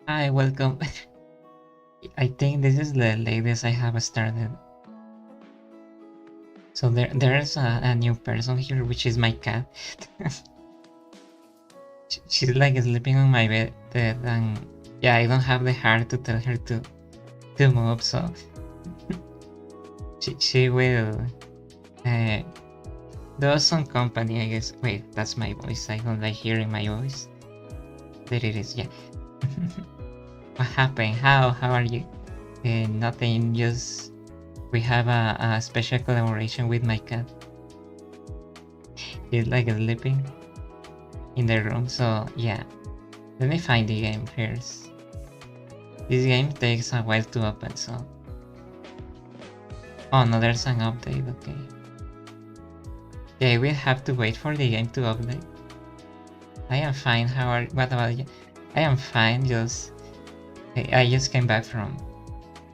Hi, welcome. I think this is the latest I have started. So there's a new person here, which is my cat. She's like sleeping on my bed, and yeah, I don't have the heart to tell her to move, so she will uh, do some company, I guess. Wait, that's my voice. I don't like hearing my voice. There it is. Yeah. What happened? How are you? Nothing. Just we have a special collaboration with my cat. He's like sleeping in the room. So yeah, let me find the game first. This game takes a while to open. So oh no, there's an update. Okay. Yeah, we have to wait for the game to update. I am fine. What about you? I am fine. I just came back from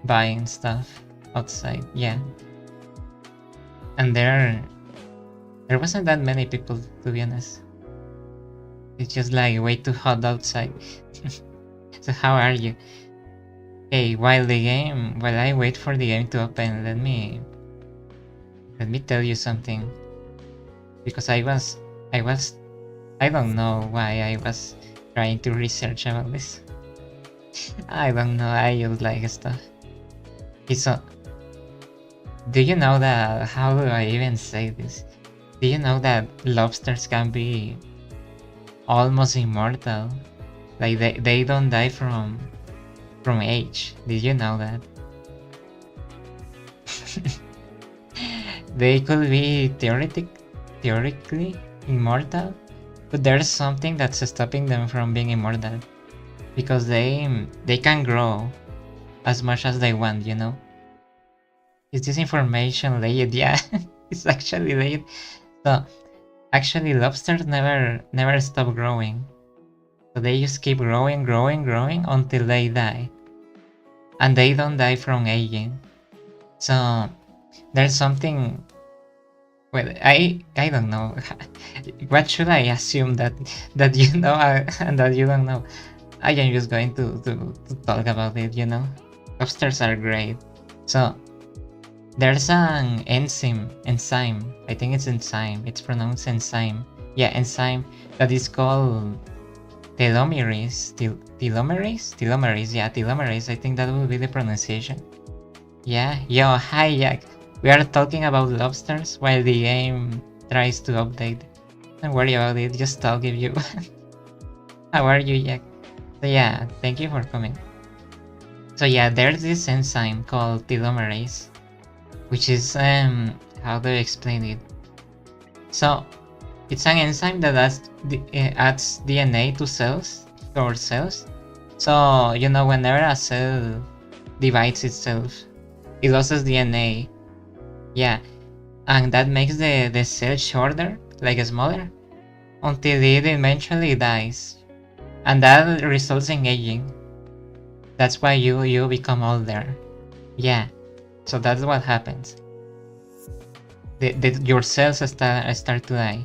buying stuff outside. Yeah, and there wasn't that many people, to be honest. It's just like way too hot outside. So how are you? Hey, while I wait for the game to open, let me tell you something. Because I don't know why I was trying to research about this. I don't know, I just like stuff. So, do you know that, how do I even say this? Do you know that lobsters can be almost immortal? Like they don't die from age. Did you know that? They could be theoretically immortal, but there's something that's stopping them from being immortal, because they can grow as much as they want, you know. Is this information laid? Yeah, it's actually laid. So actually lobsters never stop growing. So they just keep growing until they die. And they don't die from aging. So there's something. Well, I don't know. What should I assume that you know and that you don't know? I am just going to talk about it. You know, lobsters are great. So there's an enzyme. I think it's enzyme. It's pronounced enzyme. Yeah, enzyme that is called telomerase. Telomerase. Yeah, telomerase. I think that will be the pronunciation. Yeah. Yo, hi, Jack. We are talking about lobsters while the game tries to update. Don't worry about it. Just talk if you. How are you, Jack? So yeah, thank you for coming. So yeah, there's this enzyme called telomerase, which is how do I explain it? So it's an enzyme that adds DNA to cells. So you know, whenever a cell divides itself, it loses DNA. Yeah, and that makes the cell shorter, like smaller, until it eventually dies, and that results in aging. That's why you become older. Yeah, so that's what happens. Your cells start to die.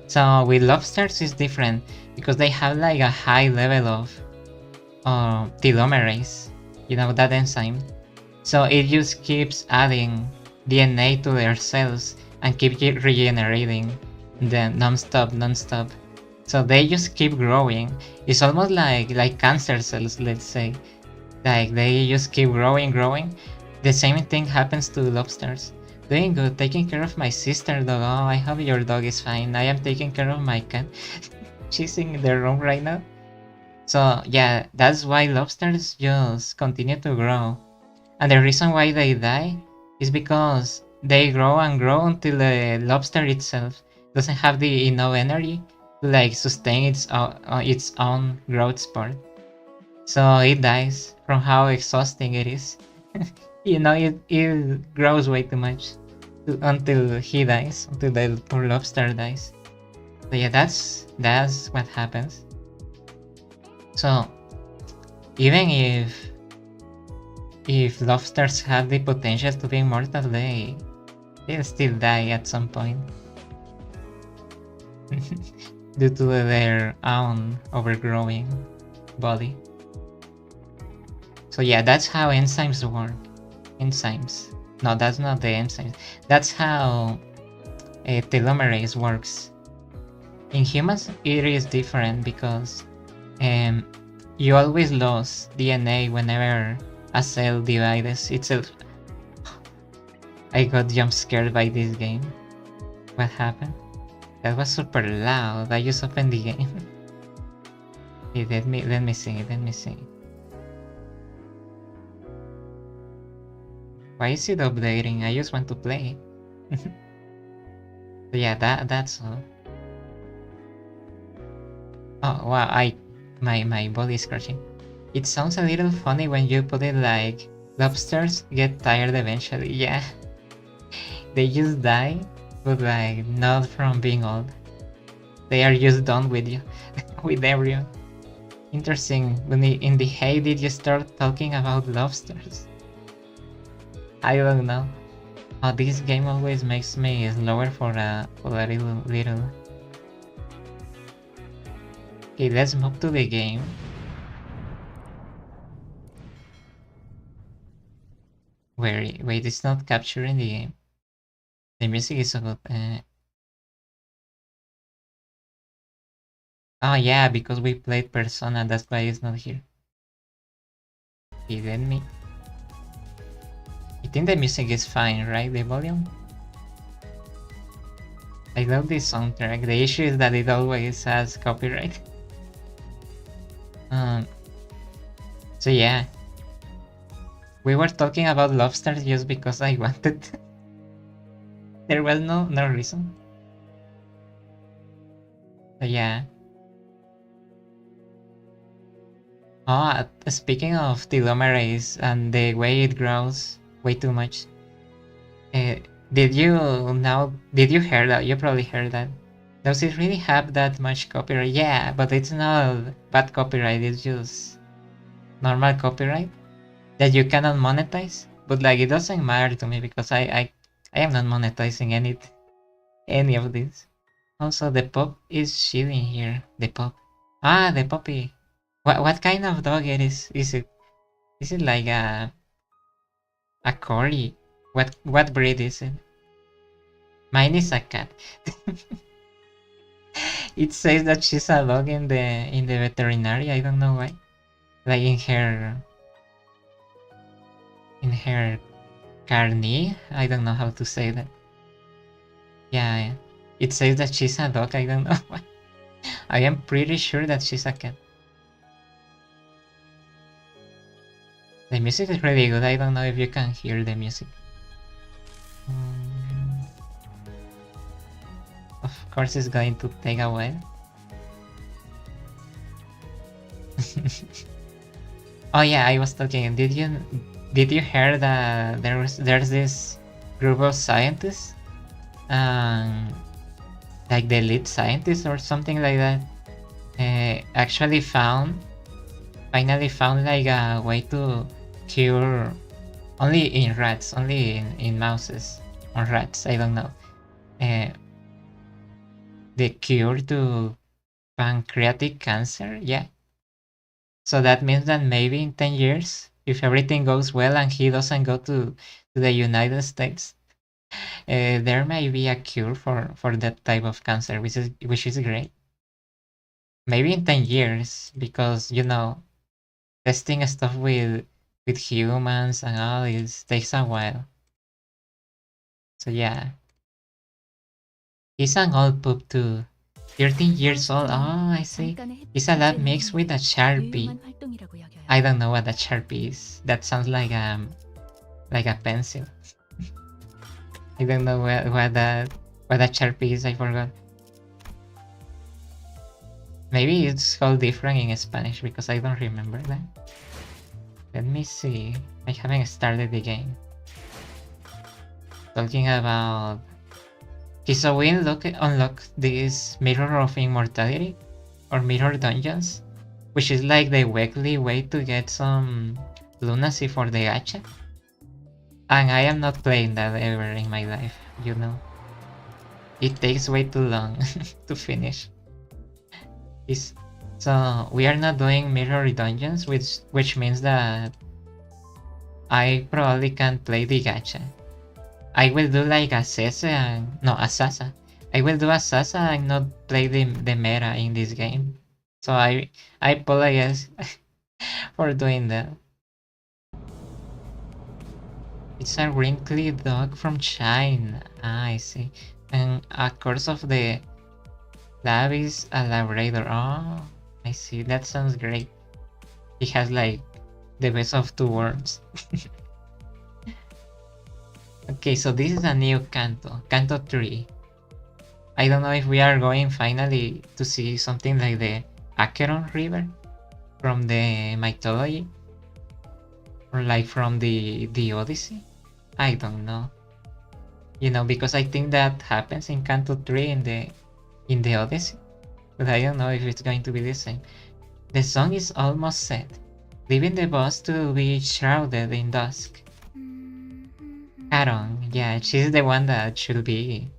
So with lobsters is different because they have like a high level of telomerase, you know, that enzyme. So it just keeps adding DNA to their cells and keep regenerating them non-stop. So they just keep growing. It's almost like cancer cells, let's say. Like they just keep growing. The same thing happens to lobsters. Doing good, taking care of my sister dog. Oh, I hope your dog is fine. I am taking care of my cat. She's in the room right now. So yeah, that's why lobsters just continue to grow. And the reason why they die is because they grow until the lobster itself doesn't have the enough energy to like sustain its own growth spurt. So it dies from how exhausting it is. You know, it grows way too much until he dies, until the poor lobster dies. So yeah, that's what happens. So even if lobsters have the potential to be immortal, they'll still die at some point due to their own overgrowing body. So yeah, that's how enzymes work. Enzymes. No, that's not the enzymes. That's how telomerase works. In humans, it is different because you always lose DNA whenever a cell divides itself. I got jump scared by this game. What happened? That was super loud. I just opened the game. Okay, let me see. Why is it updating? I just want to play. So yeah, that's all. Oh wow, my body is crushing. It sounds a little funny when you put it like lobsters get tired eventually. Yeah, they just die, but like not from being old. They are just done with you, with everyone. Interesting. In the hay did you start talking about lobsters? I don't know. Oh, this game always makes me slower for a little. Okay, let's move to the game. Wait, it's not capturing the game. The music is so good. Oh yeah, because we played Persona, that's why it's not here. Okay, let me... I think the music is fine, right? The volume? I love this soundtrack. The issue is that it always has copyright. So yeah. We were talking about lobsters just because I wanted to. There was no reason. So yeah. Oh, speaking of telomerase and the way it grows way too much. Did you hear that? You probably heard that. Does it really have that much copyright? Yeah, but it's not bad copyright, it's just normal copyright that you cannot monetize. But like it doesn't matter to me because I am not monetizing any of this. Also the pup is chilling here. The pup. Ah, the puppy. What kind of dog it is? Is it like a corgi? What breed is it? Mine is a cat. It says that she's a dog in the veterinary. I don't know why. Like in her carnet. I don't know how to say that. Yeah, it says that she's a dog. I don't know why. I am pretty sure that she's a cat. The music is really good. I don't know if you can hear the music. Of course, it's going to take a while. Oh yeah, I was talking. Did you hear that there's this group of scientists, like the lead scientist or something like that, actually finally found like a way to cure only in rats, only in mouses or rats. I don't know. The cure to pancreatic cancer. Yeah. So that means that maybe in 10 years, if everything goes well and he doesn't go to the United States, there may be a cure for that type of cancer, which is great. Maybe in 10 years, because testing stuff with humans and all takes a while. So yeah. He's an old pup too. 13 years old. Oh, I see. He's a lab mixed with a Sharpie. I don't know what a Sharpie is. That sounds like a pencil. I don't know what a Sharpie is. I forgot. Maybe it's called different in Spanish because I don't remember that. Let me see. I haven't started the game. Talking about... Okay, so we unlock this Mirror of Immortality or Mirror Dungeons, which is like the weekly way to get some lunacy for the gacha. And I am not playing that ever in my life, It takes way too long to finish. So we are not doing Mirror Dungeons, which means that I probably can't play the gacha. I will do like a Sese and no, a Sasa. I will do a Sasa and not play the meta in this game. So I apologize for doing that. It's a wrinkly dog from China. Ah, I see. And a course of the lab is a labrador. Oh, I see. That sounds great. He has like the best of two worlds. Okay, so this is a new Canto. Canto 3. I don't know if we are going finally to see something like the Acheron River from the mythology. Or like from the Odyssey. I don't know. You know, because I think that happens in Canto 3 in the Odyssey. But I don't know if it's going to be the same. The song is almost set, leaving the boss to be shrouded in dusk. Aron, yeah, she's the one that should be.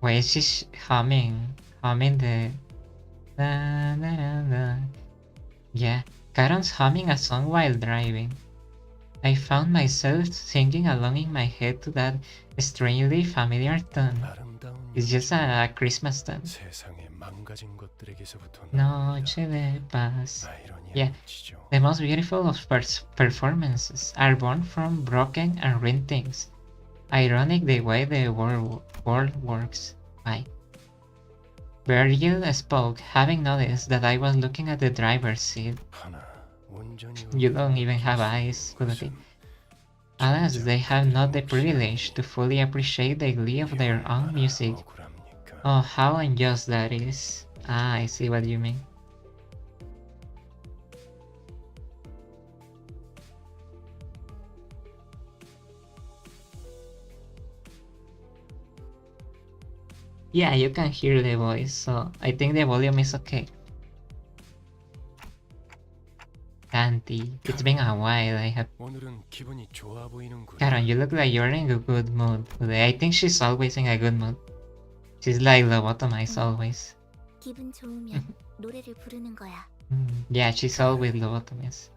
Why is she humming the... Da, da, da, da. Yeah, Karon's humming a song while driving. I found myself singing along in my head to that strangely familiar tune. It's just a Christmas tune. Noche de paz. Yeah, the most beautiful of performances are born from broken and ruined things. Ironic the way the world works. Why? Virgil spoke, having noticed that I was looking at the driver's seat. You don't even have eyes, Kudati. Alas, they have not the privilege to fully appreciate the glee of their own music. Oh, how unjust that is. Ah, I see what you mean. Yeah, you can hear the voice, so I think the volume is okay. Tanti, it's been a while. I have. Karen, you look like you're in a good mood today. I think she's always in a good mood. She's like lobotomized always. Yeah, she's always lobotomized.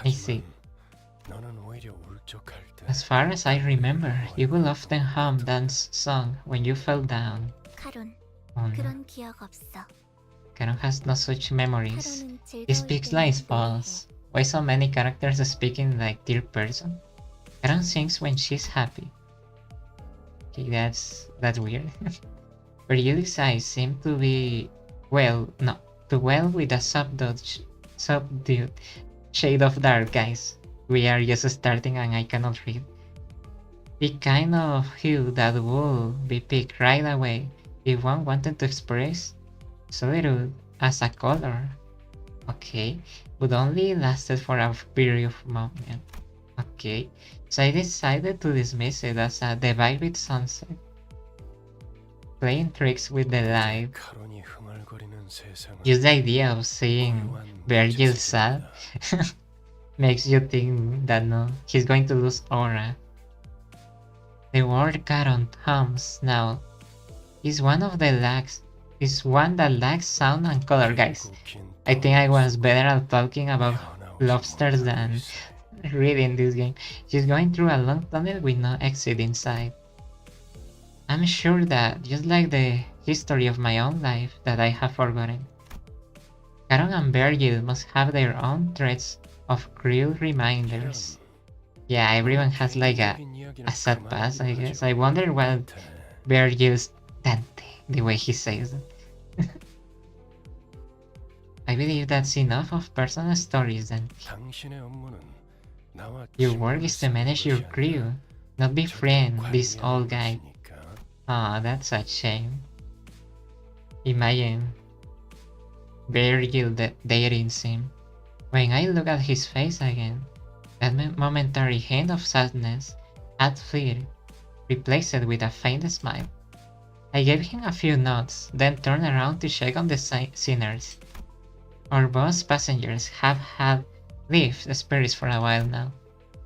I see. As far as I remember, you will often hum that song when you fell down. Oh, no. Karon has no such memories. He speaks like false. Why so many characters speaking like third person? Karon sings when she's happy. Okay, that's weird. Virgili's eyes seem to be well with a subdued shade of dark, guys. We are just starting and I cannot read. The kind of hue that would be picked right away if one wanted to express solitude as a color. Okay, but only lasted for a brief moment. Okay, so I decided to dismiss it as a debate with sunset. Playing tricks with the light. Just the idea of seeing Virgil sad makes you think that no, he's going to lose aura. The word Caron hums now is one that lacks sound and color, guys. I think I was better at talking about lobsters than reading this game. She's going through a long tunnel with no exit inside. I'm sure that, just like the history of my own life that I have forgotten, Caron and Virgil must have their own threads of cruel reminders. Yeah, everyone has like a sad past, I guess. I wonder what Virgil's Dante, the way he says it. I believe that's enough of personal stories then. Your work is to manage your crew, not befriend this old guy. Ah, that's a shame. Imagine Virgil dating him. When I look at his face again, that momentary hint of sadness had fled, replaced with a faint smile. I gave him a few nods, then turned around to check on the sinners. Our boss passengers have had leave the spirits for a while now.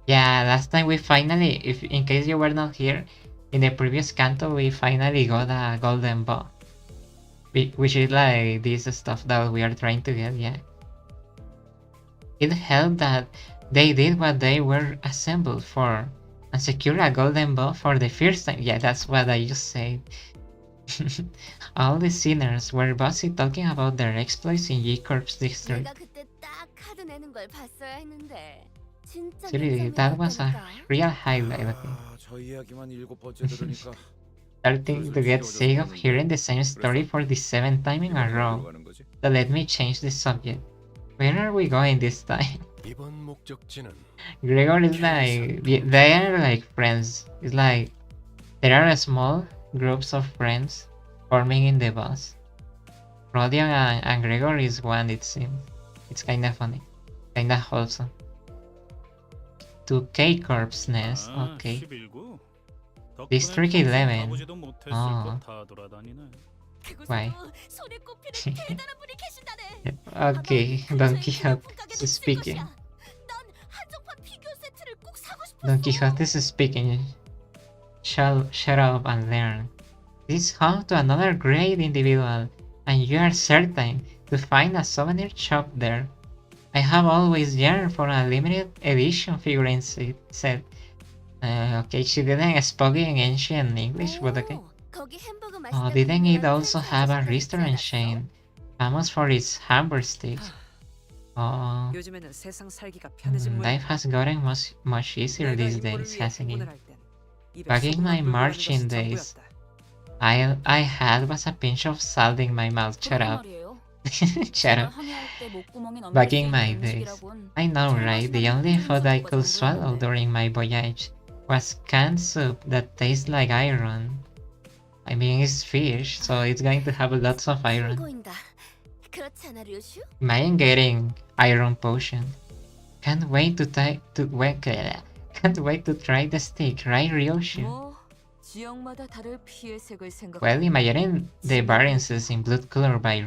Yeah, last time we finally, in case you were not here, in the previous canto we finally got a golden bow. which is like this stuff that we are trying to get. Yeah, it helped that they did what they were assembled for and secure a golden ball for the first time. Yeah, that's what I just said. All the sinners were busy talking about their exploits in G Corp's district. Seriously, that was a real highlight, okay? Starting to get sick of hearing the same story for the 7th time in a row. So let me change the subject. Where are we going this time? Gregor is like, they are like friends. It's like, there are small groups of friends forming in the bus. Rodion and Gregor is one, it seems. It's kinda funny. Kinda wholesome. To K-Corp's nest, okay. District 11. Oh. Why? Okay, Don Quixote is speaking. Don Quixote is speaking. Shut up and learn. This is home to another great individual, and you are certain to find a souvenir shop there. I have always yearned for a limited edition figurine set. Okay, she didn't speak in ancient English, but okay. Didn't it also have a restaurant chain, famous for its hamburger sticks? Life has gotten much easier these days, hasn't it? Back in my marching days, I had was a pinch of salt in my mouth. Shut up. Shut up. Back in my days. I know, right? The only food I could swallow during my voyage was canned soup that tastes like iron. I mean, it's fish, so it's going to have lots of iron. Imagine getting iron potion. Can't wait to try the steak, right, Ryoshi? Well, imagining the variances in blood color by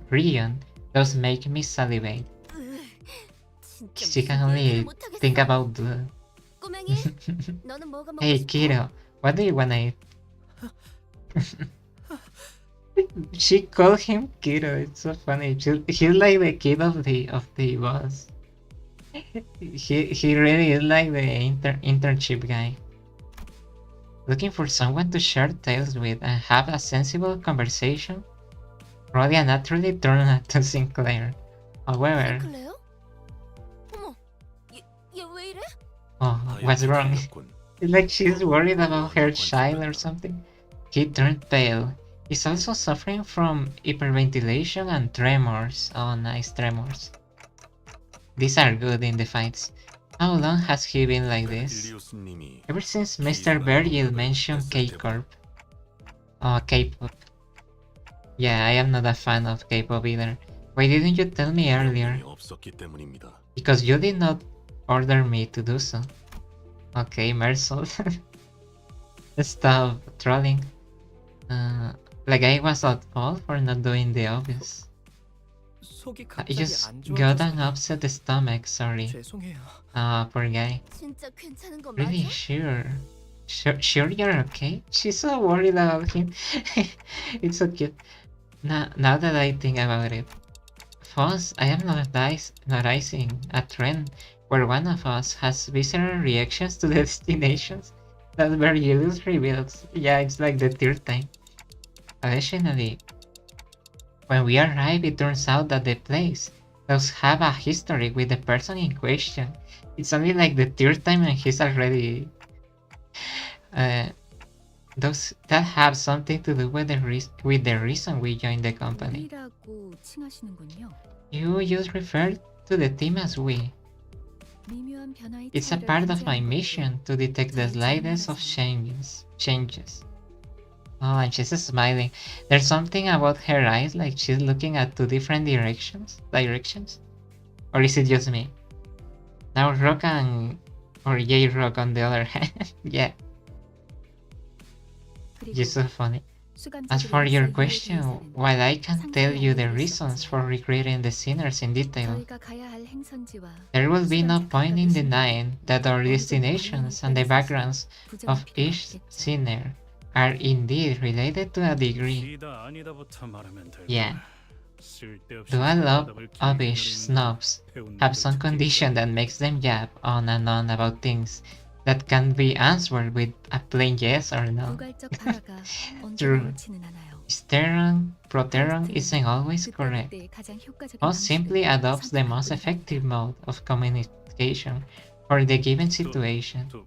region does make me salivate. She can only think about blood. Hey, kiddo, what do you wanna eat? She called him kiddo. It's so funny. He's like the kid of the boss. He really is like the internship guy. Looking for someone to share tales with and have a sensible conversation? Rhodia naturally turned to Sinclair. However... Oh, what's wrong? It's like she's worried about her child or something. He turned pale. He's also suffering from hyperventilation and tremors. Oh, nice tremors. These are good in the fights. How long has he been like this? Ever since Mr. Virgil mentioned K-Corp. Oh, K-pop. Yeah, I am not a fan of K-pop either. Why didn't you tell me earlier? Because you did not order me to do so. Okay, Mersal. Stop trolling. Like I was at fault for not doing the obvious. I just got an upset stomach, sorry. Poor guy. Really sure you're okay? She's so worried about him. It's so cute. Now that I think about it. First, I am noticing a trend where one of us has visceral reactions to the destinations that Virgilius reveals. Yeah, it's like the 3rd time. Additionally, when we arrive, it turns out that the place does have a history with the person in question. It's only like the 3rd time and he's already... does that have something to do with the reason we joined the company? You just referred to the team as we. It's a part of my mission to detect the slightest of changes. Oh, and she's smiling. There's something about her eyes, like she's looking at 2 different directions? Or is it just me? Now Rock or J-Rock on the other hand. Yeah. You're so funny. As for your question, while I can tell you the reasons for recruiting the sinners in detail, there will be no point in denying that our destinations and the backgrounds of each sinner are indeed related to a degree. 시다 아니다부터 말하면 될 Yeah. 거야. 쓸데없이 Do a lot 상받아볼 of 기회를 snobs 배운 have 놈들 some 특히 condition that makes them yap on and on about things that can be answered with a plain yes or no? 부갈적 발화가 언제나 True. 옳지는 않아요. Steron, Proteron 호스트는 isn't always correct. 그때그때 가장 효과적인 Most simply 방식을 adopts the most 선택할 effective mode of communication for the given situation. 또,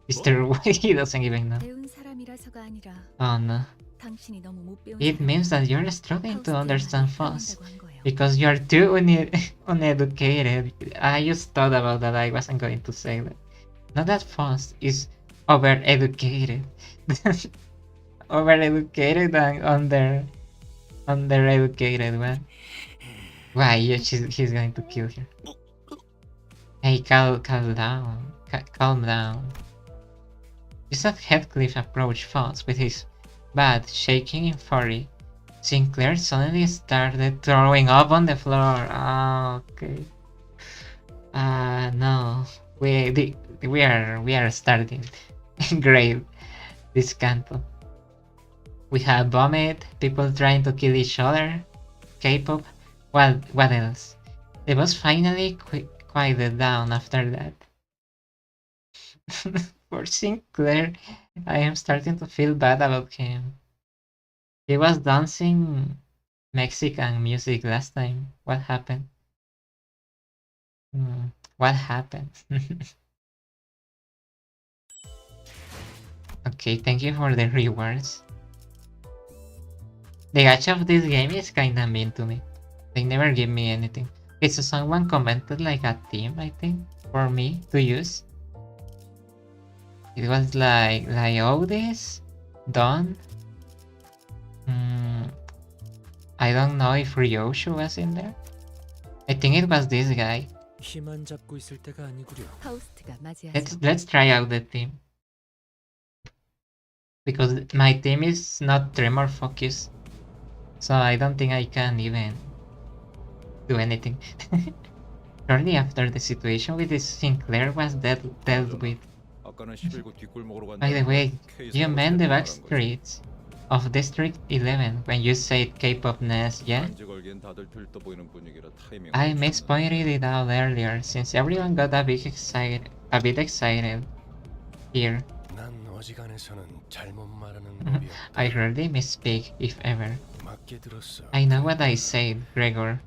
Mr. Why he doesn't even know. 배운 사람이라서가 아니라 Oh no. 당신이 너무 못 배운 It means that you're struggling to understand 사람이라서 Foss 한 거예요. because you're too uneducated. I just thought about that. I wasn't going to say that. Not that Foss is overeducated. Overeducated and undereducated. What? Why? Yeah, he's going to kill her. Hey, calm down. Calm down. Just as Heathcliff approached Foss with his bat shaking in fury, Sinclair suddenly started throwing up on the floor. Oh, okay. No. We are starting. Great. This CANTO. We have vomit, people trying to kill each other, K-pop. What else? The boss finally quieted down after that. For Sinclair, I am starting to feel bad about him. He was dancing Mexican music last time. What happened? What happened? Okay, thank you for the rewards. The gacha of this game is kinda mean to me. They never give me anything. Okay, so someone commented like a theme, I think, for me to use. It was like oh, this done. I don't know if Ryoshu was in there. I think it was this guy. 힘만 잡고 있을 때가 아니구려. 파우스트가 맞이하죠. Let's try out the theme. Because my theme is not tremor focus. So I don't think I can even do anything. Shortly after the situation with this Sinclair was dealt with. By the way, you meant the back streets of District 11 when you said K-pop nest, yeah? I mispointed it out earlier since everyone got a bit excited here. I rarely misspeak, if ever. I know what I said, Gregor.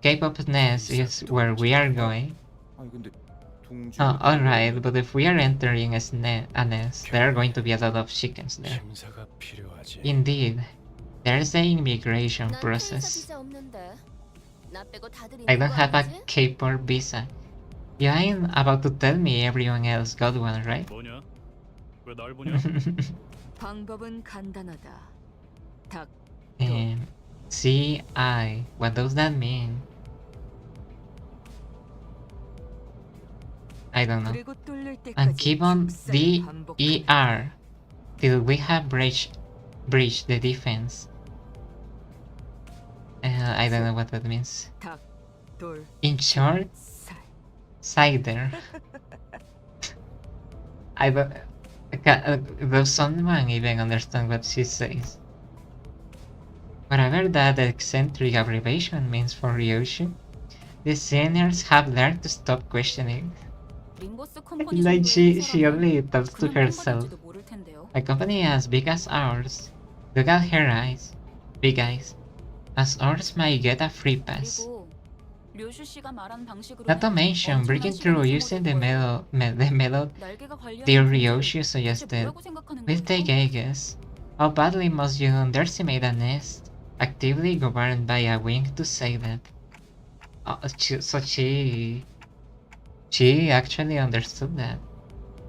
K-pop nest is where we are going. Oh, alright, but if we are entering a nest, there are going to be a lot of chickens there. Indeed, there's the immigration process. I don't have a K-pop visa. You ain't about to tell me everyone else got one, right? 뭐냐? 왜 날 보냐? 방법은 간단하다. 닭. CI, what does that mean? I don't know. And keep on DER till we have breached the defense. I don't know what that means. In short, cider. I don't. Does someone even understand what she says? Whatever that eccentric abbreviation means for Ryoshu, the seniors have learned to stop questioning. Like she only talks to herself. A company as big as ours. Look at her eyes. Big eyes. As ours might get a free pass. Not to mention breaking through using the method dear Ryoshu suggested. We'll take a guess. How badly must you underestimate a nest actively governed by a wing to say that? So she actually understood that.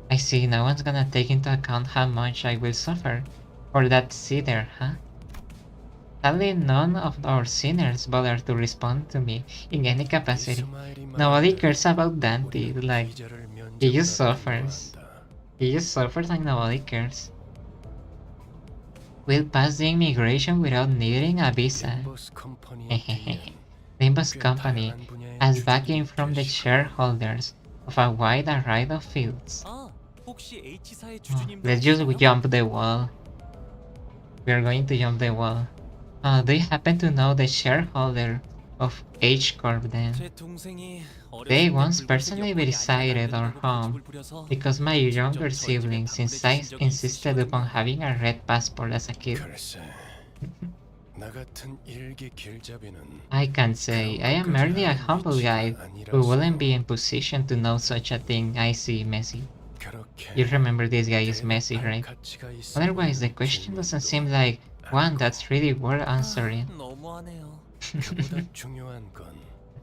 I see, no one's gonna take into account how much I will suffer for that cedar, huh? Sadly, none of our sinners bother to respond to me in any capacity. Nobody cares about Dante, like, he just suffers. He just suffers and nobody cares. We'll pass the immigration without needing a visa. Limbus Company has backing from the shareholders of a wide array of fields. Let's just jump the wall. We are going to jump the wall. Do you happen to know the shareholder of H Corp then? 제 동생이 They 어렸을 때 once 불꽃의 personally 여건이 아니면 안 decided our 된다고 home 고집을 부려서 because my younger 직접 저희 집에 siblings 방문해 주신 적이 insisted upon 있으시거든요. having a red passport as a kid. 글쎄, 나 같은 일기 길잡이는 I can say I am merely a humble guy who wouldn't be in position to know such a thing. I see, Messi. You remember this guy is Messi, right? Otherwise, the question doesn't seem like one that's really worth answering. 너무하네요. 그보다 중요한 건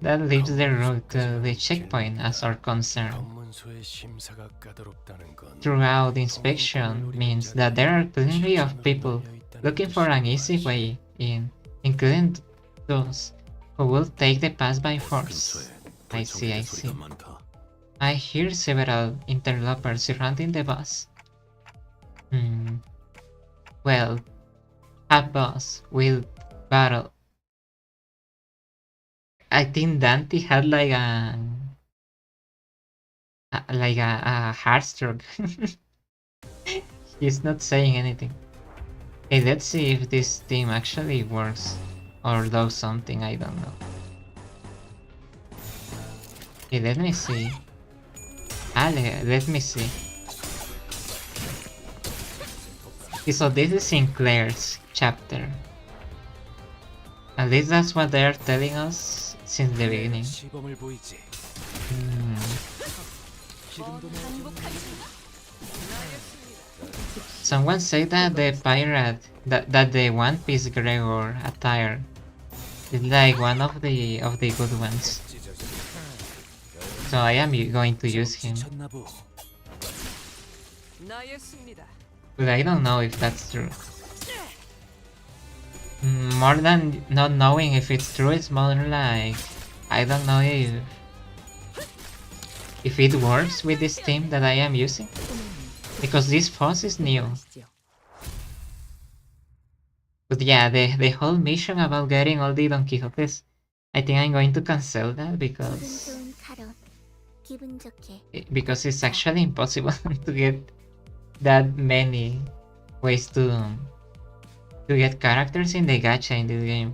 That leaves the road to the checkpoint as our concern. 검문소의 심사가 까다롭다는 건 Throughout inspection means that there are plenty of people looking for an easy way in, including those who will take the pass by force. I see, I see. I hear several interlopers surrounding the bus. Well, a bus will battle. I think Dante had like a heart stroke. He's not saying anything. Hey, let's see if this team actually works or does something, I don't know. Okay, let me see. Let me see. Okay, so this is Sinclair's chapter. At least that's what they are telling us since the beginning. 시범을 보이지. 기름도 Someone said that the pirate, that the One Piece Gregor attire is like one of the good ones. So I am going to use him. 지쳤나 보. But I don't know if that's true. More than not knowing if it's true, it's more like I don't know if it works with this team that I am using. Because this boss is new. But yeah, the whole mission about getting all the Don Quixotes, I think I'm going to cancel that because it's actually impossible to get that many ways to get characters in the gacha in this game.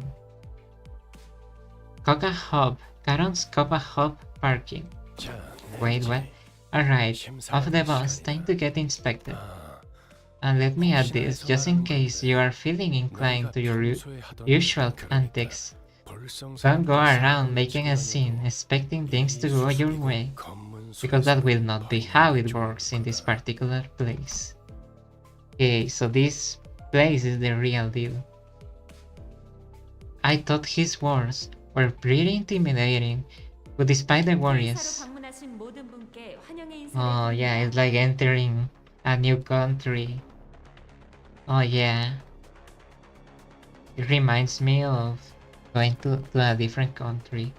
Coca Hub, Karon's Coca Hub parking. Wait, what? Alright, off the bus, time to get inspected. And let me add this, just in case you are feeling inclined to your usual antics. Don't go around making a scene, expecting things to go your way, because that will not be how it works in this particular place. Okay, so this place is the real deal. I thought his words were pretty intimidating, but despite the worries... Oh yeah, it's like entering a new country. Oh yeah. It reminds me of going to a different country.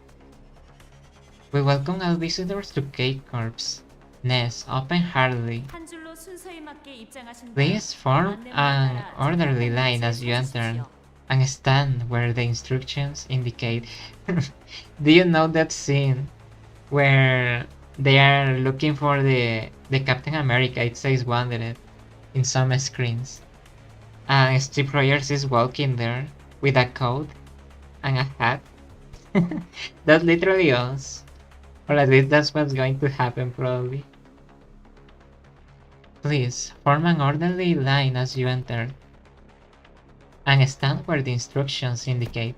We welcome all visitors to Cape Corp's Nest open-heartedly. Please form an orderly line as you enter and stand where the instructions indicate. Do you know that scene where they are looking for the Captain America? It says Wandered in some screens. And Steve Rogers is walking there with a coat and a hat. That's literally us. Or at least that's what's going to happen probably. Please, form an orderly line as you enter. And stand where the instructions indicate.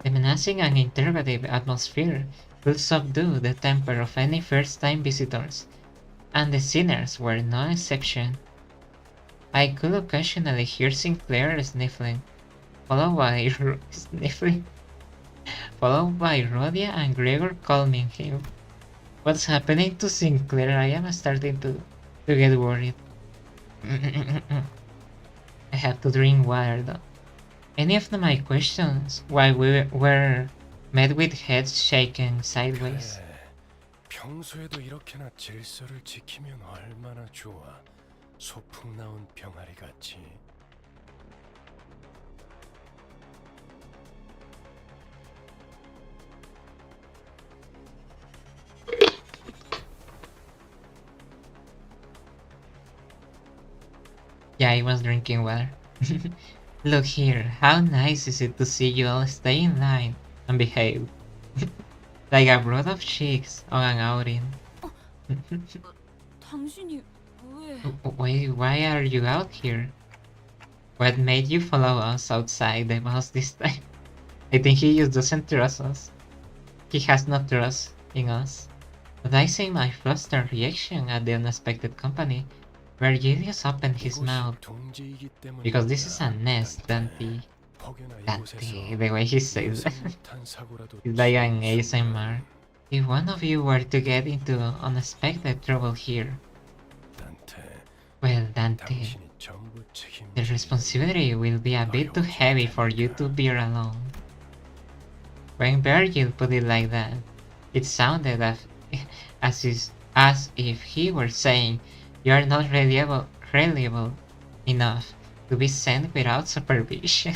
The menacing and interrogative atmosphere will subdue the temper of any first-time visitors, and the sinners were no exception. I could occasionally hear Sinclair sniffling, followed by Rhodia and Gregor calming him. What's happening to Sinclair? I am starting to get worried. I have to drink water though. Any of my questions while we were met with heads shaken sideways. 평소에도 이렇게나 질서를 지키면 얼마나 좋아. 소풍 나온 병아리 같이. Yeah, I was drinking water. Look here, how nice is it to see you all stay in line and behave. Like a brood of chicks on an outing. 당신이 왜? Wait, why are you out here? What made you follow us outside the bus this time? I think he just doesn't trust us. He has no trust in us. But I see my flustered reaction at the unexpected company, where Julius opened his mouth. Because this is a nest, Dante. Dante, the way he says that. It's like an ASMR. If one of you were to get into unexpected trouble here, well, Dante, the responsibility will be a bit too heavy for you to bear alone. When Virgil put it like that, it sounded as if he were saying, "You are not reliable enough to be sent without supervision."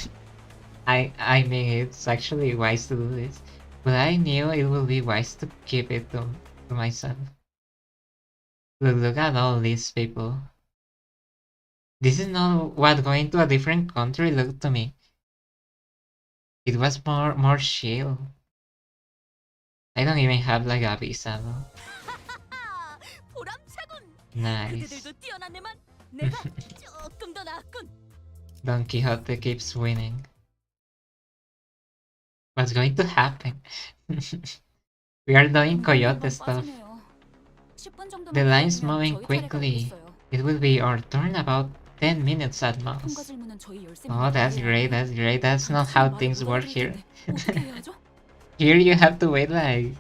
I mean, it's actually wise to do this, but I knew it would be wise to keep it to myself. Look at all these people. This is not what going to a different country looked to me. It was more chill. I don't even have like a visa though. Nice. Don Quixote keeps winning. What's going to happen? We are doing coyote stuff. The line's moving quickly. It will be our turn about 10 minutes at most. Oh, that's great, that's great. That's not how things work here. Here you have to wait like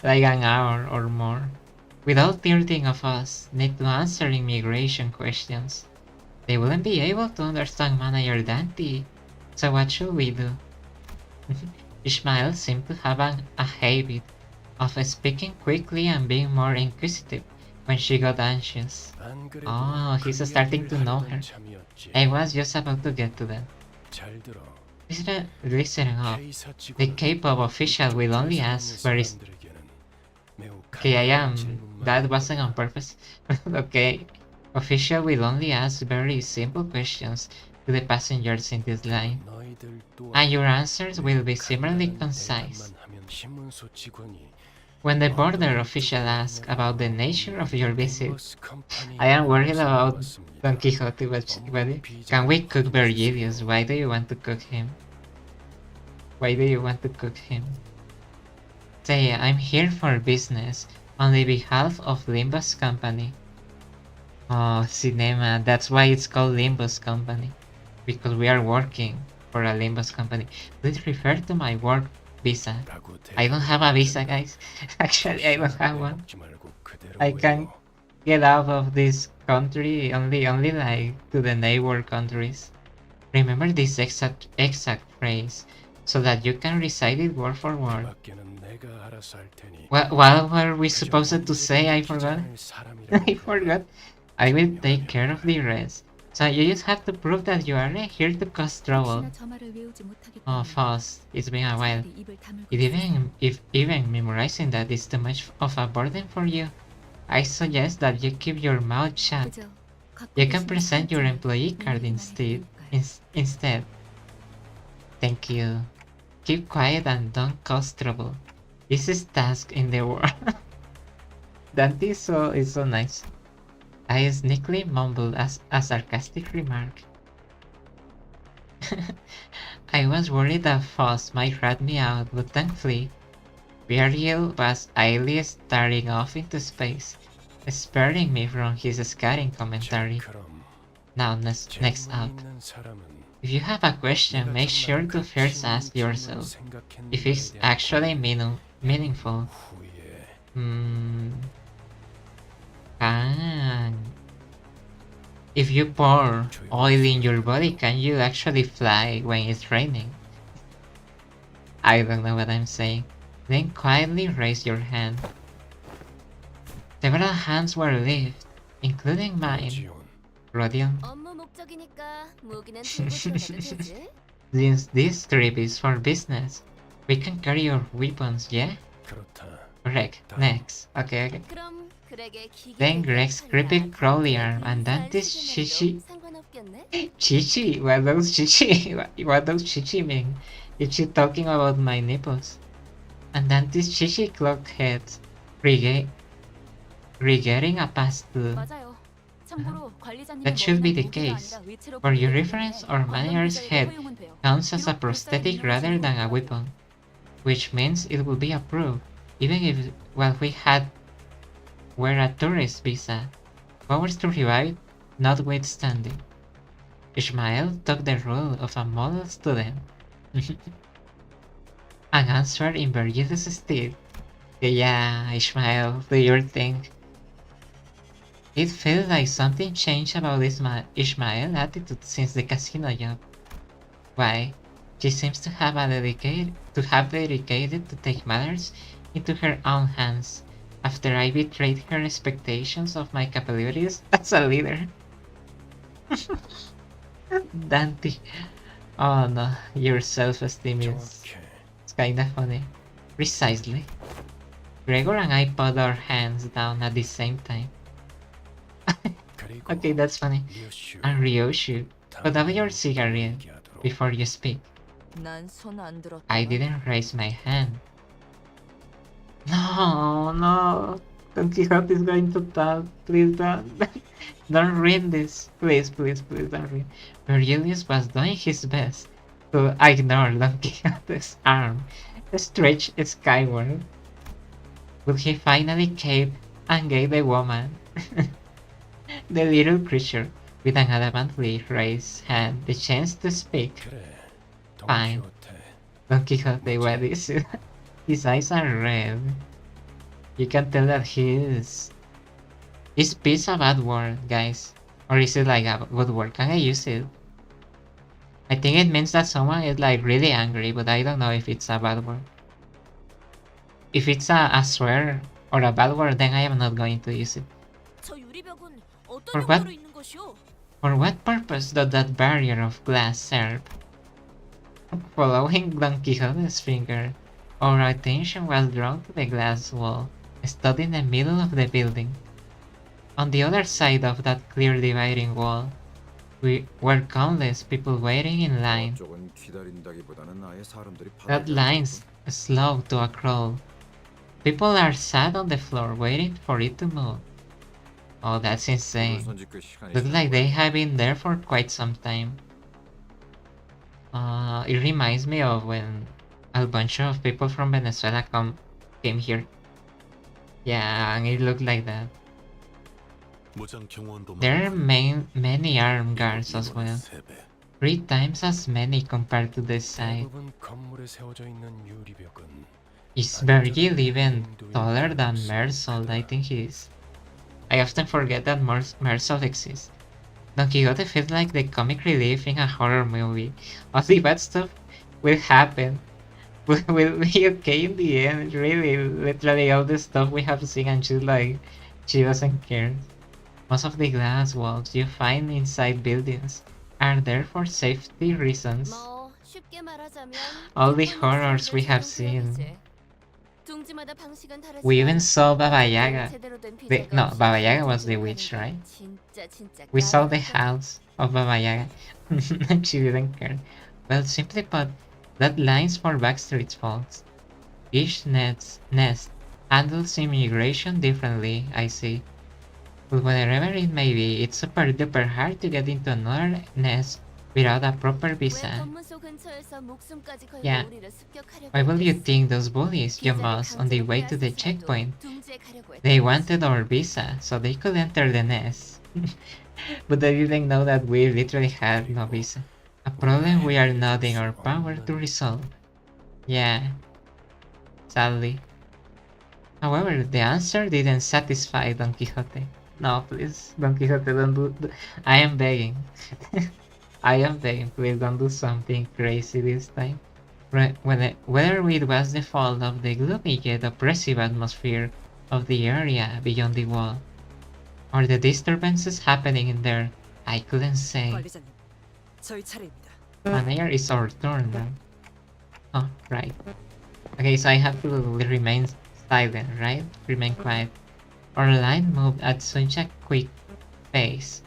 an hour or more. With all 13 of us need to answer immigration questions. They wouldn't be able to understand Manager Dante. So what should we do? Ishmael seemed to have a habit of speaking quickly and being more inquisitive when she got anxious. Oh, he's starting to know her. I was just about to get to that. Listen up. The K-pop official will only ask very... Okay, that wasn't on purpose. Okay. Official will only ask very simple questions to the passengers in this line. And your answers will be similarly concise. When the border official asks about the nature of your visit, I am worried about Don Quixote. Can we cook Virgilius? Why do you want to cook him? Why do you want to cook him? Say, I'm here for business on the behalf of Limbus Company. Oh, cinema, that's why it's called Limbus Company. Because we are working for a Limbus Company. Please refer to my work visa. I don't have a visa, guys. Actually, I don't have one. I can get out of this country only like to the neighbor countries. Remember this exact phrase so that you can recite it word for word. What were we supposed to say? I forgot. I forgot. I will take care of the rest. So you just have to prove that you aren't here to cause trouble. Oh, Faust, it's been a while. If even memorizing that is too much of a burden for you, I suggest that you keep your mouth shut. You can present your employee card instead. Thank you. Keep quiet and don't cause trouble. This is task in the world. Dante is so nice. I sneakily mumbled as a sarcastic remark. I was worried that Faust might rat me out, but thankfully, Virgil was idly staring off into space, sparing me from his scathing commentary. Now, next up. If you have a question, make sure to first ask yourself if it's actually meaningful. If you pour oil in your body, can you actually fly when it's raining? I don't know what I'm saying. Then quietly raise your hand. Several hands were lifted, including mine. Rodion. Since this trip is for business, we can carry your weapons, yeah? Correct. Next. Okay. Then Greg's creepy crawly arm and Dante's Chichi, what does chichi? What does chichi mean? Is she talking about my nipples? And then this chichi clock heads regretting a past too. 맞아요. 참고로 That should be the case. For your reference, our manager's head counts as a prosthetic rather than a weapon, which means it will be approved, even if what we had were a tourist visa. Powers to revive notwithstanding. Ishmael took the role of a model student and answered in Virgil's style. Yeah, Ishmael, do your thing. It feels like something changed about Ishmael's attitude since the casino job. Why? She seems to have dedicated to take matters into her own hands after I betrayed her expectations of my capabilities as a leader. Dante. Oh no, your self-esteem is 정확해. it's kinda funny. Precisely. Gregor and I put our hands down at the same time. 그리고 Okay, that's funny. 리오슈, And Ryoshu, put up your cigarette 얘기하도록. before you speak. 난손안 들었다. I didn't raise my hand. No, no. Don Quixote is going to talk. Please don't. Don't read this. Please, please, please don't read. Virgilius was doing his best to ignore Don Quixote's arm stretched skyward. But he finally caved and gave the woman, the little creature, with an adamantly raised hand, the chance to speak. 그래. Fine. 돈키호테. Don Quixote, what is it? His eyes are red. You can tell that Is peace a bad word, guys? Or is it like a good word? Can I use it? I think it means that someone is like really angry, but I don't know if it's a bad word. If it's a swear or a bad word, then I am not going to use it. 저 유리벽은 어떤 For what? 용도로 있는 것이오? For what purpose does that barrier of glass serve? Following Don Quixote's finger, our attention was drawn to the glass wall, stood in the middle of the building. On the other side of that clear dividing wall, were countless people waiting in line. 저쪽은 기다린다기보다는 아예 사람들이 That line's slow to a crawl. People are sat on the floor waiting for it to move. Oh, that's insane. Looks like they have been there for quite some time. It reminds me of when a bunch of people from Venezuela came here. Yeah, and it looked like that. 무장 경호원도 There are many armed guards as well. 3 times as many compared to this side. 대부분 건물에 세워져 있는 유리벽은 Is Virgil even taller than Mersault? I think he is. I often forget that Mersault exists. Don Quixote feels like the comic relief in a horror movie. All the bad stuff will happen. Will be okay in the end. Really, literally all the stuff we have seen, and she doesn't care. Most of the glass walls you find inside buildings are there for safety reasons. 뭐 쉽게 말하자면 All the 조건이 horrors we 있으면 have 되는 seen. 둥지마다 방식은 다르지만 We even saw Baba Yaga. 제대로 된 No, 피자가 Baba Yaga was the witch, right? 진짜 We saw the 까다롭다. house of Baba Yaga. She didn't care. Well, simply put, that line's for Backstreet's fault. Each nest handles immigration differently, I see. But wherever it may be, it's super duper hard to get into another nest without a proper 왜 visa. 검문소 근처에서 목숨까지 걸고 Yeah. 우리를 습격하려고 Why will you 했겠어? think those bullies jump 기자를 us on the 강제로 way to the 빼앗은 checkpoint? 사람도 둥지에 가려고 They 했다면서. wanted our visa so they could enter the nest. But they didn't know that we literally had no visa. A problem we are not in our power to resolve. Yeah. Sadly. However, the answer didn't satisfy Don Quixote. No, please, Don Quixote, don't do. I am begging. I am begging, please don't do something crazy this time. Whether it was the fault of the gloomy yet oppressive atmosphere of the area beyond the wall, or the disturbances happening in there, I couldn't say. 관리자님, 저희 차례입니다. Manager, it's our turn now. Oh, right. Okay, so I have to remain silent, right? Remain quiet. Our line moved at such a quick pace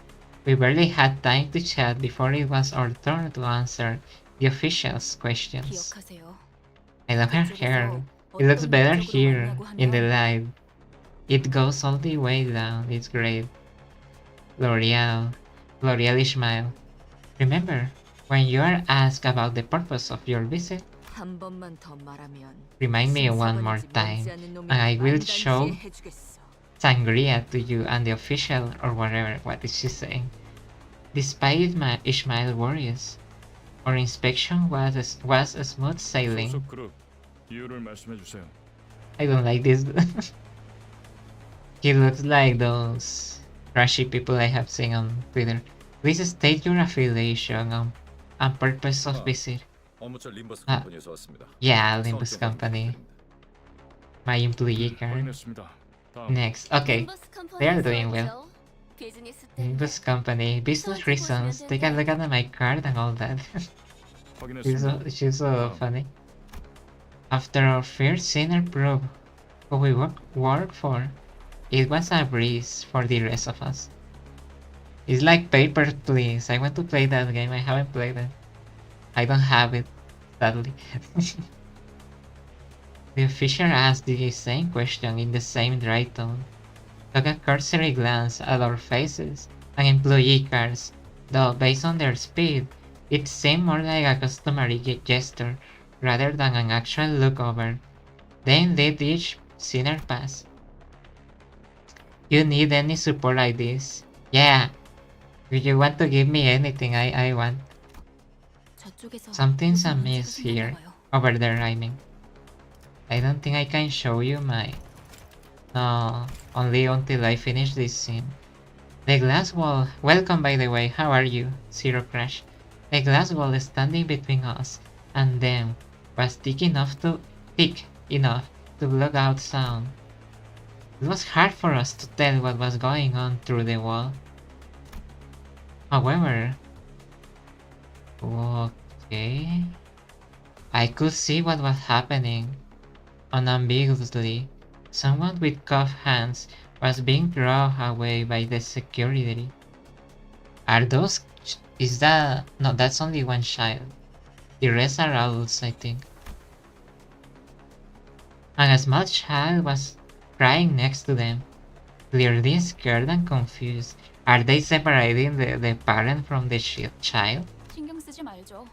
We barely had time to chat before it was our turn to answer the officials' questions. 기억하세요. I love her hair. It looks better here in the light. It goes all the way down. It's great. L'Oreal. L'Oreal smile. Remember, when you are asked about the purpose of your visit, 한 번만 더 말하면 remind me one more time, and I will show sangria to you and the official or whatever. What is she saying? Despite Ishmael worries, our inspection was a smooth sailing. 소속 그룹 이유를 말씀해 주세요. I don't like this. He looks like those trashy people I have seen on Twitter. Please state your affiliation and purpose of visit. 업무처 림버스 아. 컴퍼니에서 왔습니다. Yeah, Limbus company. My employee card. 확인했습니다. 다음. Next, okay. 림버스 They are 컴퍼니에서 doing well. 왔죠? 비즈니스 때문에. Limbus company, business reasons. Take a look at my card and all that. 확인했습니다. she's so funny. After our first sinner prove who we work for, it was a breeze for the rest of us. It's like Paper Please. I want to play that game. I haven't played it. I don't have it, sadly. The official asked the same question in the same dry tone. Took a cursory glance at our faces and employee cards, though based on their speed, it seemed more like a customary gesture rather than an actual look over. Then did each sinner pass. You need any support like this? Yeah. If you want to give me anything, I want. 저쪽에서 Something's 무슨 amiss 문제가 here. 생겼나 봐요. Over there, I mean. I don't think I can show you my... No, only until I finish this scene. The glass wall... Welcome, by the way. How are you? Zero Crash. The glass wall standing between us and them was thick enough to block out sound. It was hard for us to tell what was going on through the wall. However... Okay... I could see what was happening. Unambiguously, someone with cuffed hands was being drawn away by the security. Are those... Is that... No, that's only one child. The rest are adults, I think. And a small child was crying next to them, clearly scared and confused. Are they separating the parent from the child? 신경 쓰지 말죠.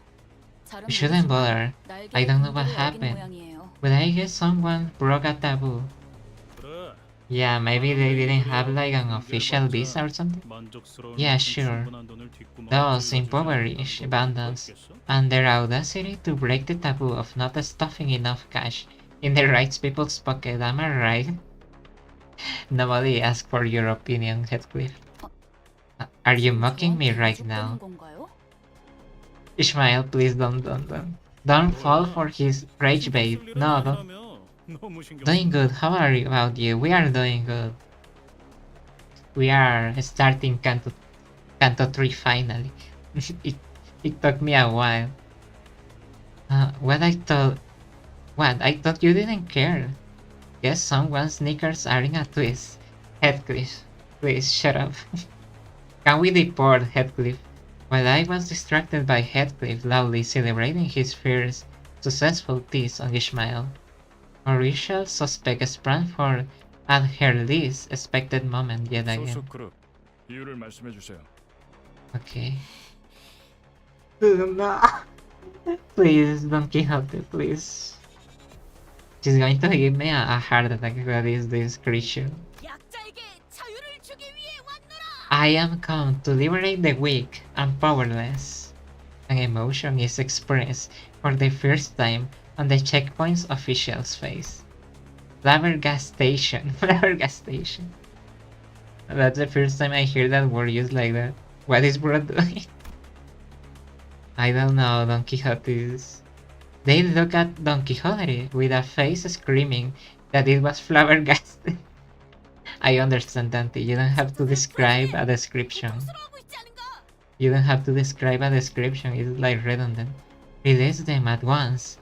잘은 We shouldn't 모르지만 bother. 날개에 I don't know what 근거를 어긴 happened. 모양이에요. But I guess someone broke a taboo. 그래. Yeah, maybe they didn't have like an official visa or something. 만족스러운 Yeah, sure. 충분한 돈을 뒷구멍에 Those 찔러주지 impoverished 않을 vandals 수 있겠어? and their audacity to break the taboo of not stuffing enough cash in the right people's pocket, am I right? Nobody asked for your opinion, Heathcliff. Are you mocking me right now? 건가요? Ishmael, please don't fall for his rage bait. No, don't. 너무 신경 Doing good. How are you about you? We are doing good. We are starting Canto 3 finally. it took me a while. What I thought you didn't care. Guess someone's sneakers are in a twist. Heathcliff, please shut up. Can we deport Heathcliff? While I was distracted by Heathcliff loudly celebrating his first successful tease on Ishmael, Mauritius suspect sprang forward at her least expected moment yet again. 소속 그룹 이유를 말씀해 주세요. Okay. No. Please, Don Quixote, please. She's going to give me a heart attack. That is this creature. 약자에게 자유를 주기 위해 왔노라. I am come to liberate the weak and powerless. An emotion is expressed for the first time on the checkpoint's official's face. Flabbergastation. Flabbergastation. That's the first time I hear that word used like that. What is bro doing? I don't know, Don Quixote's. They look at Don Quixote with a face screaming that it was flabbergasted. I understand, Dante. You don't have to describe a description. 고통스러워하고 있지 않은가? You don't have to describe a description. It's like redundant. Release them at once.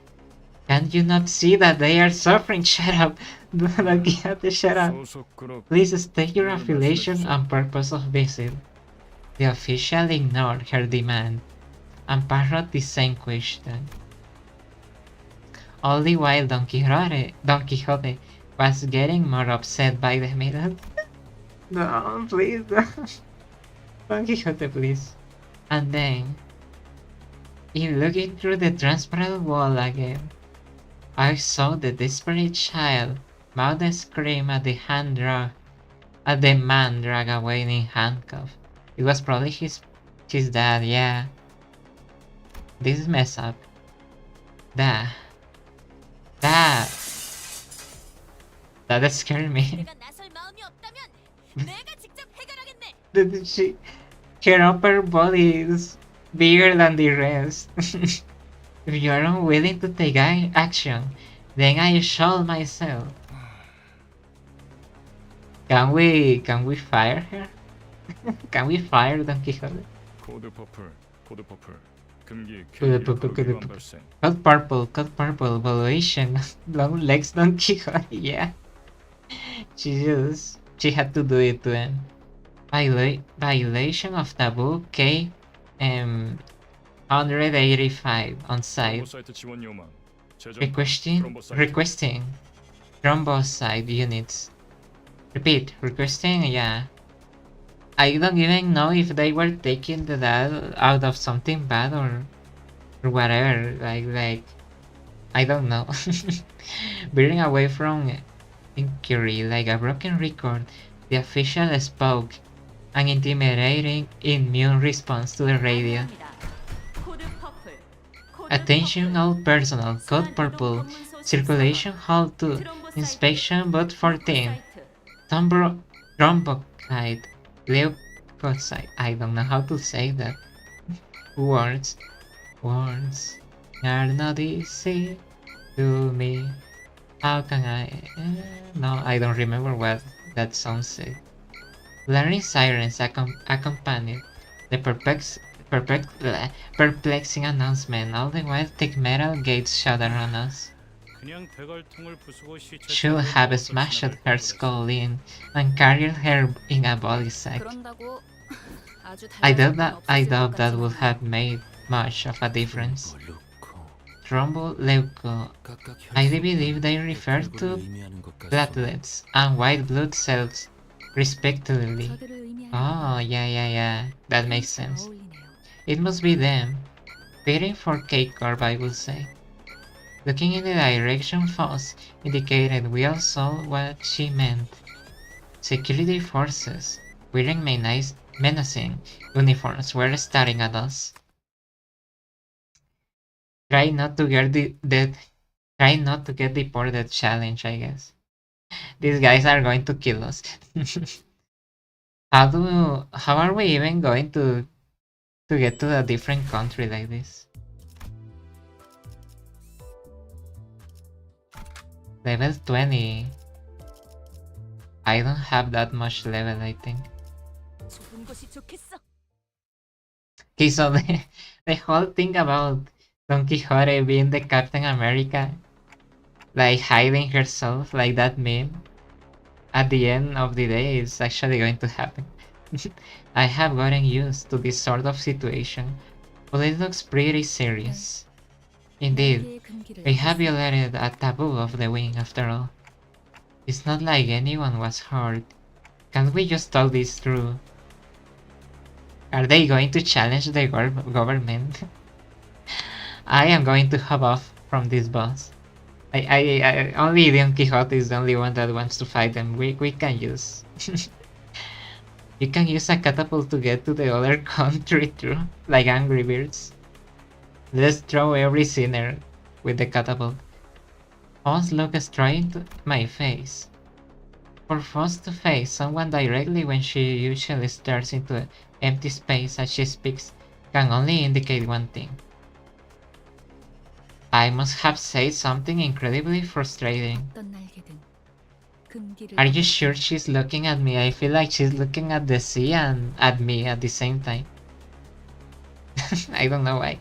Can't you not see that they are suffering? Shut up. Don Quixote, shut up. 소속 그룹 Please state your affiliation and purpose of visit. The official ignored her demand and parried the same question. All the while Don Quixote was getting more upset by the minute. No, please, don't. Don Quixote, please. And then, in looking through the transparent wall again, I saw the desperate child mouth a scream at the man drag away in handcuffs. It was probably his dad, yeah. This is messed up. That scared me. 내가 나설 마음이 없다면 내가 직접 해결하겠네. Her upper body is bigger than the rest. If you are unwilling to take action, then I shall myself. Can we fire her? Can we fire Don Quixote? 코드 퍼플 금기 코드 K 퍼플, 코드 위반 퍼플. 발생. Cut purple, valuation, long legs Don Quixote, yeah. She had to do it to him. Violation of taboo K 185 on site. 사이트 지원 요망. 재정 Requesting thrombocyte units. Repeat, requesting, yeah. I don't even know if they were taking the dad out of something bad or whatever. Like I don't know. Veering away from inquiry like a broken record, the official spoke, an intimidating immune response to the radio. 코드 퍼플. 코드 Attention all personnel, code purple, circulation halt to inspection bot 14, thrombocyte, leukocyte, I don't know how to say that. Words are not easy to me. How can I? No, I don't remember what that song said. Blaring sirens accompanied the perplexing announcement. All the while, thick metal gates shut around us. 그냥 대갈통을 부수고 시체 Should have smashed her skull in and carried her in a body sack. 그런다고 아주 I 달라질 doubt 건 없을 것 that would 같지만 have made much of a difference. 르코 Thromboleuco. 각각 I believe they refer to 의미하는 것 같소. platelets and white blood cells, respectively. 저들을 의미하는 Oh, yeah. That makes 잘 sense. 어울리네요. It must be them. Fitting for K-Corp, I would say. Looking in the direction Foss indicated, we all saw what she meant. Security forces, wearing menacing uniforms, were staring at us. Try not to get deported challenge, I guess. These guys are going to kill us. How are we even going to get to a different country like this? Level 20. I don't have that much level, I think. 좁은 곳이 좋겠어. Okay, so the whole thing about Don Quixote being the Captain America, like hiding herself, like that meme, at the end of the day is actually going to happen. I have gotten used to this sort of situation, but it looks pretty serious. Indeed, 날개의 금기를 we have violated a taboo of the wing after all. It's not like anyone was hurt. Can't we just talk this through? Are they going to challenge the government? I am going to hop off from this boss. I only Don Quixote is the only one that wants to fight them. We can use. You can use a catapult to get to the other country too, like Angry Birds. Let's throw every sinner with the catapult. Foss looked straight into my face. For Foss to face someone directly when she usually stares into empty space as she speaks can only indicate one thing. I must have said something incredibly frustrating. 어떤 날개든 금기를 Are you sure she's looking at me? I feel like she's looking at the sea and at me at the same time. I don't know why.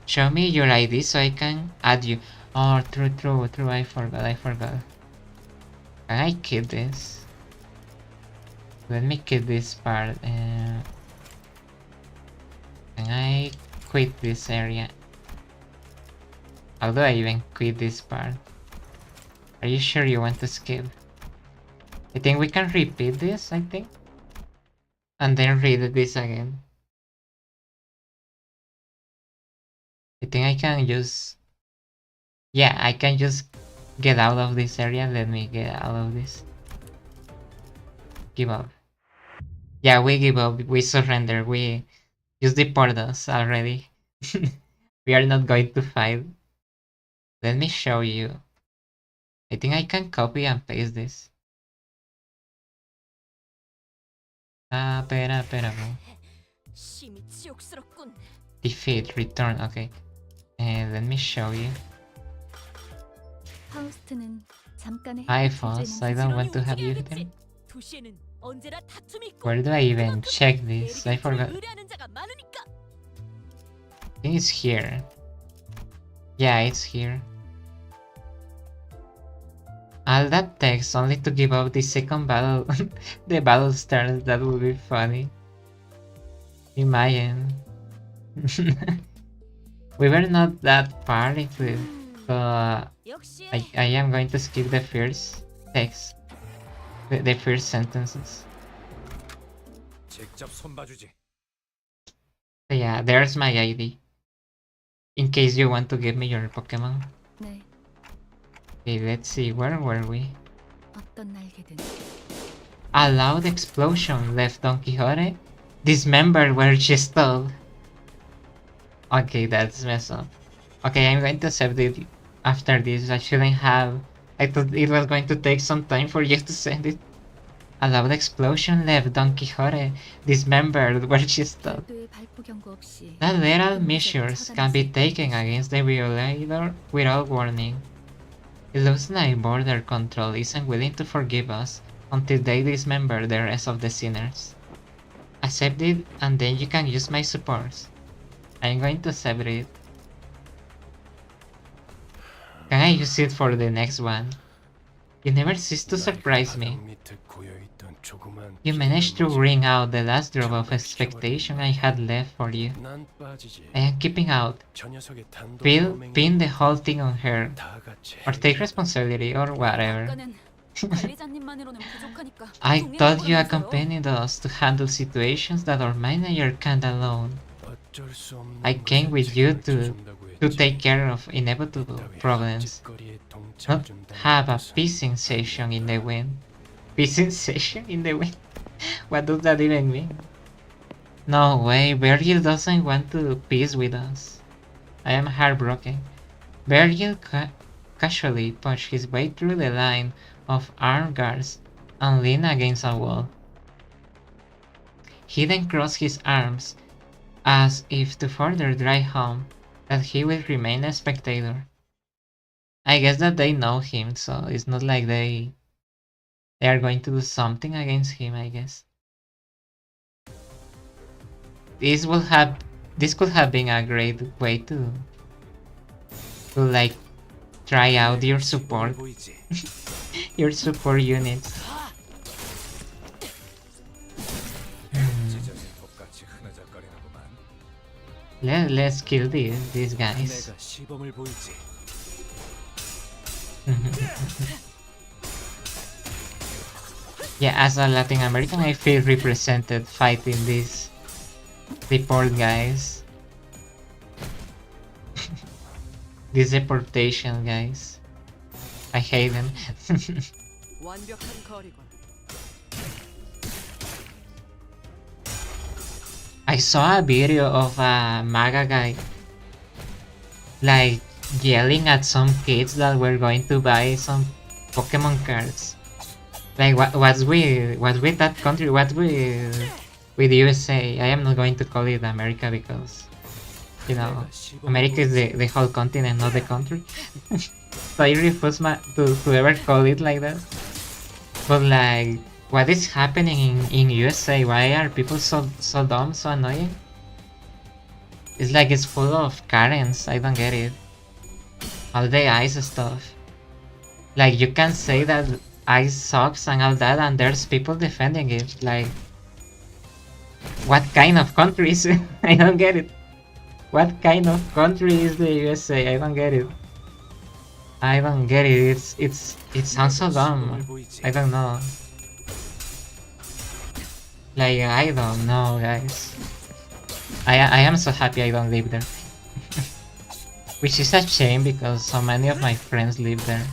Show me your ID so I can add you. Oh, true. I forgot. Can I keep this? Let me keep this part. Can I quit this area? How do I even quit this part? Are you sure you want to skip? I think we can repeat this, I think. And then read this again. I think I can just... Yeah, I can just get out of this area. Let me get out of this. Give up. Yeah, we give up. We surrender. We just deport us already. We are not going to fight. Let me show you. I think I can copy and paste this. Pera. 심히 지옥스럽군. Defeat, return, okay. Let me show you. 파우스트는 잠깐의 Hi Foss, I don't want to have you them. 도시에는 언제나 다툼이 있고 Where do I even check this? I forgot. 의뢰하는 자가 많으니까. I think it's here. Yeah, it's here. All that text only to give up the second battle. The battle starts. That would be funny. Imagine. We were not that far into it, but 역시 I am going to skip the first text. The first sentences. 직접 손봐주지. So yeah, there's my ID. In case you want to give me your Pokemon. 네, Okay, let's see, where were we? 어떤 날개든 A loud explosion left Don Quixote dismembered where she stood. Okay, that's messed up. Okay, I'm going to save it after this. I shouldn't have. I thought it was going to take some time for you to send it. A loud explosion left Don Quixote dismembered where she stood. 별도의 발포 경고 없이 That little measures can be taken against the violator without warning. It looks like border control isn't willing to forgive us until they dismember the rest of the sinners. Accept it and then you can use my supports. I'm going to save it. Can I use it for the next one? You never cease to surprise me. You managed to wring out the last drop of expectation I had left for you. 난 빠지지. I am keeping out. 저 녀석의 단독 Pin the whole thing on her. 다 같이 Or take responsibility or whatever. 아까는 관리자님만으로는 부족하니까. I 동행하고 thought you 하면서요. accompanied us to handle situations that our manager can't alone. 어쩔 수 없는 I came with you 것을 to 주준다고 take 했지. care of inevitable 그따위 problems. 헛짓거리에 Not 동참해준다는 have a 것은 peace sensation in the wind. Peace sensation in the wind? What does that even mean? No way, Virgil doesn't want to peace with us. I am heartbroken. Virgil casually punched his way through the line of armed guards and leaned against a wall. He then crossed his arms as if to further drive home that he will remain a spectator. I guess that they know him, so it's not like they are going to do something against him, I guess. This could have been a great way to like try out your support 보이지? your support units. 찢어진 톱같이 흐느적거리는구만. Let's kill these guys. 내가 시범을 보이지. Yeah, as a Latin American, I feel represented fighting these deport guys. These deportation guys. I hate them. 완벽한 거리군. I saw a video of a MAGA guy like yelling at some kids that were going to buy some Pokemon cards. Like what's with that country? What's with USA? I am not going to call it America because you know America is the whole continent, not the country. So I refuse to ever call it like that. But like, what is happening in USA? Why are people so dumb, so annoying? It's like it's full of Karens. I don't get it. All the ice stuff. Like you can say that ice sucks and all that, and there's people defending it. Like, What kind of country is it? I don't get it. What kind of country is the USA? I don't get it. I don't get it. It sounds so dumb. I don't know. Like I don't know, guys. I am so happy I don't live there. Which is a shame because so many of my friends live there.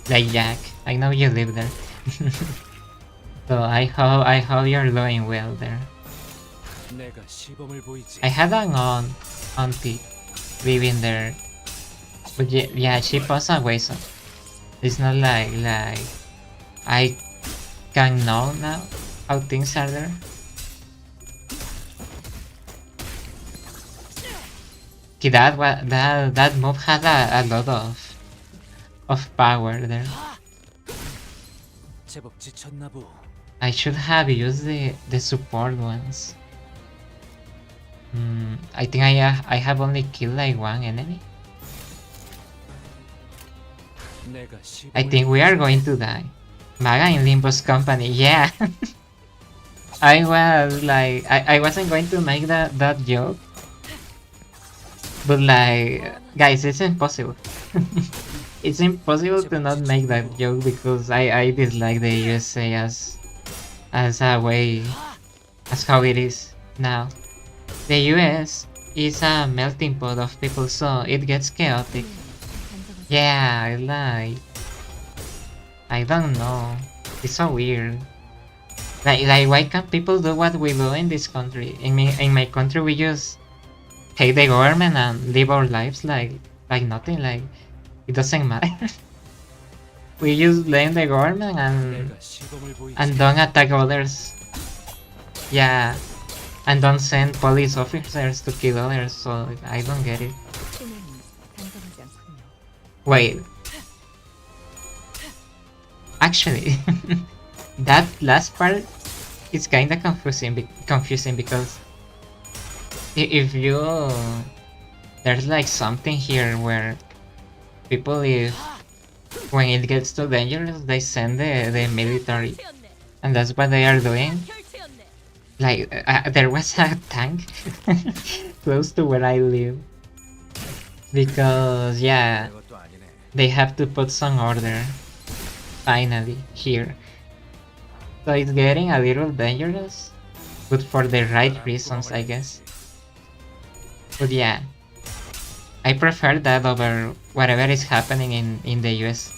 Like Jack, I know you live there. So I hope you're doing well there. 내가 시범을 보이지. I had an auntie living there, but yeah, she passed away. So it's not like I can know now how things are there. Okay, that move had a lot of power there. 제법 지쳤나 보. I should have used the support ones. I think I have only killed like one enemy. 내가 시범을 I think we are going to die. Maga in Limbus company, yeah. I was like, I wasn't going to make that joke. But like, guys, it's impossible. It's impossible to not make that joke because I dislike the USA as a way, as how it is now. The US is a melting pot of people, so it gets chaotic. Yeah, I don't know. It's so weird. Like why can't people do what we do in this country? In my country, we just hate the government and live our lives like nothing. Like it doesn't matter. We just blame the government 내가 시범을 보이지. and don't attack others. Yeah, and don't send police officers to kill others. So I don't get it. Wait. Actually, that last part is kinda confusing because if you there's like something here where people, if when it gets too dangerous, they send the military, and that's what they are doing. 혈체였네. Like there was a tank close to where I live because yeah, 것도 아니네. they have to put some order finally here. So it's getting a little dangerous, but for the right reasons, I guess. But yeah, I prefer that over whatever is happening in the US.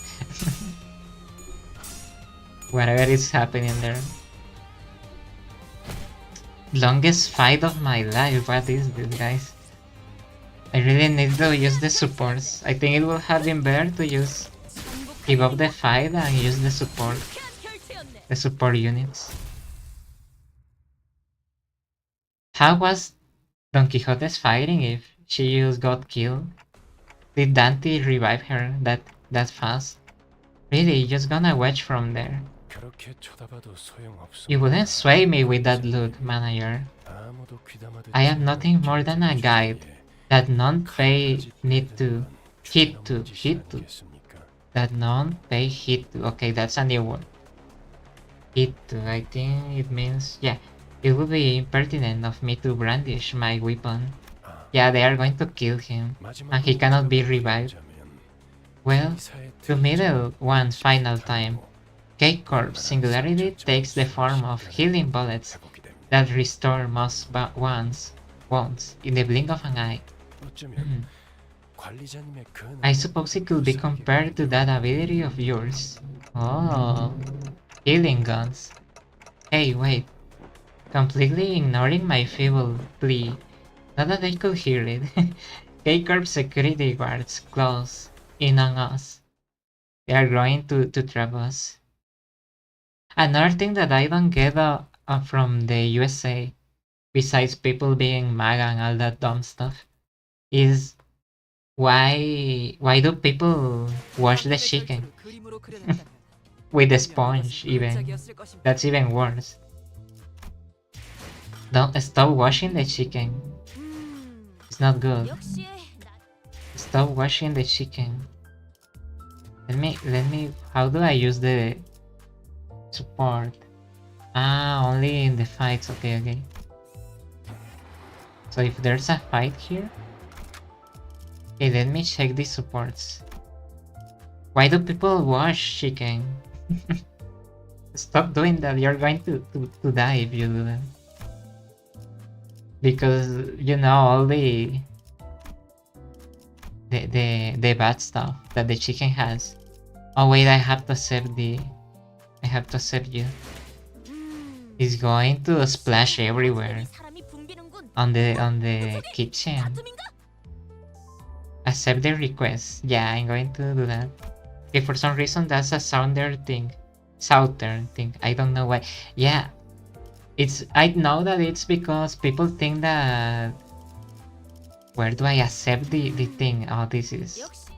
Whatever is happening there. Longest fight of my life. What is this, guys? I really need to use the supports. I think it would have been better to use give up the fight and use the support units. How was Don Quixote's fighting if she just got killed? Did Dante revive her that fast? Really, just gonna watch from there. 그렇게 쳐다봐도 소용없어. You wouldn't sway me with that look, manager. 아무도 귀담아 듣지 I am nothing 않는 more than a guide 주제에 that none pay 칼까지 need to hit to 주저넘지시 hit to. 않겠습니까? That none pay hit to. Okay, that's a new word. Hit to. I think it means yeah. It would be impertinent of me to brandish my weapon. 아, Yeah, they are going to kill him, and he cannot be revived. Well, to middle one final time, K-Corp's singularity takes the form of healing bullets that restore most wounds in the blink of an eye. 어쩌면 관리자님의 그 I suppose it could be compared to that ability of yours. Oh, healing guns. Hey, wait. Completely ignoring my feeble plea. Not that I could hear it. K-Corp security guards close in on us. They are going to trap us. Another thing that I don't get from the USA, besides people being MAGA and all that dumb stuff, is why do people wash the chicken with a sponge even? That's even worse. Don't stop washing the chicken. It's not good. 역시 Stop washing the chicken. Let me how do I use the support? Ah, only in the fights. Okay, okay. So if there's a fight here... Okay, let me check the supports. Why do people wash chicken? Stop doing that, you're going to die if you do that. Because, you know, all the bad stuff that the chicken has. Oh wait, I have to save the... I have to save you. It's going to splash everywhere. 사람이 붐비는군. On the kitchen. 다툼인가? Accept the request. Yeah, I'm going to do that. Okay, for some reason that's a southern thing. I don't know why. Yeah, I know that it's because people think that... Where do I accept the thing? Oh, this is... 역시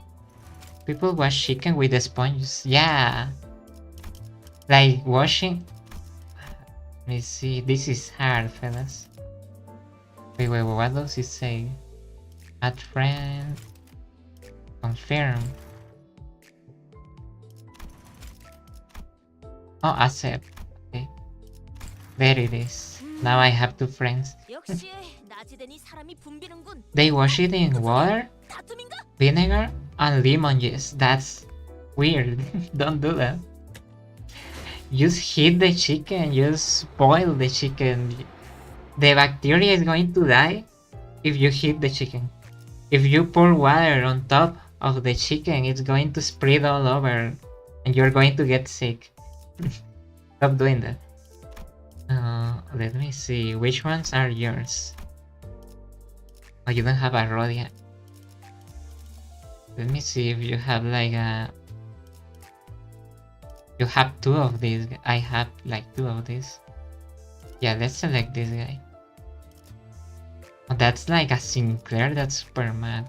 People wash chicken with the sponges. Yeah. Like washing... Let me see. This is hard, fellas. Wait, what does it say? Add friend... Confirm. Oh, accept. Okay. There it is. Now I have 2 friends. 역시 낮이 되니 사람이 붐비는군. They wash it in water, 다툼인가? vinegar, and lemon juice. That's weird. Don't do that. Just heat the chicken. Just boil the chicken. The bacteria is going to die if you heat the chicken. If you pour water on top of the chicken, it's going to spread all over and you're going to get sick. Stop doing that. Let me see. Which ones are yours? Oh, you don't have a rod yet. Let me see if you have like a... You have 2 of these. I have like 2 of these. Yeah, let's select this guy. Oh, that's like a Sinclair. That's super mad.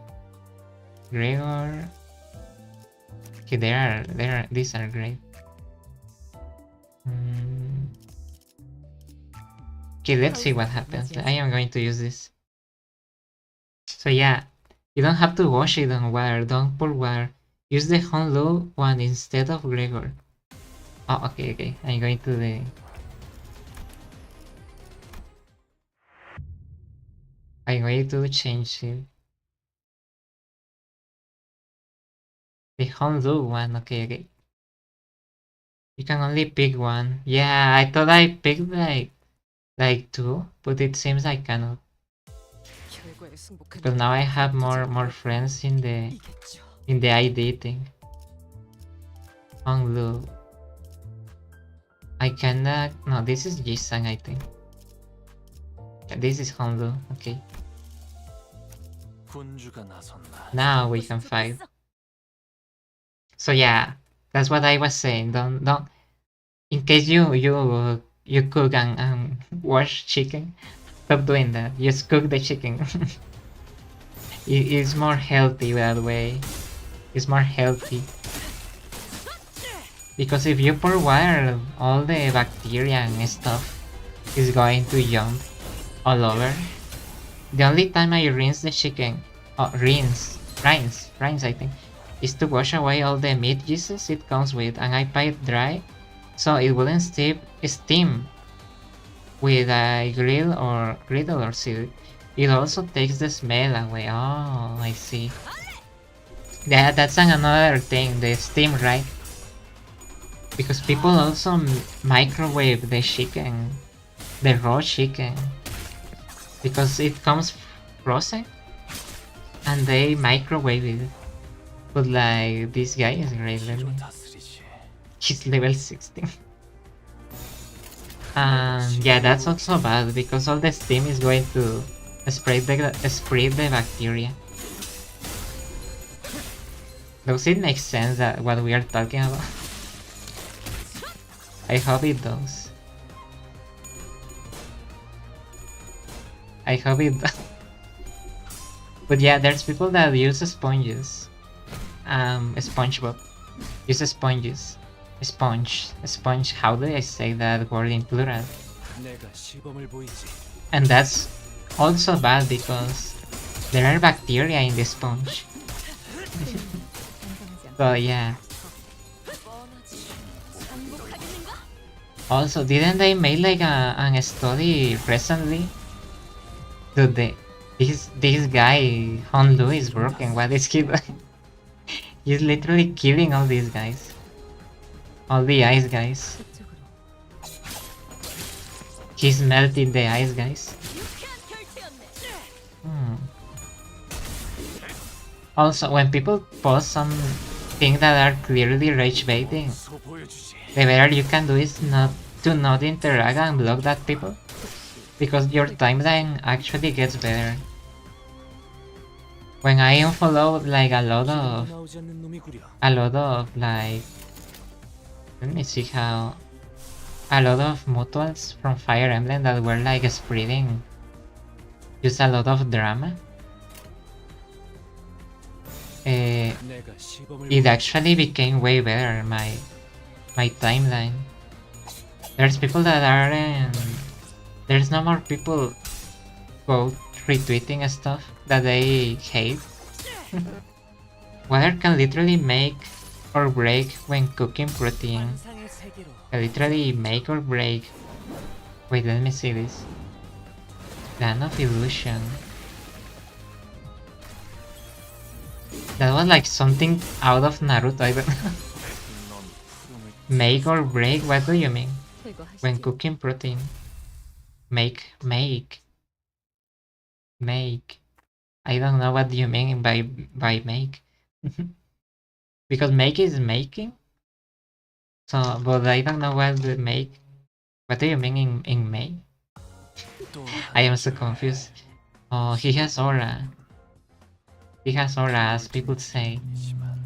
Gregor. Okay, these are great. Okay, let's see what happens. I am going to use this. So yeah, you don't have to wash it on water. Don't pour water. Use the Honlu one instead of Gregor. Oh, okay. I'm going to the... I'm going to change it. The Honlu one. Okay. You can only pick one. Yeah, I thought I picked like 2, but it seems I cannot. Because now I have more friends in the ID thing. Honglu. I cannot... No, this is Jisang, I think. Yeah, this is Honglu. Okay. 군주가 나선다. Now we can fight. So yeah, that's what I was saying. Don't... In case you cook and wash chicken, stop doing that. Just cook the chicken. It's more healthy that way. It's more healthy. Because if you pour water, all the bacteria and stuff is going to jump all over. The only time I rinse the chicken, rinse I think, is to wash away all the meat juices it comes with, and I pipe it dry so it wouldn't steam with a griddle or seed. It also takes the smell away. Oh, I see. Yeah, that's another thing, the steam, right? Because people also microwave the chicken, the raw chicken, because it comes frozen, and they microwave it. But like, this guy is great. He's level 16. And yeah, that's also bad because all the steam is going to spread the bacteria. Does it make sense that what we are talking about? I hope it does. I hope it does. But yeah, there's people that use sponges. SpongeBob uses sponges. Sponge. How do I say that word in plural? 내가 시범을 보이지. And that's also bad because there are bacteria in the sponge. So yeah. 뻔하지. 반복하겠는가? Also, didn't they make like a study recently? Dude, this guy Honlu is broken. What is he doing? He's literally killing all these guys, all the ice guys. 그쪽으로. He's melting the ice guys. 유쾌한 결투였네. Hmm. Also, when people post some things that are clearly rage baiting, 소 보여주지. the better you can do is not to not interact and block that people, because your timeline actually gets better. When I unfollow like a lot 나오지 않는 놈이구려. of like, let me see how, a lot of mutuals from Fire Emblem that were like spreading just a lot of drama. 내가 시범을 It actually became way better, my timeline. There's people that aren't, there's no more people quote retweeting stuff that they hate. Water can literally make or break when cooking protein. 환상의 세계로. Literally make or break. Wait, let me see this. Land of Illusion. That was like something out of Naruto, I don't know. 넌 푸름을 Make or break? What do you mean? When 제거하시죠. cooking protein. Make. I don't know what you mean by make. Because make is making. So, but I don't know what the make. What do you mean in make? 또 I am so confused. Oh, he has aura. He has aura, as people say. 하지만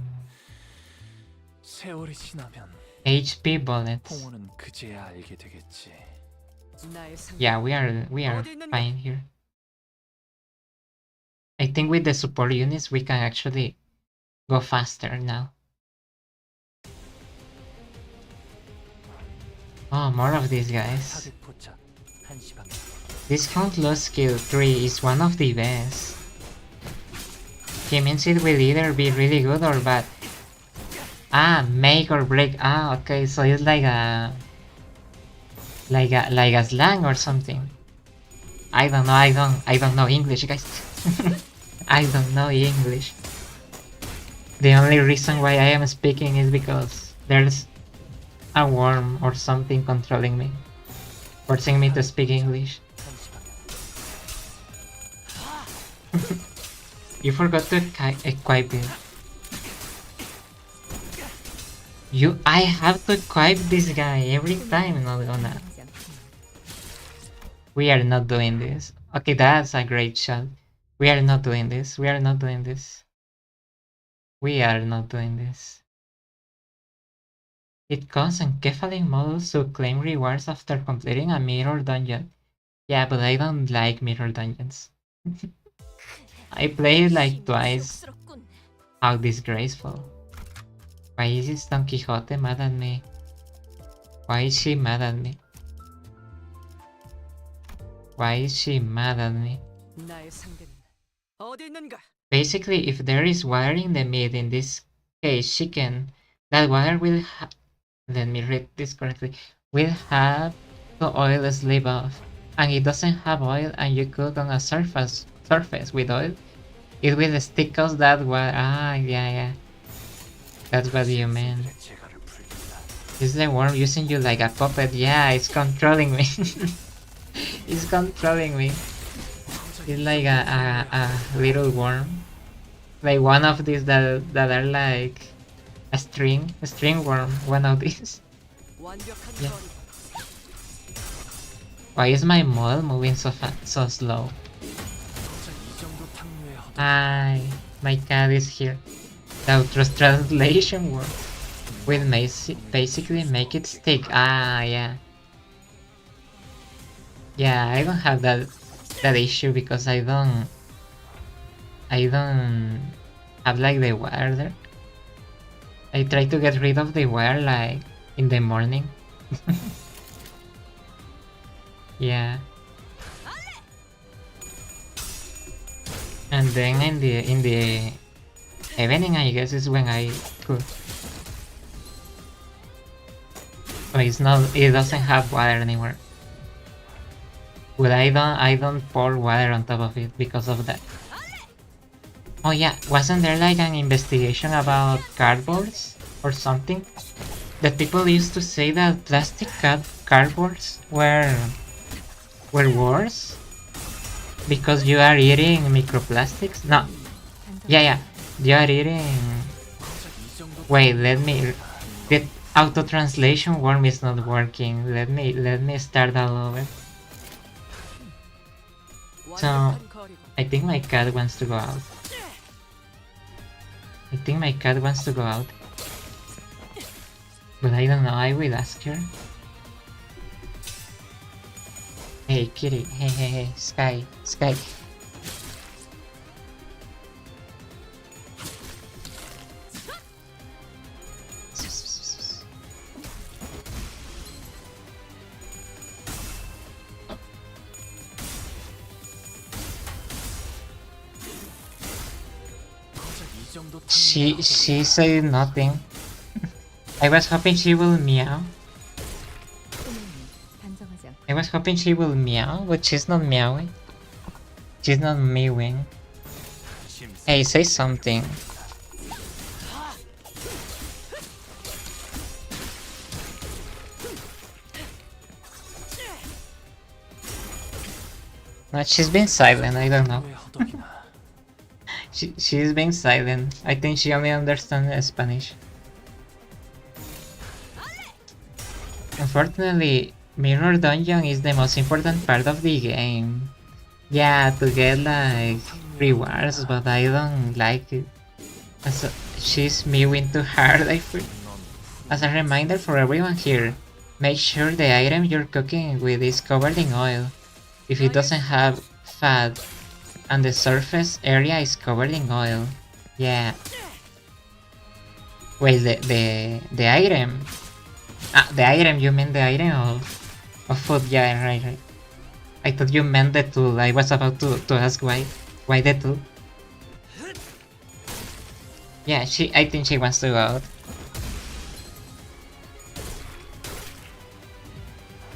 세월이 지나면 HP bullets. 홍호는 그제야 알게 되겠지. 나의 상. Yeah, we are fine here. I think with the support units we can actually go faster now. Oh, more of these guys. 사극 포착 1시 방향. This Countless skill 3 is one of the best. He means it will either be really good or bad. Ah, make or break. Ah, okay, so it's like a slang or something. I don't know. I don't know English, guys. I don't know English. The only reason why I am speaking is because there's a worm or something controlling me, forcing me to speak English. 1시 방향. You forgot to equip it. I have to equip this guy every time. Not gonna. 하지 않군요. We are not doing this. Okay, that's a great shot. We are not doing this. We are not doing this. We are not doing this. It costs encephalic models to claim rewards after completing a mirror dungeon. Yeah, but I don't like mirror dungeons. I played like twice. 쑥스럽군. How disgraceful. Why is this Don Quixote mad at me? Why is she mad at me? Why is she mad at me? 나의 상대는 어디 있는가? Basically, if there is water in the mid, in this case chicken, that water will let me read this correctly, will have to oil slip off. And it doesn't have oil and you cook on a surface with oil, it will stick us that water. Ah, yeah. That's what you meant. 제가를 풀겠다. Is the worm using you like a puppet? Yeah, it's controlling me. It's controlling me. It's like a little worm. Like one of these that are like a string worm. One of these. 완벽한 Yeah. 거리. Why is my model moving so slow? 고작 이 정도 탕류에 허. Hi, my cat is here. The translation word will basically make it stick. Ah, yeah. Yeah, I don't have that issue because I don't have like the wire there. I try to get rid of the wire like in the morning. Yeah. And then in the evening, I guess, is when I cook. it's not. It doesn't have water anymore. But I don't pour water on top of it because of that. Oh yeah, wasn't there like an investigation about cardboards or something? That people used to say that plastic cardboards were worse because you are eating microplastics. No, yeah, you are eating. Wait, let me. The auto translation worm is not working. Let me start all over. So I think my cat wants to go out. I think my cat wants to go out. But I don't know, I will ask her. Hey kitty, hey, Sky. She said nothing. I was hoping she will meow. 단정하지 않고 I was hoping she will meow, but she's not meowing. She's not mewing. Hey, say something. No, she's been silent, I don't know. 의 허덕이나 She's being silent. I think she only understands Spanish. Unfortunately, Mirror Dungeon is the most important part of the game. Yeah, to get like rewards, but I don't like it. She's mewing too hard, I feel. As a reminder for everyone here, make sure the item you're cooking with is covered in oil. If it doesn't have fat and the surface area is covered in oil. Yeah. Wait, the item. Ah, the item, you mean the item of food? Yeah, right. I thought you meant the tool. I was about to ask why the tool. Yeah, I think she wants to go out.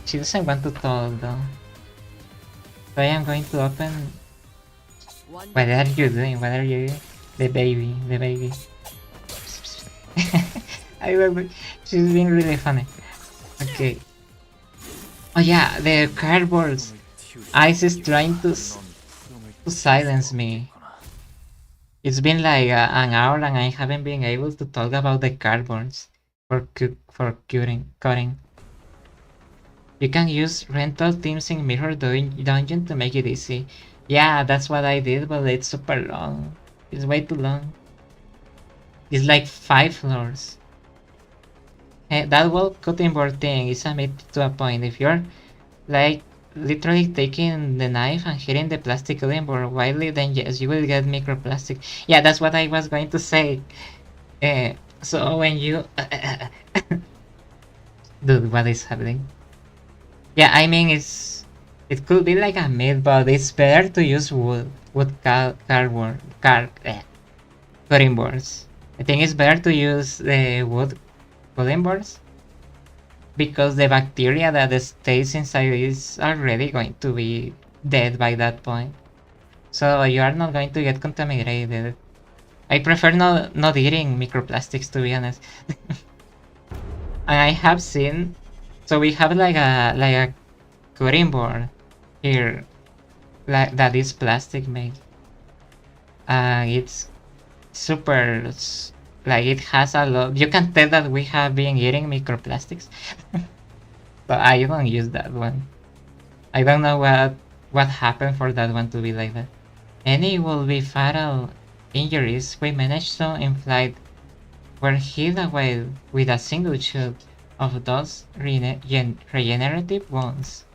She doesn't want to talk though. So I am going to open. What are you doing? What are you doing? The baby. I love it. She's being really funny. Okay. Oh yeah, the cardboards. Ice is trying to silence me. It's been like an hour and I haven't been able to talk about the cardboards for cutting. You can use rental themes in Mirror Dungeon to make it easy. Yeah, that's what I did, but it's super long. It's way too long. It's like 5 floors. That wall cutting board thing is a myth to a point. If you're like literally taking the knife and hitting the plastic cutting board wildly, then yes, you will get microplastic. Yeah, that's what I was going to say. So when you dude, what is happening? Yeah, I mean it could be like a myth, but it's better to use wood cutting boards. I think it's better to use the wood cutting boards because the bacteria that stays inside is already going to be dead by that point. So you are not going to get contaminated. I prefer not eating microplastics, to be honest. And I have seen, so we have like a cutting board here, like that is plastic made. It's super, like it has a lot. You can tell that we have been eating microplastics, but I don't use that one. I don't know what happened for that one to be like that. Any will be fatal injuries we managed to inflict were healed away with a single shot of those regenerative wounds.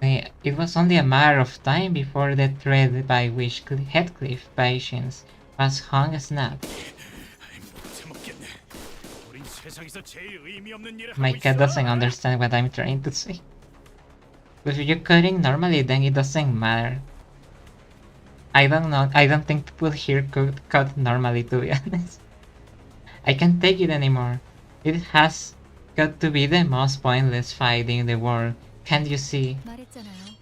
It was only a matter of time before the thread by which Heathcliff's patience was hung snapped. My cat doesn't understand what I'm trying to say. If you're cutting normally, then it doesn't matter. I don't know. I don't think people here cut normally, to be honest. I can't take it anymore. It has got to be the most pointless fight in the world. Can't you see? 말했잖아요.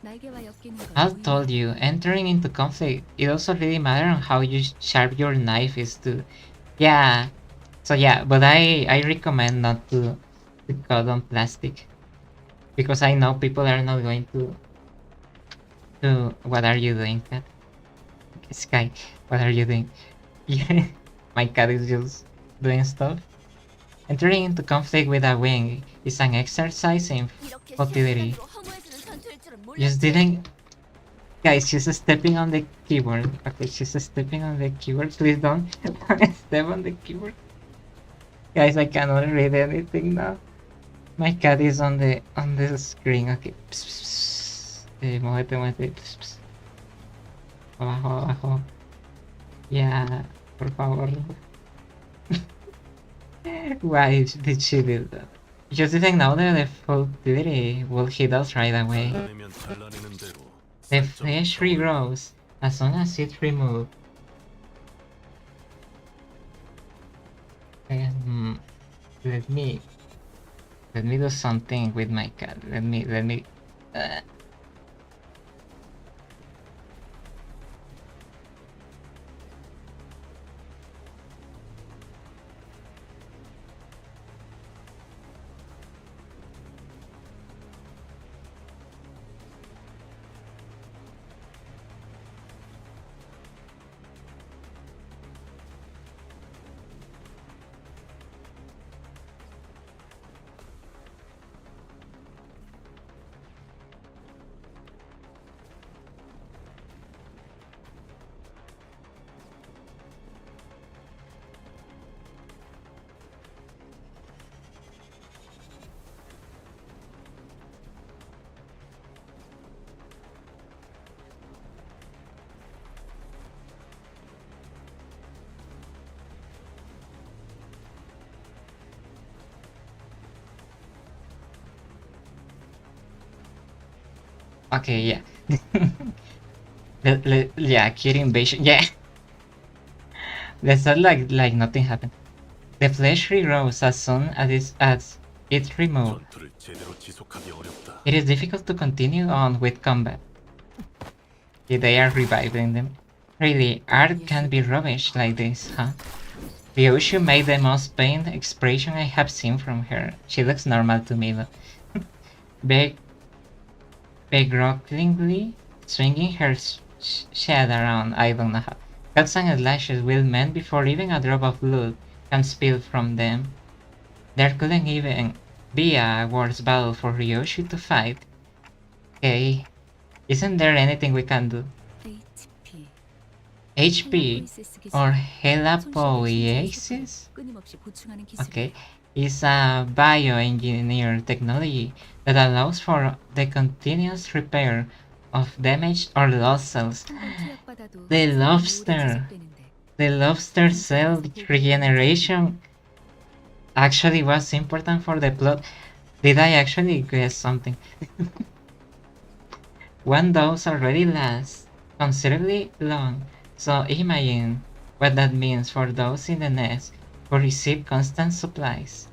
날개와 엮이는 건 I 무의미해요. told you, entering into conflict, it also really matters on how you sharp your knife is too. Yeah. So yeah, but I recommend not to cut on plastic. Because I know people are not going to what are you doing, cat? Sky, what are you doing? Yeah, my cat is just doing stuff. Entering into conflict with a wing is an exercise in 이렇게 futility. 실시간으로 허무해지는 전투일 줄은 Just 몰랐지. didn't. Guys, she's stepping on the keyboard. Okay, she's stepping on the keyboard. Please don't step on the keyboard. Guys, I cannot read anything now. My cat is on the screen. Okay. Pss, pss, pss. Muévete, muévete. Pss, pss. Abajo, abajo. Yeah, por favor. Why did she do that? Just didn't know that the futility will hit us right away. 잘라내면 잘라내는 대로 The 설정 flesh 정원을 regrows as soon as it's removed. Let me do something with my cat. Let me. Okay, yeah. Yeah, kid invasion. Yeah. Let's not like nothing happened. The flesh regrows as soon as it's removed. 전투를 제대로 지속하기 어렵다. It is difficult to continue on with combat. Yeah, they are reviving them. Really, art can be rubbish like this, huh? Ryoshu made the most pained expression I have seen from her. She looks normal to me though. Begrudgingly swinging her shed around, I don't know how. Cuts and slashes will mend before even a drop of blood can spill from them. There couldn't even be a worse battle for Ryoshu to fight. Okay, isn't there anything we can do? HP. HP or helapoiesis? 끊임없이 보충하는 기술. Okay, is a bioengineered technology that allows for the continuous repair of damaged or lost cells. The lobster cell regeneration actually was important for the plot. Did I actually guess something? One dose already lasts considerably long, so imagine what that means for those in the nest who receive constant supplies.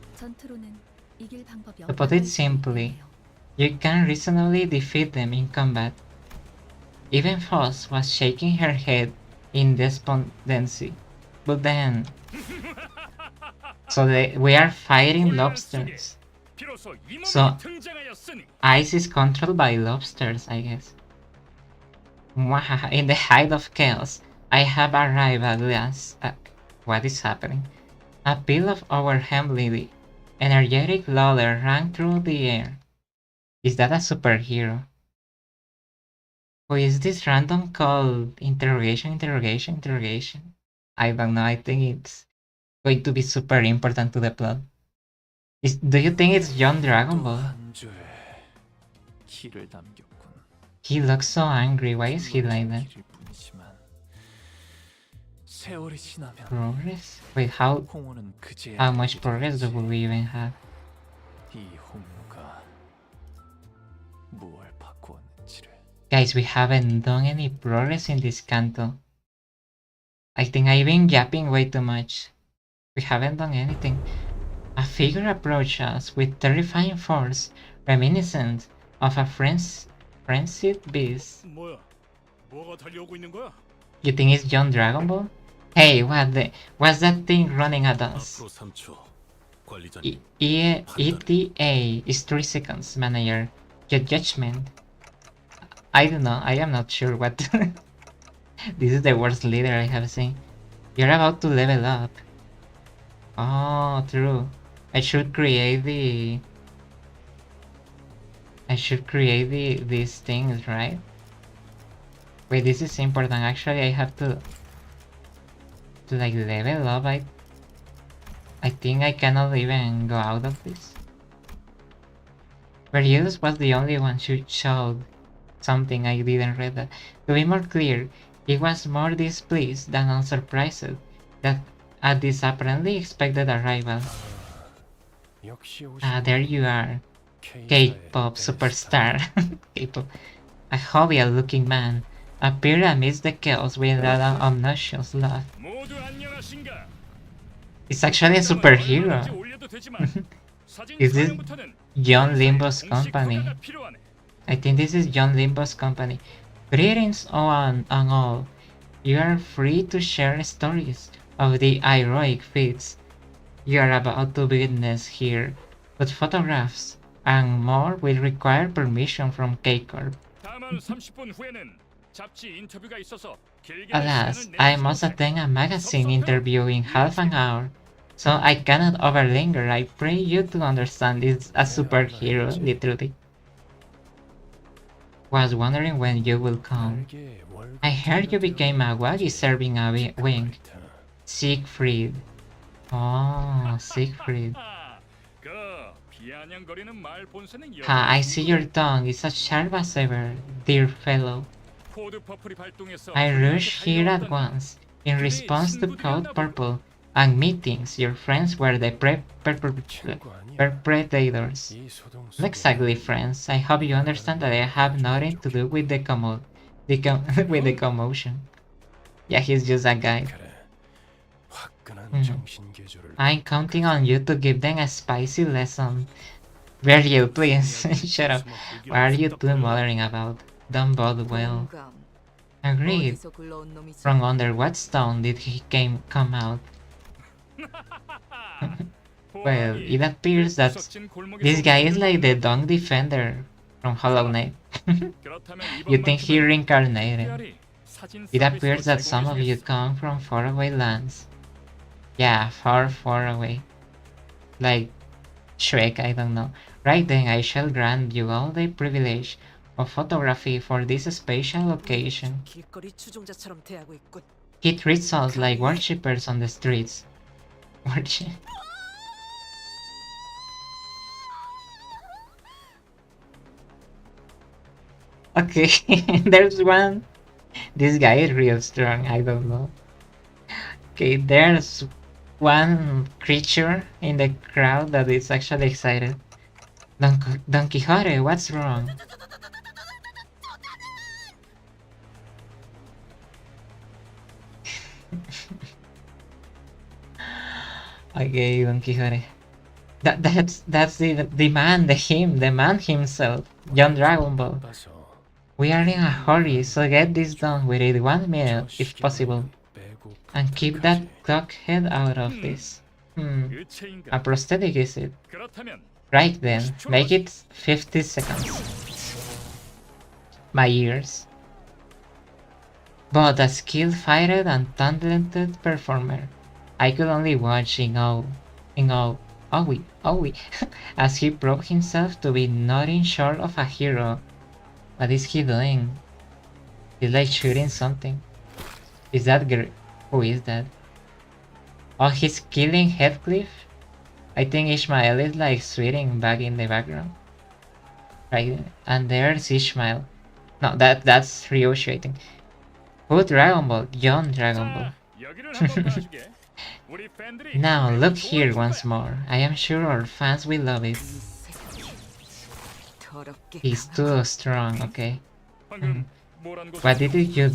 To put it simply, you can reasonably defeat them in combat. Even Foss was shaking her head in despondency. But then... we are fighting lobsters. 비로소 이 몸이 So- 등장하였으니 Ice is controlled by lobsters, I guess. Mwahaha, in the height of chaos, I have arrived at last. What is happening? A peal of overwhelmingly energetic laughter rang through the air. Is that a superhero? Who is this random called interrogation? I don't know, I think it's going to be super important to the plot. Do you think it's John Dragon Ball? 한 줄에 기를 담겼군. He looks so angry, why is he like that? 길일 뿐이지만 세월이 지나면 Progress? Wait, how 홍호는 그제야 much 알게 progress do 되겠지. we even have? 이 홍무가 무엇을 바꾸었는지를. Guys, we haven't done any progress in this canto. I think I've been yapping way too much. We haven't done anything. A figure approached us with terrifying force, reminiscent of a frenzied beast. 뭐야? 뭐가 달려오고 있는 거야? You think it's John Dragon Ball? Hey, what's that thing running at us? 앞으로 3초. 관리자님. ETA is 3 seconds, manager. Your judgment. I don't know, I am not sure what. This is the worst leader I have seen. You're about to level up. Oh, true. I should create these things, right? Wait, this is important. Actually, I have to like level up. I think I cannot even go out of this. Verius was the only one who showed something I didn't read. That. To be more clear, he was more displeased than unsurprised that at this apparently expected arrival. 역시 Ah, there you are, K-pop K-pop superstar. K-pop. A jovial-looking man appeared amidst the chaos with an obnoxious laugh. 모두 안녕하신가? It's actually a superhero. Is this John Limbus company? I think this is John Limbus company. Greetings on all. You are free to share stories of the heroic feats you are about to witness here, but photographs and more will require permission from K-Corp. 다만 30분 후에는 잡지 인터뷰가 있어서 길게 Alas, 시간을 I 내주시면 must attend a magazine interview in half an hour, so I cannot overlinger. I pray you to understand it's a superhero, literally. Was wondering when you will come. I heard you became a waggy serving a wing. Siegfried. Oh, Siegfried. 그 비아냥거리는 말 본세는 Ha, I see your tongue is as sharp as ever, dear fellow. 코드 퍼플이 발동해서 I rush here at once, in response to Code Purple, and meetings your friends were the perpetrators. Not exactly friends. I hope you understand that I have nothing to do with the with the commotion. Yeah, he's just a guy. I'm counting on you to give them a spicy lesson. Virgil, please, shut up. What are you two muttering about? Don't bode well. Agreed. From under what stone did he come out? Well, it appears that this guy is like the Dunk Defender from Hollow Knight. You think he reincarnated? It appears that some of you come from faraway lands. Yeah, far away. Like Shrek, I don't know. Right then, I shall grant you all the privilege of photography for this special occasion. 길거리 추종자처럼 대하고 있군. He treats us like worshippers on the streets. Worship. Okay, there's one. This guy is real strong, I don't know. Okay, there's one creature in the crowd that is actually excited. Don Quixote, what's wrong? Okay, Don Quixote. That's the man, the man himself, John Dragon Ball. We are in a hurry, so get this done within 1 minute, if possible. And keep that clockhead out of this. A prosthetic is it? 그렇다면 Right then, make it 50 seconds. My ears. But a skilled fighter and talented performer, I could only watch in awe, as he proved himself to be nothing short of a hero. What is he doing? He's like shooting something. Is that girl? Who is that? Oh, he's killing Heathcliff? I think Ishmael is like sweating back in the background. Right, and there's Ishmael. No, that's Ryo shooting. Who Dragon Ball? John Dragon Ball. 여기를 한번 봐주게. 우리 팬들이 Now look here once more. I am sure our fans will love it. 더럽게 He's too strong, okay. 방금 뭐란 것이 What did you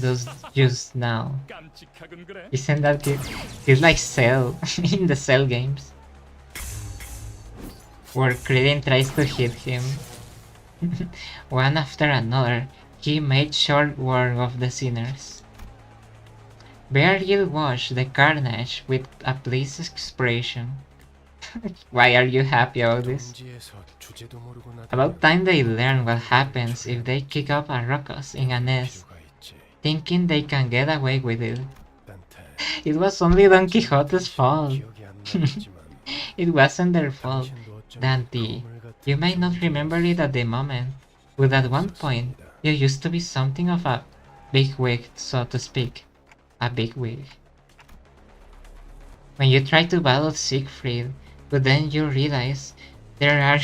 just now? 깜찍하군 그래. Isn't that good? He's like Cell in the Cell games, where Krillin tries to hit him. One after another, he made short work of the sinners. Beargill watched the carnage with a pleased expression. Why are you happy about this? 둥지에서 주제도 모르고 나다니며 About time they learn what happens if they kick up a ruckus in a nest, 필요가 있지. thinking they can get away with it. 딴테 It was only Don Quixote's fault. 기억이 안 나지만 It wasn't their fault. 당신도 어쩜 Dante, 거울 같은 you may not remember it at the moment, but at one point, you used to be something of a bigwig, so to speak. A bigwig. When you try to battle Siegfried, but then you realize there are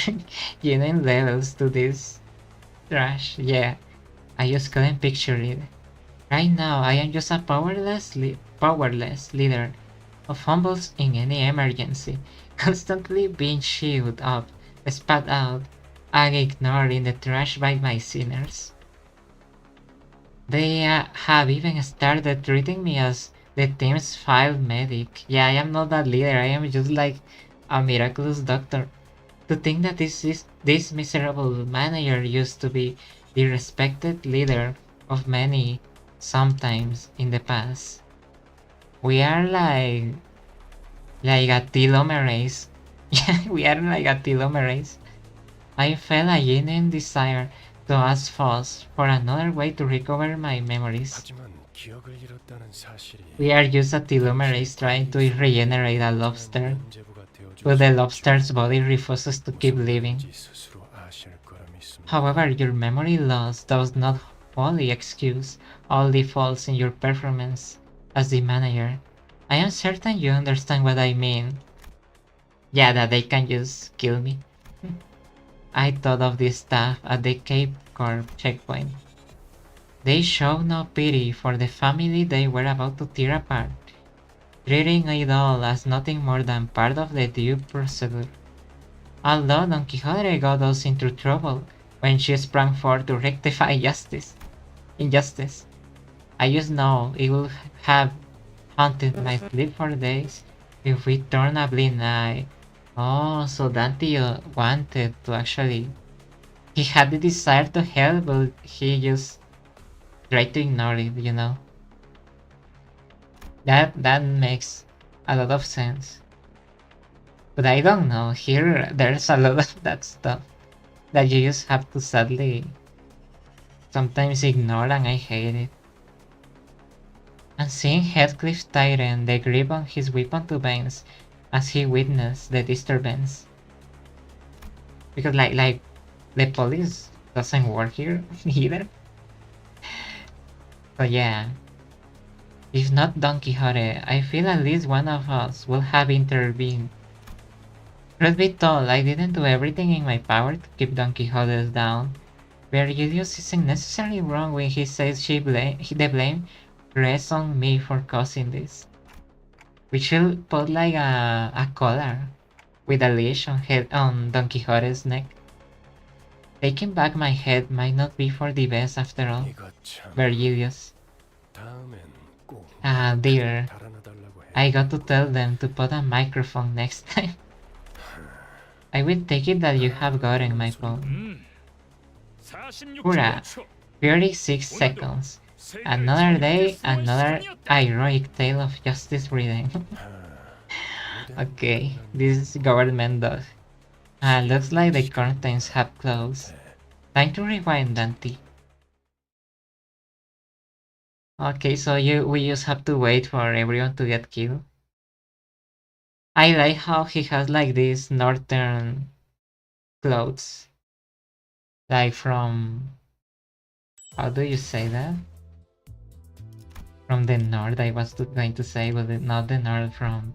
genuine levels to this trash. Yeah, I just couldn't picture it. Right now, I am just a powerless leader of humbles in any emergency, constantly being chewed up, spat out, and ignored in the trash by my sinners. They have even started treating me as the team's file medic. Yeah, I am not that leader, I am just like a miraculous doctor. To think that this miserable manager used to be the respected leader of many sometimes in the past. We are like a telomerase. Yeah, we are like a telomerase. I felt a genuine desire to ask Foss for another way to recover my memories. 하지만 기억을 잃었다는 사실이 We are just a telomerase trying to regenerate a lobster, 문제부가 되어줄 but the 수 lobster's body refuses to keep living. 있지 스스로 아실 거라 믿습니다. However, your memory loss does not fully excuse all the faults in your performance as the manager. I am certain you understand what I mean. Yeah, that they can just kill me. I thought of the staff at the Cape Corp checkpoint. They showed no pity for the family they were about to tear apart, treating it all as nothing more than part of the due procedure. Although Don Quixote got us into trouble when she sprang forth to rectify injustice, I just know it would have haunted my sleep for days if we turned a blind eye. Oh, so Dante wanted to actually... He had the desire to help, but he just tried to ignore it, you know? That makes a lot of sense. But I don't know, here there's a lot of that stuff that you just have to sadly sometimes ignore, and I hate it. And seeing Heathcliff tighten the grip on his weapon to Baines as he witnessed the disturbance. Because like the police doesn't work here either. So yeah. If not Don Quixote, I feel at least one of us will have intervened. Truth be told, I didn't do everything in my power to keep Don Quixote down. Virgilius isn't necessarily wrong when he says the blame rests on me for causing this. We should put like a collar with a leash on Don Quixote's neck. Taking back my head might not be for the best after all. 이거 참 Virgilius. 다음엔 꼭 Ah, dear. 달아나달라고 해. I got to tell them to put a microphone next time. I will take it that you have gotten my phone. 46 Hurrah! 36 seconds. Another day, another heroic tale of justice reading. Okay, this is government dog. Looks like the curtains have closed. Time to rewind, Dante. Okay, so we just have to wait for everyone to get killed. I like how he has like these northern clothes. Like from... How do you say that? From the north, I was going to say, but not the north from...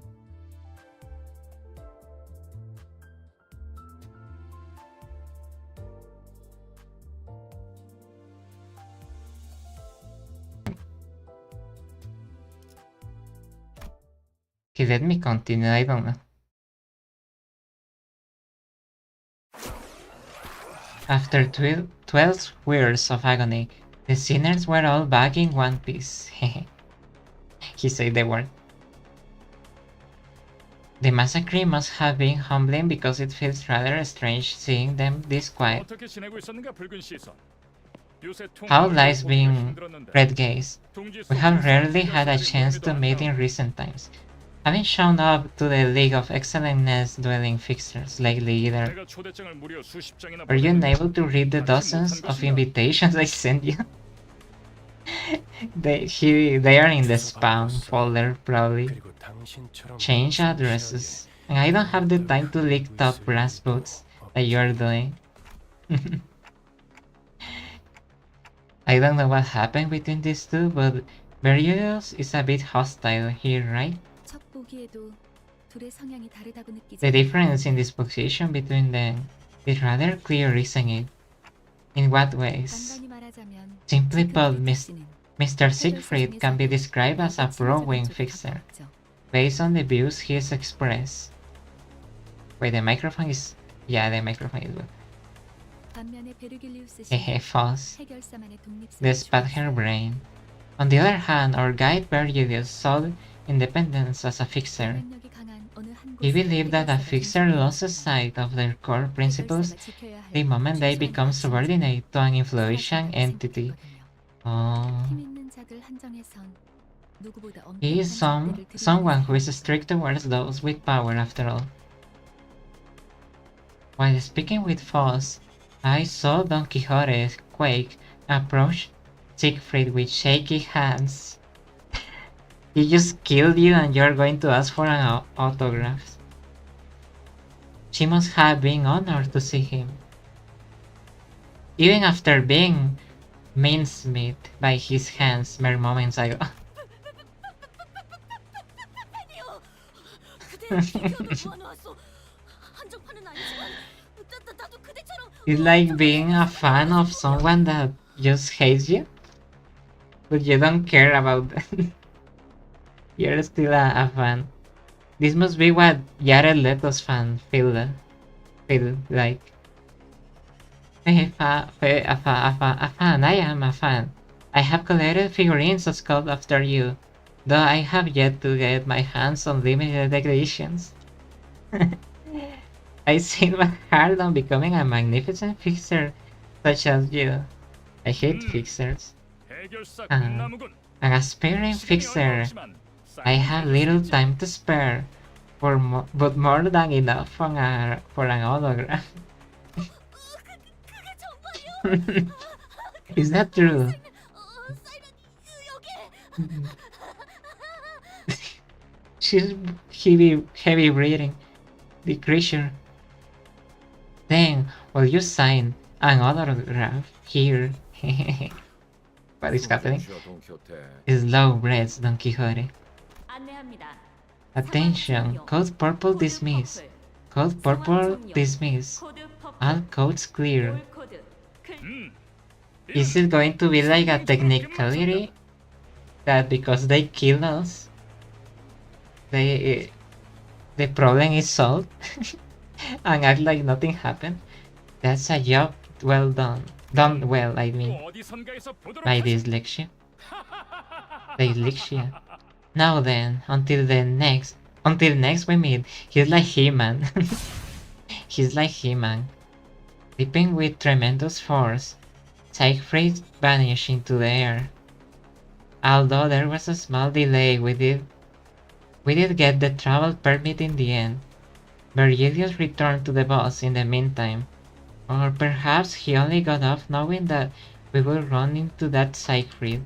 Okay, let me continue, I don't know. After 12 years of agony, The sinners were all back in one piece. He said the word. The massacre must have been humbling because it feels rather strange seeing them this quiet. 어떻게 지내고 있었는가 붉은 시선. 요새 How 통화를 lies 보기가 being 힘들었는데. red gaze? 동지 We have 속에서 rarely had a 지하철이 chance to 보이지도 meet 않나. in recent times. Haven't shown up to the League of Excellentness dwelling fixers lately either. 내가 초대장을 무려 수십 장이나 Are you 보냈는데 unable to read the 받지 dozens 못한 of 것인가? invitations I sent you? They are in the spam folder probably. 그리고 당신처럼 Change addresses. And I don't have the time to lick top brass boots that you are doing. I don't know what happened between these two, but Berrios is a bit hostile here, right? 첫 보기에도 둘의 성향이 다르다고 느끼지. The difference in disposition between them is rather clear, isn't it? In what ways? 간단히 말하자면 Simply put, 지금 씨는 Mr. Siegfried can be described as a pro-wing fixer, based on the views he has expressed. Wait, the microphone is... Yeah, the microphone is good. 반면에 베르길리우스 Hehe, false. 해결사만의 독립성을 Despite her brain. On the other hand, our guide Bergidius saw independence as a fixer. 영향력이 강한 어느 한 He 곳에 believed that a 해결사가 fixer 존재한다. loses sight of their core principles 해결사가 지켜야 할 the moment they 최소한의 become 가치는 subordinate to an influential 사실이라고 entity. 생각했거든요. Oh. 힘 있는 자들 한정에선 누구보다 He is 엄격한 잣대를 someone who is 들이대는 strict towards those with power after all. While speaking with Foss, I saw Don Quixote quake approach Siegfried with shaky hands. He just killed you and you're going to ask for an autograph. She must have been honored to see him. Even after being mincemeat by his hands mere moments ago. 팬이요. 그대 비켜도 모아놓았어. 한정판은 아니지만 나도 그대처럼. It's like being a fan of someone that just hates you, but you don't care about them. You're still a fan. This must be what Jared Leto's fan feel like. A fan, I am a fan. I have collected figurines as called after you, though I have yet to get my hands on limited editions. I seem hard on becoming a magnificent fixer such as you. I hate fixers. 해결사 아. 꿈나무군. An aspiring 시간이 fixer. 얼마 없지만 I have little time to spare, but more than enough for an autograph. 그게 정말요? Is that true? 사이렌 여기. She's heavy breathing. The creature. Then, will you sign an autograph here? What is happening? Slow breaths, Don Quixote. 안내합니다. Attention, code purple dismiss. Code purple dismiss. 코드 퍼플. All codes clear. 올 코드. Is it going to be like a technicality that because they killed us, the problem is solved and act like nothing happened? That's a job well done. Done well, I mean, 또 어디선가에서 보도록 by 하지. dyslexia. Dyslexia. Now then, until next we meet, he's like He-Man. He's like He-Man. Leaping with tremendous force, Siegfried vanished into the air. Although there was a small delay, we did get the travel permit in the end. Virgilius returned to the boss in the meantime. Or perhaps he only got off knowing that we would run into that Siegfried.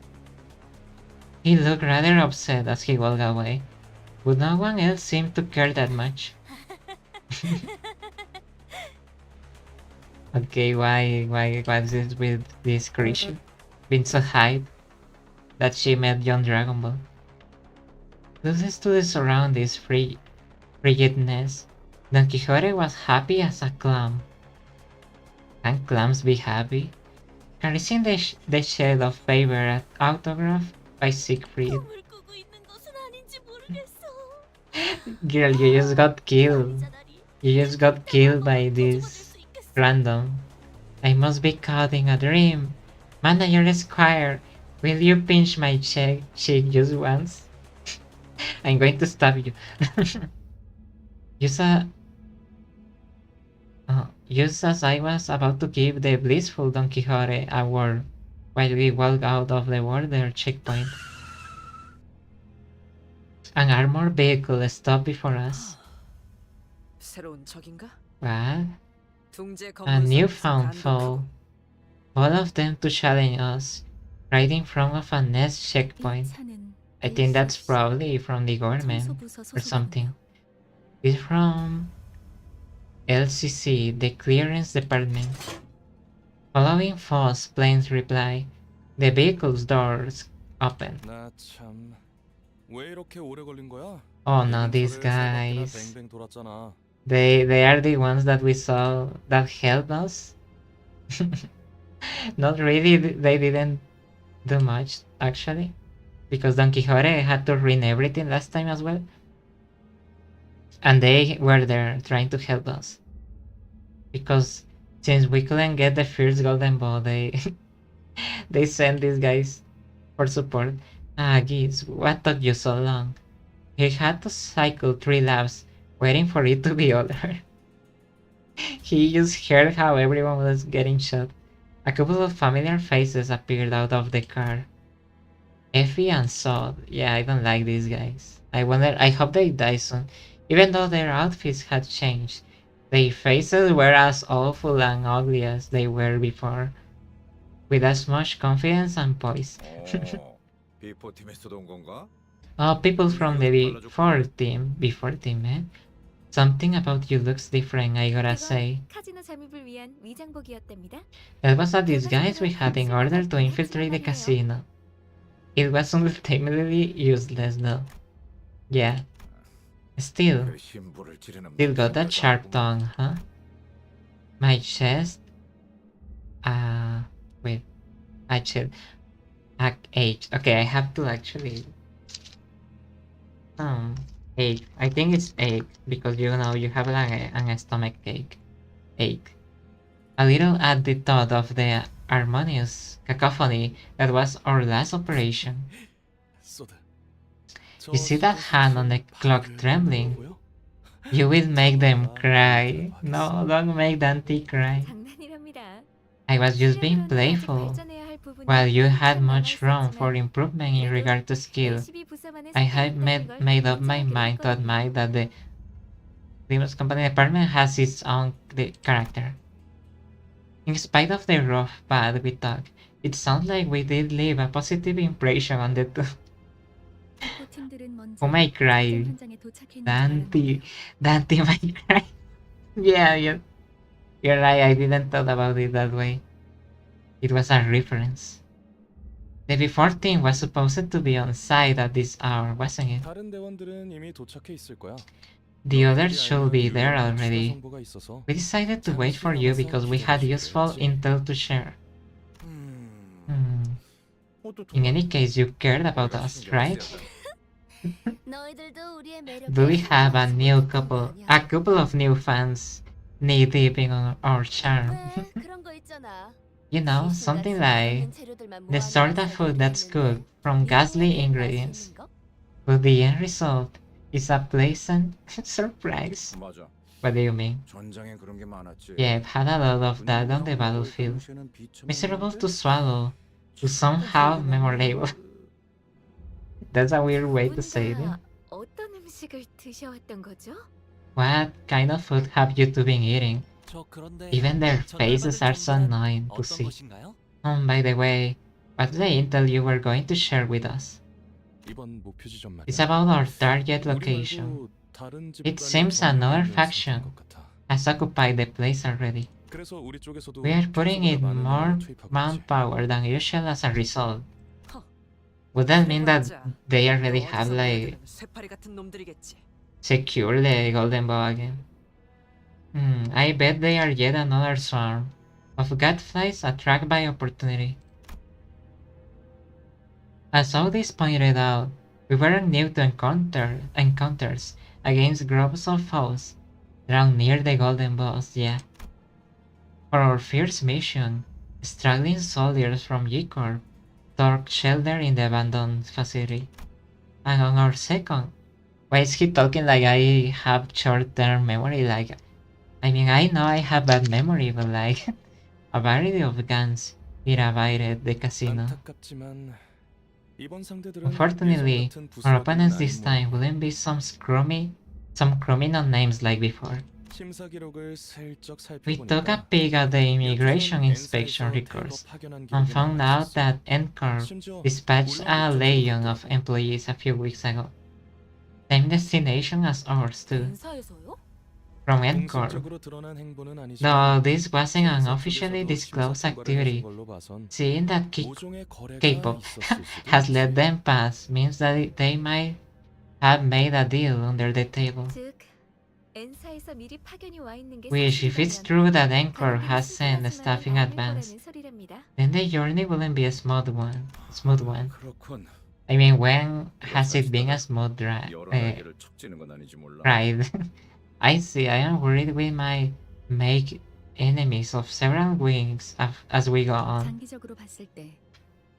He looked rather upset as he walked away, but no one else seemed to care that much. Okay, why was it with this creature? Been so hyped that she met young Dragon Ball. Closest to the surroundings frigidness, Don Quixote was happy as a clam. Can clams be happy? Caressing the shade of paper at autograph by Siegfried. 꿈을 꾸고 있는 것은 아닌지 모르겠어. Girl, you just got killed. 자다리. You just got killed by 거짓말일 this 수 있겠어. random. I must be caught in a dream. Manager Squire, will you pinch my cheek just once? I'm going to stab you. Use just as I was about to give the blissful Don Quixote a word while we walk out of the border checkpoint. An armored vehicle stopped before us. 새로운 적인가? What? 둥지 A 검문소 newfound 간도 foe. All of them to challenge us, right in front of a next 이 checkpoint. 차는 I think that's ACC probably from the government 청소부서 or something. 소속이네요. It's from LCC, the clearance department. Following false plane's reply, the vehicle's doors open. 나참 왜 이렇게 오래 걸린 거야? Oh no, these guys. They are the ones that we saw that helped us. Not really, they didn't do much actually, because Don Quixote had to ruin everything last time as well. And they were there trying to help us. Because since we couldn't get the first golden ball, they they sent these guys for support. Ah, geez, what took you so long? He had to cycle 3 laps waiting for it to be over. He just heard how everyone was getting shot. A couple of familiar faces appeared out of the car. Effie and Sod. Yeah, I don't like these guys. I hope they die soon. Even though their outfits had changed, their faces were as awful and ugly as they were before. With as much confidence and poise. 비포팀에서도 온 건가? Oh, people from the before team, man. Something about you looks different, I gotta say. 카지노 잠입을 위한 위장복이었답니다. That was a disguise we had in order to infiltrate the casino. It was ultimately useless though. Yeah. Still, 그 심부를 찌르는 still got that sharp tongue, huh? My chest? Wait. Actually, H. Okay, I have to actually... ache. I think it's ache, because you know, you have like an stomach ache. Ache. A little at the thought of the harmonious cacophony that was our last operation. You see that hand on the clock trembling? You will make them cry. No, don't make Dante cry. 장난이랍니다. I was just being playful. While you had much room for improvement in regard to skill, I had made up my mind to admit that the Limbus company department has its own character. In spite of the rough path we took, it sounds like we did leave a positive impression on the two. Oh my cry. Dante might cry. Yeah, you're right, I didn't thought about it that way. It was a reference. The before team was supposed to be on site at this hour, wasn't it? 다른 대원들은 이미 도착해 있을 거야. The others should be there already. We decided to wait for you because we had useful intel to share. In any case, you cared about us, right? 너희들도 우리의 매력에 Do we have a 아니야. couple of new fans knee-deep in our charm? 왜 그런 거 있잖아. You know, something like the sort of food that's cooked from ghastly ingredients. But the end result is a pleasant surprise. 맞아. What do you mean? 전장에 그런 게 많았지. Yeah, I've had a lot of that on the battlefield. Miserable to swallow, to somehow memorable. That's a weird way to say it. 어떤 음식을 드셔왔던 거죠? What kind of food have you two been eating? Even their faces are so annoying to see. By the way, what's the intel you were going to share with us? 이번 목표 지점 말이야. It's about our target location. It seems another faction has occupied the place already. 그래서 우리 쪽에서도 We are putting in 많은 more 인원을 투입하고 있지. manpower than usual as a result. Would that mean that they already have like 쇠파리 같은 놈들이겠지. secured the golden bow again? I bet they are yet another swarm of gadflies attracted by opportunity. As Audis pointed out, we weren't new to encounters against groups of foes around near the golden boss, yeah. For our first mission, Struggling soldiers from G-Corp took shelter in the abandoned facility. And on our second, why is he talking like I have short-term memory? Like, I mean, I know I have bad memory, but like, a variety of guns invaded the casino. 안타깝지만 이번 상대들은 Unfortunately, 예전 같은 our 부스러기는 opponents this 아닌 time 모양이야. wouldn't be some criminal names like before. 심사 기록을 슬쩍 We took a 살펴보니까 peek at the immigration 연초엔 inspection N사에서 records 대거 파견한 and 기록이 found 남아 out 있었어. that Ncorp 심지어 dispatched a 물론 legion 그쪽으로 of employees a few weeks ago. Same destination as ours too, 인사에서요? from Ncorp. 공식적으로 드러난 행보는 아니지만 Though this wasn't an N사 officially 쪽에서도 disclosed 심사 통과를 해준 activity, 걸로 봐선 seeing that 모종의 거래가 K-pop 있었을 수도 has 있지. let them pass means that they might have made a deal under the table. 즉, N사에서 미리 파견이 와 있는 게 Which, if it's 사실이라면 true that Anchor 다른 has 일이 sent 숨겨놨지만은 staff in 않을 advance, 거라는 소리랍니다. then the journey wouldn't be a smooth one. 그렇군. I mean, when has it been a smooth 여러 날개를 척지는 건 아니지 몰라. ride? I see. I am worried we might make enemies of several wings as we go on. 장기적으로 봤을 때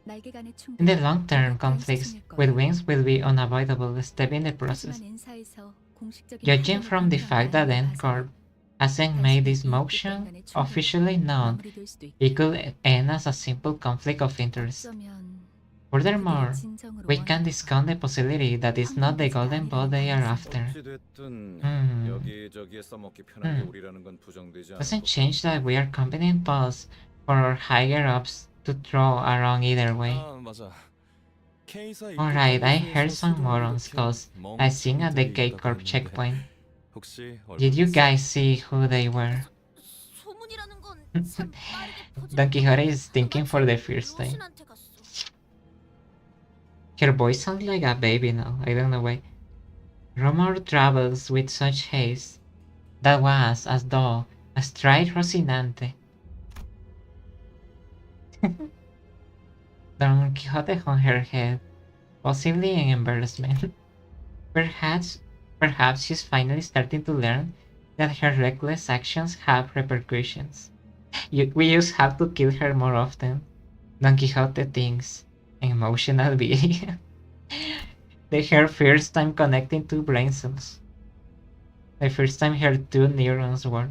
날개 간의 In the 충돌이 long-term 가장 conflicts 시중일 with 거예요. wings will be unavoidable step in the process. 하지만 N사에서 공식적인 Judging 파견이 from the 끝난 fact that 아니라서 Ncorp hasn't made this motion officially known, 마무리될 수도 있고, it could end as a simple conflict of interest. 어쩌면 Furthermore, 그들이 진정으로 we can 원하는 discount the possibility that it's not the golden ball they are after. 어찌됐든 Hmm. 여기저기에 써먹기 편한 게 Hmm. 우리라는 건 부정되지 않고. Doesn't change that we are competent boss for our higher ups to throw around either way. 아 맞아. K사 Alright, I 입국 heard 장소에서 some 수동으로 morons 이렇게 cause I seen at the 멍청이들이 K-Corp 있다고 checkpoint. 했는데 혹시 Did you 얼굴 guys see who they were? 소문이라는 건참 빠르게 Don 퍼지는 Quixote is thinking for the first time. 루오신한테 갔어. Her voice sounds like a baby now, I don't know why. Rumor travels with such haste. That was as though a stride Rocinante. Don Quixote hung her head, possibly in embarrassment. Perhaps she's finally starting to learn that her reckless actions have repercussions. We just have to kill her more often. Don Quixote thinks. Emotional being. Her first time connecting two brain cells. The first time her two neurons work.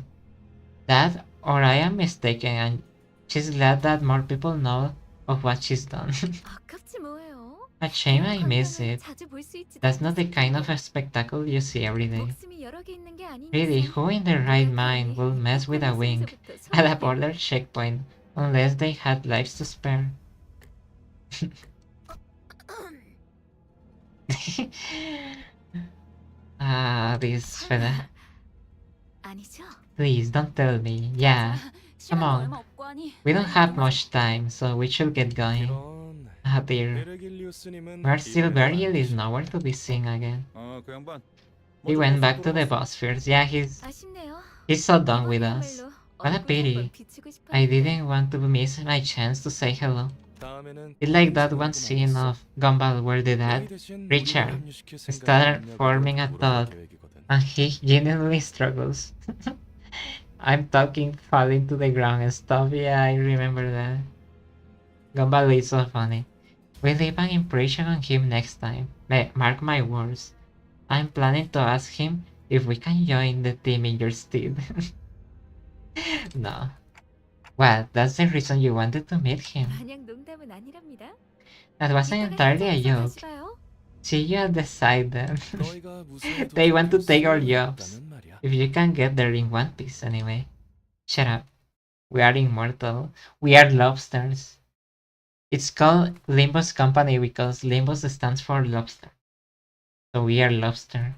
That, or I am mistaken, and she's glad that more people know of what she's done. 아깝지 뭐예요. A shame I miss it. 자주 볼 수 있지도 That's not the kind of 않았을 spectacle you see every day. 목숨이 여러 개 있는 게 아닌 Really, 이상 who in their right mind will mess with a wing at a border checkpoint unless they had lives to spare? This fella. 아니죠? Please don't tell me. Yeah, 시간도 on. 얼마 없고 하니 we don't have much time, so we should get going. 이런 Ah dear. 베르길리우스님은 Where Silveriel 이번에도 is 안 nowhere to be seen again. 그 양반. He went back to the boss first. Yeah, 아쉽네요. he's so done with us. 이번이야말로 What a 얼굴 pity. 한번 비추고 I 싶었는데. didn't want to miss my chance to say hello. 다음에는 It's like that 또 one 생각하고 scene 있어. of Gumball where the 너희 dad 대신 Richard, 우리를 합류시킬 started 생각이 forming a 있냐고 thought. 물어볼 계획이거든. and he genuinely struggles. I'm talking falling to the ground and stuff. Yeah, I remember that. Gumball is so funny. We leave an impression on him next time. Mark my words. I'm planning to ask him if we can join the team in your stead. No. Well, that's the reason you wanted to meet him. 마냥 농담은 아니랍니다. That wasn't 이따가 entirely a 현장에서 joke. 다시 봐요. See you at the side then. 너희가 무슨 They want to take our 도전을 jobs. 했다는 말이야. If you can get there in one piece anyway. Shut up. We are immortal. We are lobsters. It's called Limbus Company because Limbus stands for lobster. So we are lobster.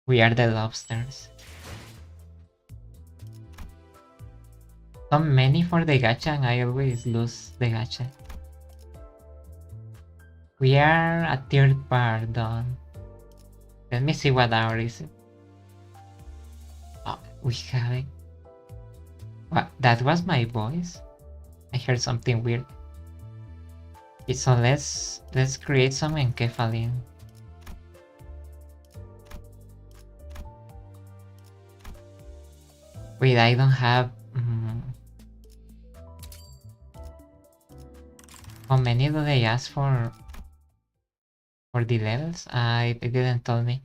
We are the lobsters. So many for the gacha and I always lose the gacha. We are a third part done. Let me see what hour is it. Oh, we have it. What? That was my voice? I heard something weird. Okay, so let's create some enkephaline. Wait, I don't have How many do they ask for the levels? They didn't tell me.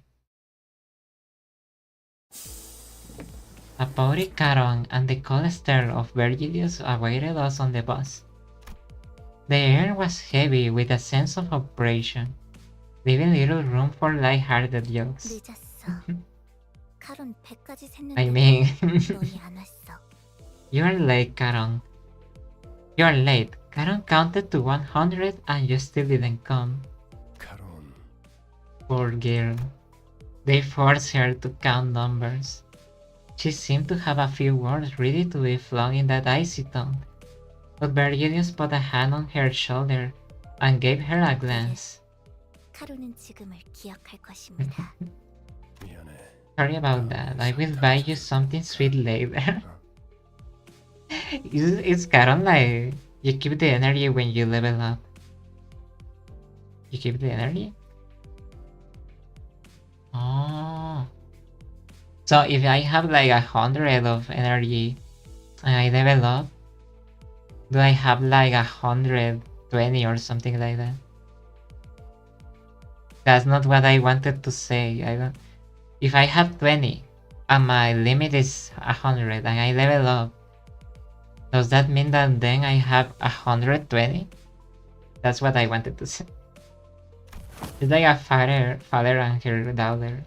Apori Caron and the cold stare of Virgilius awaited us on the bus. The air was heavy with a sense of oppression, leaving little room for light-hearted jokes. 늦었어. 카론 100까지 I 샜는데 mean, 너희 안 왔어. you are late, Caron. You are late. Caron counted to 100 and you still didn't come. 카론, Poor girl. They forced her to count numbers. She seemed to have a few words ready to be flung in that icy tongue. But Virgilius put a hand on her shoulder and gave her a glance. 카론은 지금을 기억할 것입니다. 미안해. Sorry about that. I will buy you something sweet later. It's kind of like you keep the energy when you level up. You keep the energy? Oh. So if I have like 100 of energy and I level up, do I have like 120 or something like that? That's not what I wanted to say. I don't. If I have 20 and my limit is 100 and I level up, does that mean that then I have 120? That's what I wanted to say. It's like a father and her daughter.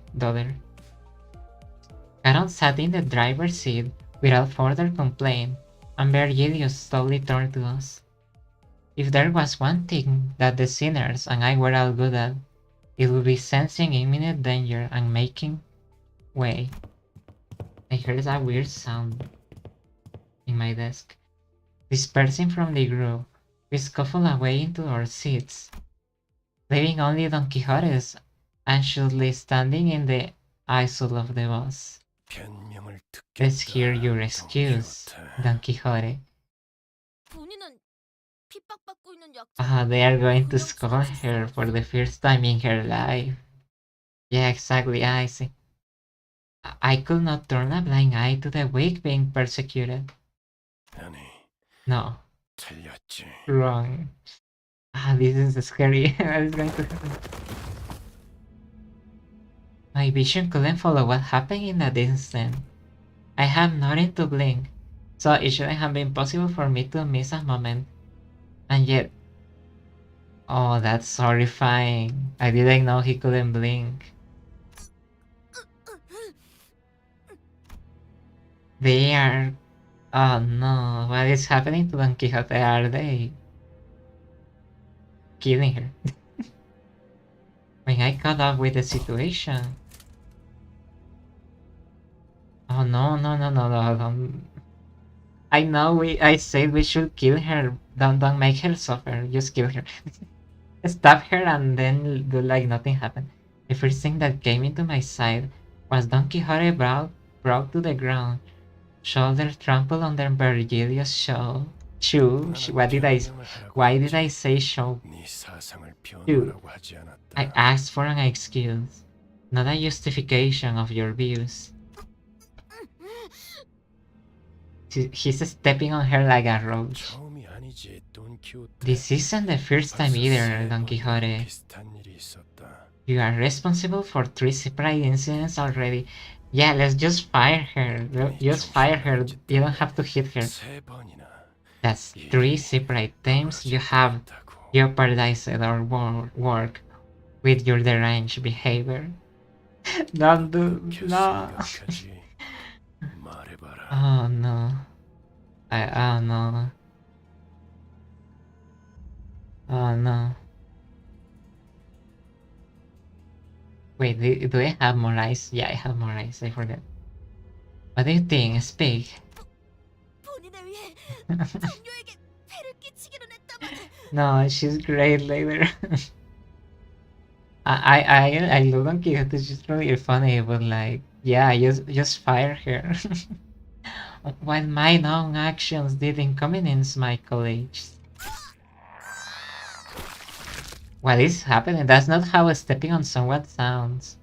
Caron sat in the driver's seat without further complaint, and Virgilius slowly turned to us. If there was one thing that the sinners and I were all good at, it would be sensing imminent danger and making way. I heard a weird sound in my desk. Dispersing from the group, we scuffled away into our seats, leaving only Don Quixote's anxiously standing in the aisle of the bus. 변명을 듣겠다. Let's hear your excuse, Don Quixote. 본인은 핍박받고 있는 약자. Ah, they are going to scold her for the first time in her life. Yeah, exactly, I see. I could not turn a blind eye to the weak being persecuted. 아니, No, 틀렸지. wrong. Ah, this is scary. What is going to happen? My vision couldn't follow what happened in that instant. I have nothing to blink, so it shouldn't have been possible for me to miss a moment. And yet, oh, that's horrifying. I didn't know he couldn't blink. They are... Oh no, what is happening to Don Quixote? Are they killing her? When I caught up with the situation... Oh no, don't... I know I said we should kill her. Don't make her suffer. Just kill her. Stab her and then do like nothing happened. The first thing that came into my sight was Don Quixote brought to the ground, shoulder trampled under Virgilius' shoe. Why did I say shoe? 네 사상을 Dude, 변호라고 하지 않았다. I asked for an excuse, not a justification of your views. He's stepping on her like a roach. 처음이 아니지, 돈 키우테. This isn't the first time either, Don Quixote. 비슷한 일이 있었다. You are responsible for 3 separate incidents already. Yeah, let's just fire her. Just fire her. You don't have to hit her. 세 번이나. That's 3 separate times you have jeopardized our work with your deranged behavior. Don't do... No. 생각하지. 말해봐라. Oh no. Oh no. Oh no. Wait, do I have more eyes? Yeah, I have more eyes. I forgot. What do you think? Speak. 본인을 위해 동료에게 패를 끼치기는 했다만. No, she's great later. I love Don Quixote. She's really funny, but like, yeah, just fire her. While my own actions did inconvenience my colleagues. What is happening? That's not how stepping on someone sounds.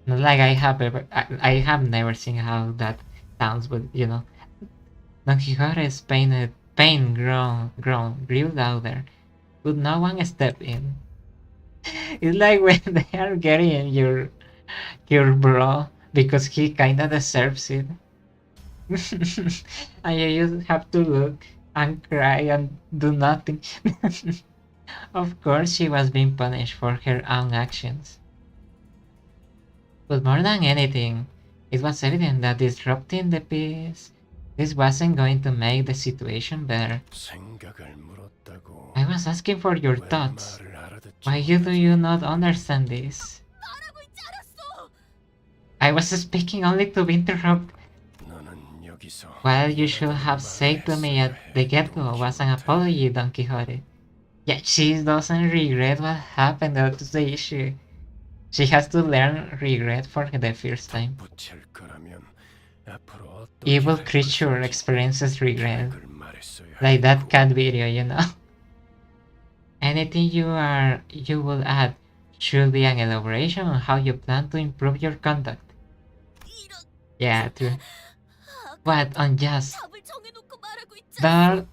Not like I have never seen how that sounds, but you know. Don Quixote's pain grew louder, but no one stepped in. It's like when they are getting your bro because he kinda deserves it. And you just have to look and cry and do nothing. Of course, she was being punished for her own actions. But more than anything, it was evident that disrupting the peace, this wasn't going to make the situation better. 생각을 물었다고. I was asking for your 왜 thoughts. 말을 알아듣지 Why do 못하지? you not understand this? 말하고 있지 않았어. I was speaking only to be interrupted. 너는 여기서 What you should have said to me at the get-go was an apology, Don Quixote. Yet she doesn't regret what happened, that's the issue. She has to learn regret for the first time. 붙일 거라면 앞으로 어떻게 Evil 할 creature 것인지 experiences regret. 계획을 말했어야 Like that 했고. cat video, you know. Anything you will add should be an elaboration on how you plan to improve your conduct. 이런 Yeah, true. 아까 What unjust. 답을 정해놓고 말하고 있지 않았어.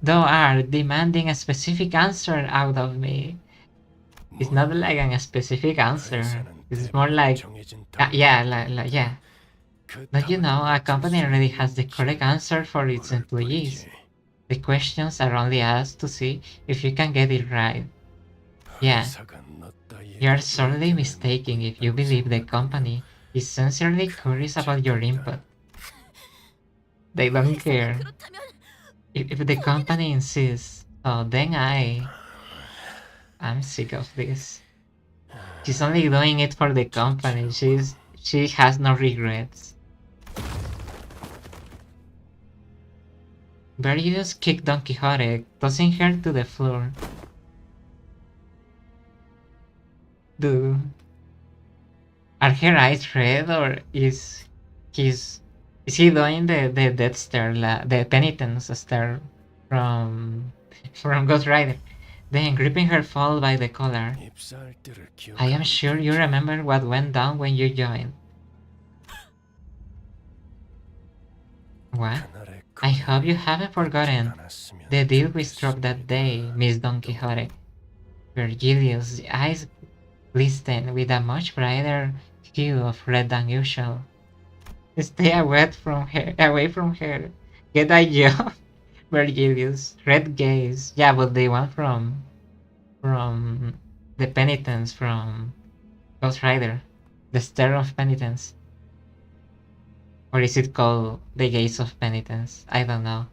Thou are demanding a specific answer out of me. It's not like a specific answer. It's more like, 정해진 yeah, yeah. 그 But you 답을 know, a 들을 company 수 already 있는 has the correct answer for its 모를 employees. 뿐이지. The questions are only asked to see if you can get it right. Yeah, 회사가 너 따위에 you are sorely 의견을 mistaken if 묻고 you 있다고 believe the 생각하면 company is sincerely curious about your input. They don't 회사가 care. 그렇다면 If the company insists, oh, then I'm sick of this. She's only doing it for the company. She has no regrets. Vergilius kicked Don Quixote, tossing her to the floor. Dude. Are her eyes red or is he doing the death stare, the penitence stare from Ghost Rider? Then gripping her fall by the collar. 입사할 때를 I am 기억하면 sure you 되지. remember what went down when you joined. What? 그날의 I hope you 그날을 haven't forgotten 않았으면 the deal we struck 좋겠습니다. that day, Miss Don Quixote. Virgilius' eyes glistened with a much brighter hue of red than usual. Stay away from her. Get a job, Virgilius. Red gaze. Yeah, but the one from the penitence from Ghost Rider. The stare of penitence. Or is it called the gaze of penitence? I don't know.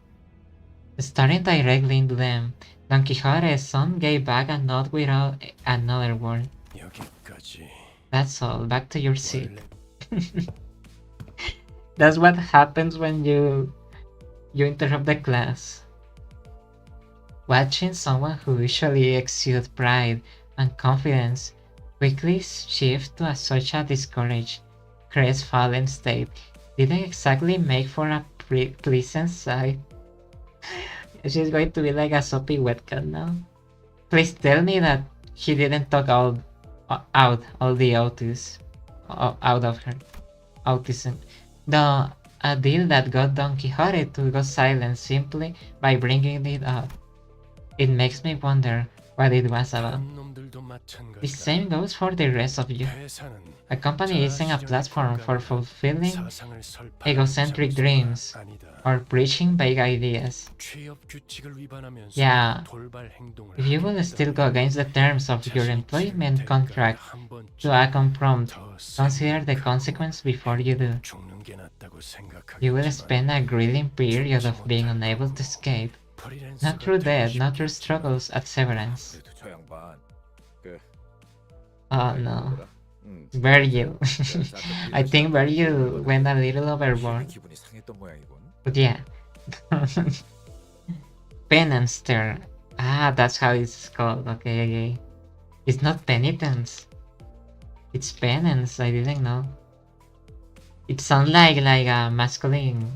Staring directly into them, Don Quixote's son gave back a nod without another word. 여기까지. That's all. Back to your seat. 원래 That's what happens when you interrupt the class. Watching someone who usually exudes pride and confidence quickly shift to such a discouraged, crestfallen state didn't exactly make for a pleasant sight. She's going to be like a soppy wet cat now. Please tell me that he didn't talk out all the out of her autism. The a deal that got Don Quixote to go silent simply by bringing it up. It makes me wonder what it was about. 다른 놈들도 마찬가지다. The same goes for the rest of you. 회사는 A company isn't a 자아실현의 platform for 공간이다. fulfilling 사상을 설파하는 egocentric 장소가 dreams 아니다. or preaching vague ideas. 취업 규칙을 위반하면서 Yeah, 돌발 행동을 if you will 하겠다면 still go against the terms of your 자신이 employment 지을 contract 대가를 한 번쯤 to act on prompt, 더 consider the 생각하고 consequence before you do. 죽는 게 낫다고 생각하겠지만 You will spend a grueling period of being unable to escape, not through death, not through struggles at severance. 그래도 저 양반 Oh no. 뭐라? Virgil. I think Virgil went a little overboard. 기분이 상했던 모양이군. But yeah. Penance. Ah, that's how it's called. Okay. It's not penitence. It's penance. I didn't know. It sounds like a masculine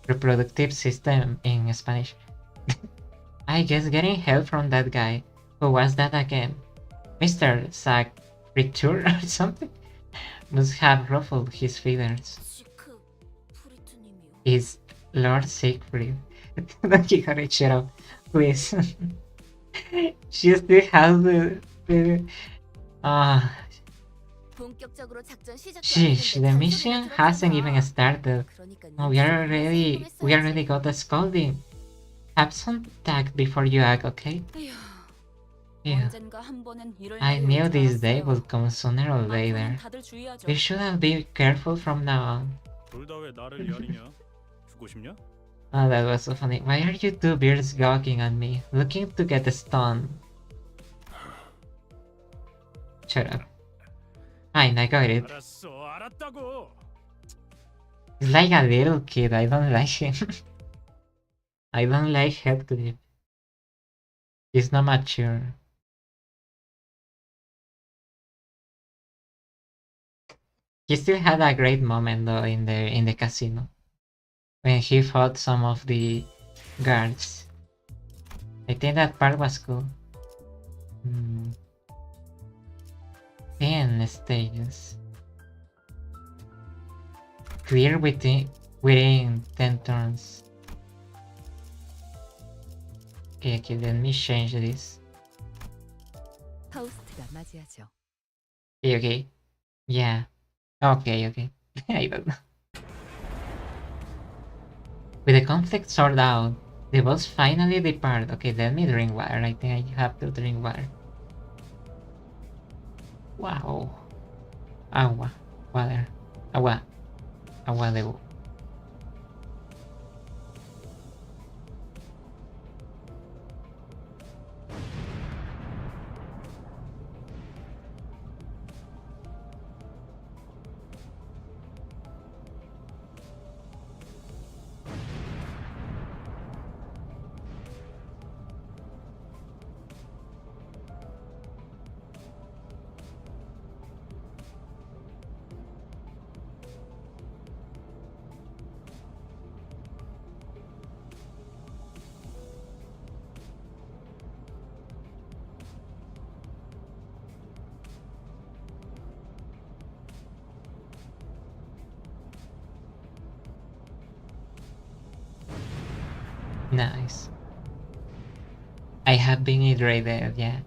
reproductive system in Spanish. I guess getting help from that guy. Who was that again? Mr. Sacritur or something? Must have ruffled his feathers. 시크 프리트님이요. Is Lord Siegfried. Don't you gotta shut up, please. She still has the 본격적으로 작전 시작도 안 sheesh, 했는데 the 잔소리나 mission hasn't even 들었잖아. started. 그러니까 Oh, 네 we already got the scolding. Have some tact before you act, okay? 에휴, Yeah. 언젠가 한 번은 이럴 I 날이 knew 올줄 this day 알았어요. would come sooner or 앞으로는 later. 다들 주의하죠. We should be careful from now on. 둘 다 왜 나를 야리냐? 죽고 싶냐? Oh, that was so funny. Why are you two beards gawking at me, looking to get stoned? Shut up. Fine, I got it. 알았어, 알았다고. He's like a little kid. I don't like him. I don't like Heathcliff. He's not mature. He still had a great moment though in the casino when he fought some of the guards. I think that part was cool. 10 stages. Clear within 10 turns. Okay, let me change this. 파우스트가 맞이하죠. Okay. Yeah. Okay. I don't know. With the conflict sorted out, the boss finally depart. Okay, let me drink water. I think I have to drink water. Wow. Agua. Water. Agua. Agua de bo. Nice. I have been hydrated, yeah.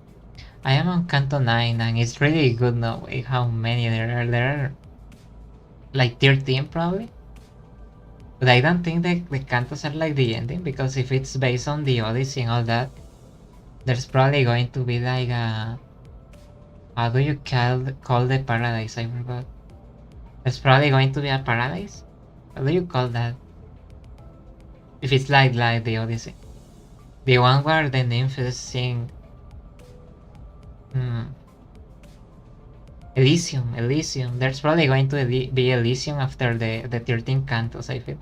I am on Canto 9 and it's really good now how many there are. There are like 13 probably. But I don't think that the Cantos are like the ending because if it's based on the Odyssey and all that, there's probably going to be like a... How do you call the paradise? I forgot. There's probably going to be a paradise? How do you call that? If it's like the Odyssey. The one where the nymphs sing... Elysium. There's probably going to be Elysium after the 13 Cantos, I feel.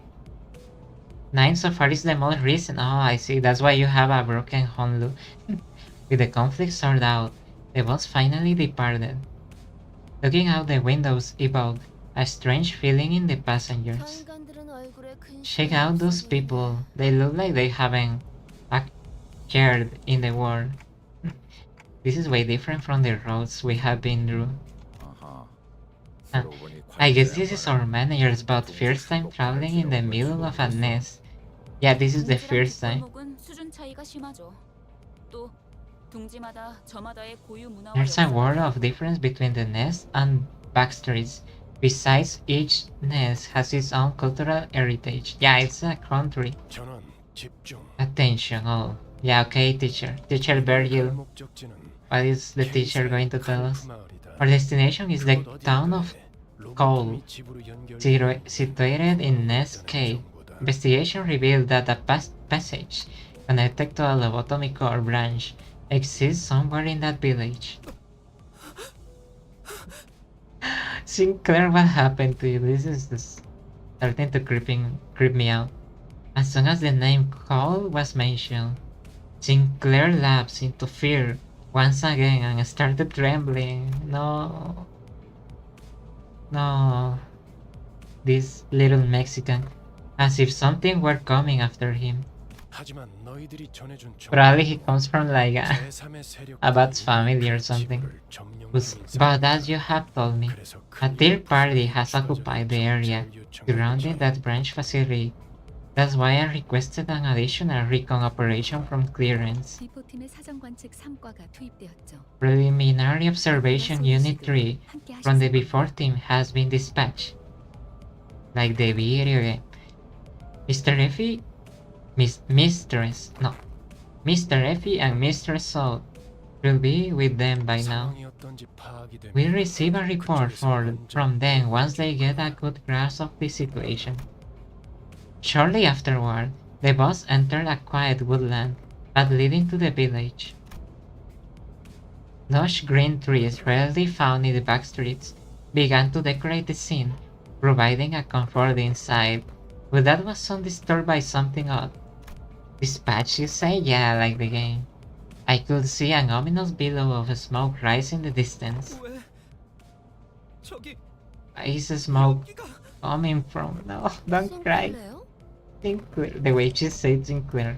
9 so far is the most recent. Oh, I see. That's why you have a broken Honlu. With the conflict sorted out, the boss finally departed. Looking out the windows evoked a strange feeling in the passengers. Check out those people. They look like they haven't cared in the world. This is way different from the roads we have been through. I guess this is our manager's but first time traveling in the middle of a nest. Yeah, this is the first time. There's a world of difference between the nest and backstreets. Besides, each nest has its own cultural heritage. Yeah, it's a country. 전원 집중. Attention, all. Yeah, okay, teacher. Teacher Virgil. 목적지는 What is the teacher going to tell us? 마을이다. Our destination is the town of Cole, situated in Nest Cave. Investigation revealed that a passage connected to a lobotomy core branch exists somewhere in that village. Sinclair, what happened to you? This is starting to creep me out. As soon as the name Cole was mentioned, Sinclair lapsed into fear once again and started trembling. No. This little Mexican, as if something were coming after him. 하지만 너희들이 전해준 Probably he comes from like a 제3의 세력들이 bad family or something. 지구를 점령하는 But as you have told me, 그래서 a 큰 third 위협을 party has 사라져라 occupied the area 정찰 요청을 surrounding 했죠. that branch facility That's why I requested an additional recon operation from clearance. 비포팀의 사전 관측 3과가 투입되었죠. Preliminary Observation Unit 3 함께 from the 하셨을 before 겁니다. team has been dispatched. Like the video game. Mr. Effie, Mistress, no. Mr. Effie and Mistress Soul will be with them by now. 상황이 어떤지 파악이 되면 We'll receive a report 그쪽에서 먼저 from them once they get a good grasp of the situation. Shortly afterward, the boss entered a quiet woodland path leading to the village. Lush green trees rarely found in the back streets began to decorate the scene, providing a comforting sight, but that was undisturbed by something odd. Dispatch, you say? Yeah, like the game. I could see an ominous billow of smoke rise in the distance. 왜? 저기 Is smoke 여기가 coming from? No, don't cry. 싱클레어? Sinclair. The way she said Sinclair.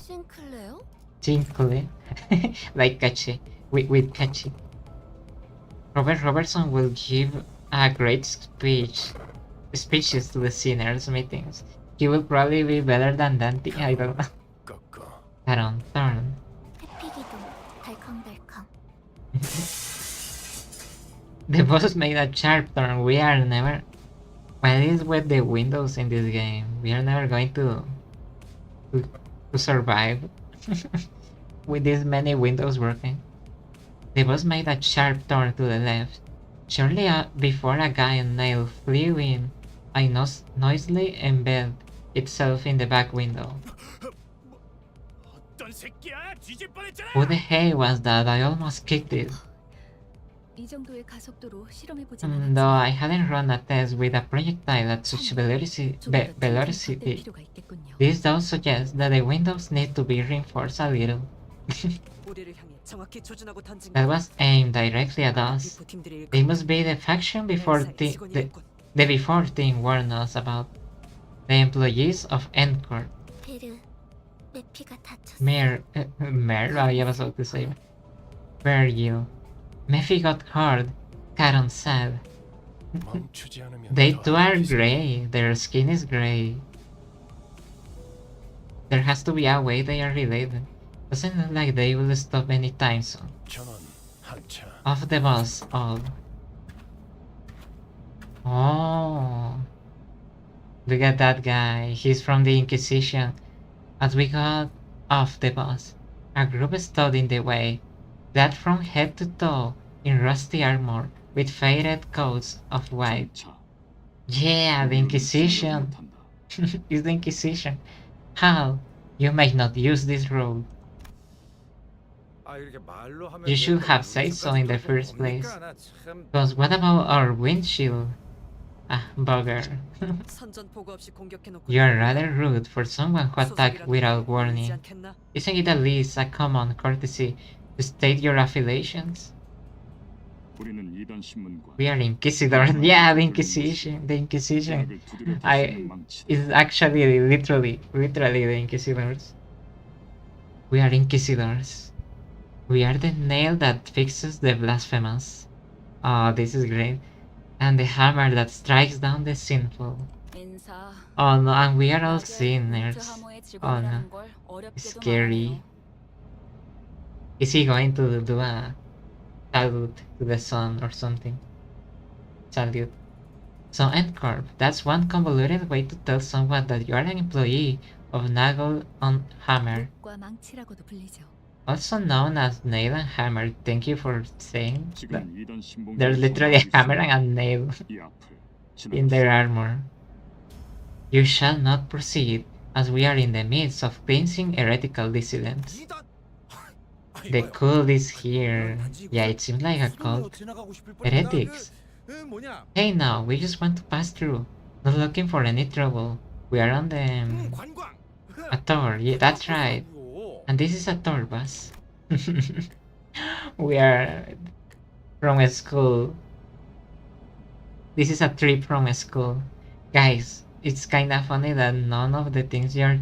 싱클레어? Sinclair. Like catchy. With catchy. Robert Robertson will give a great speeches to the sinners meetings. He will probably be better than Dante. I don't know. 꺾어. Turn. 해피기도 달컹달컹. The boss made a sharp turn. We are never. What is with the windows in this game? We are never going to survive with this many windows working. The boss made a sharp turn to the left. Shortly before a guy nail flew in, I noisily embed itself in the back window. 어떤 새끼야? 뒤질 뻔했잖아. Who the hell was that? I almost kicked it. 이 정도의 가속도로 실험해보지 Though I hadn't run a test with a projectile at such velocity, 필요가 있겠군요. this does suggest that the windows need to be reinforced a little. 우리를 향해 정확히 조준하고 던진 That was aimed directly at us. 부팀들이 They must be the faction before the before team warned us about. The employees of Encore. 베르, 메피가 다쳤어. Mer, I was about to say. Virgil. Mephi got hard. Caron said. 멈추지 않으면 They 더 too are 이상 grey. Their skin is grey. There has to be a way they are related. Doesn't look like they will stop anytime soon. 전원 한차. Off the bus, all. Oh. Look at that guy. He's from the Inquisition. As we got off the bus, a group stood in the way, clad from head to toe in rusty armor with faded coats of white. Yeah, the Inquisition. It's the Inquisition. How? You may not use this road. 아, 이렇게 말로 하면 You should have said so in the first place. Because what about our windshield? Ah, bugger. 선전 보고 없이 공격해놓고 You are rather rude for someone who attacked without warning. Isn't it at least a common courtesy to state your affiliations? 우리는 이단 신문과 We are Inquisitors. Yeah, the Inquisition. The Inquisition. Is actually literally the Inquisitors. We are Inquisitors. We are the nail that fixes the blasphemous. Oh, this is great. And the hammer that strikes down the sinful. 인사. Oh no, and we are all 낮에 sinners. 하모의 Oh no. 직원이라는 걸 어렵게도 Scary. 말하네요. Is he going to do a salute to the sun or something? Salute. So Endcorp, that's one convoluted way to tell someone that you are an employee of Nagel on Hammer, 과 망치라고도 불리죠. also known as Nail and Hammer. Thank you for saying that. 지금 이단 신봉 There's literally a hammer and a nail 이 앞을 in their armor. You shall not proceed, as we are in the midst of cleansing heretical dissidents. 이단. The cult is here. Yeah, it seems like a cult. Heretics. 뭐냐? Hey now, we just want to pass through. Not looking for any trouble. We are on the... 관광. a tour. Yeah, that's right. And this is a tour bus. We are from a school. This is a trip from a school. Guys, it's kinda funny that none of the things you're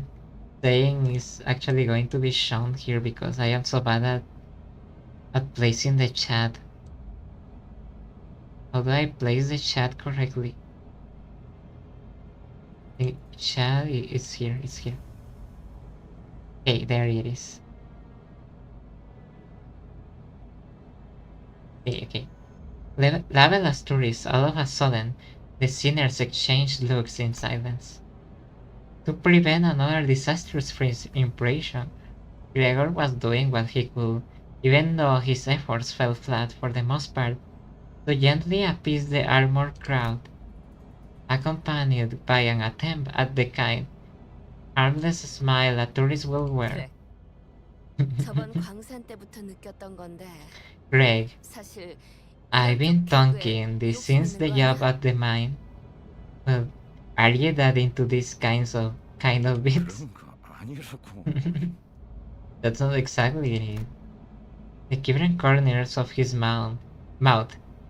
saying is actually going to be shown here because I am so bad at placing the chat. How do I place the chat correctly? Chat is here. It's here. Okay, there it is. Okay. Labeled as tourists, all of a sudden, the sinners exchanged looks in silence. To prevent another disastrous first impression, Gregor was doing what he could, even though his efforts fell flat for the most part, to gently appease the armored crowd, accompanied by an attempt at the kind, harmless smile a tourist will wear. 저번 광산 때부터 느꼈던 건데 Greg, 사실 I've been thinking this since the job at the mine. Well, are you that into these kind of bits? 그런 거 아니라고. That's not exactly it. The quivering corners of his mouth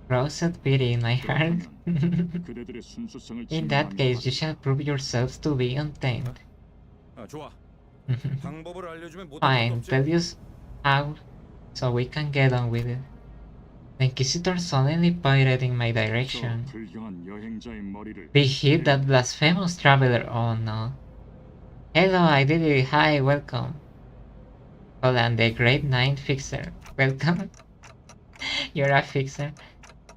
roused pity in my heart. 그대들의 순수성을 In that case, you shall prove yourselves to be untamed. 아, 좋아. 방법을 알려주면 못할 것도 Fine, 없지. tell us how, so we can get on with it. The Inquisitor suddenly pointed in my direction. 불경한 여행자의 머리를 Be he that blasphemous traveler, oh no. Hello, I did it, hi, welcome. Holland, the great ninth fixer. Welcome. You're a fixer.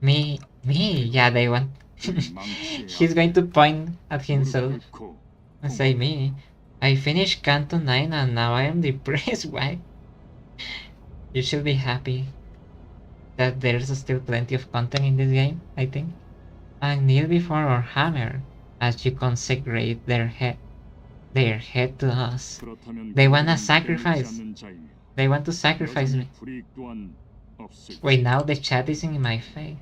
Me, yeah, they want. He's going to point at himself and say me. I finished Canto 9 and now I am depressed, why? You should be happy that there's still plenty of content in this game, I think. And kneel before our hammer as you consecrate their head to us. They wanna sacrifice. They want to sacrifice me. Wait, now the chat is in my face.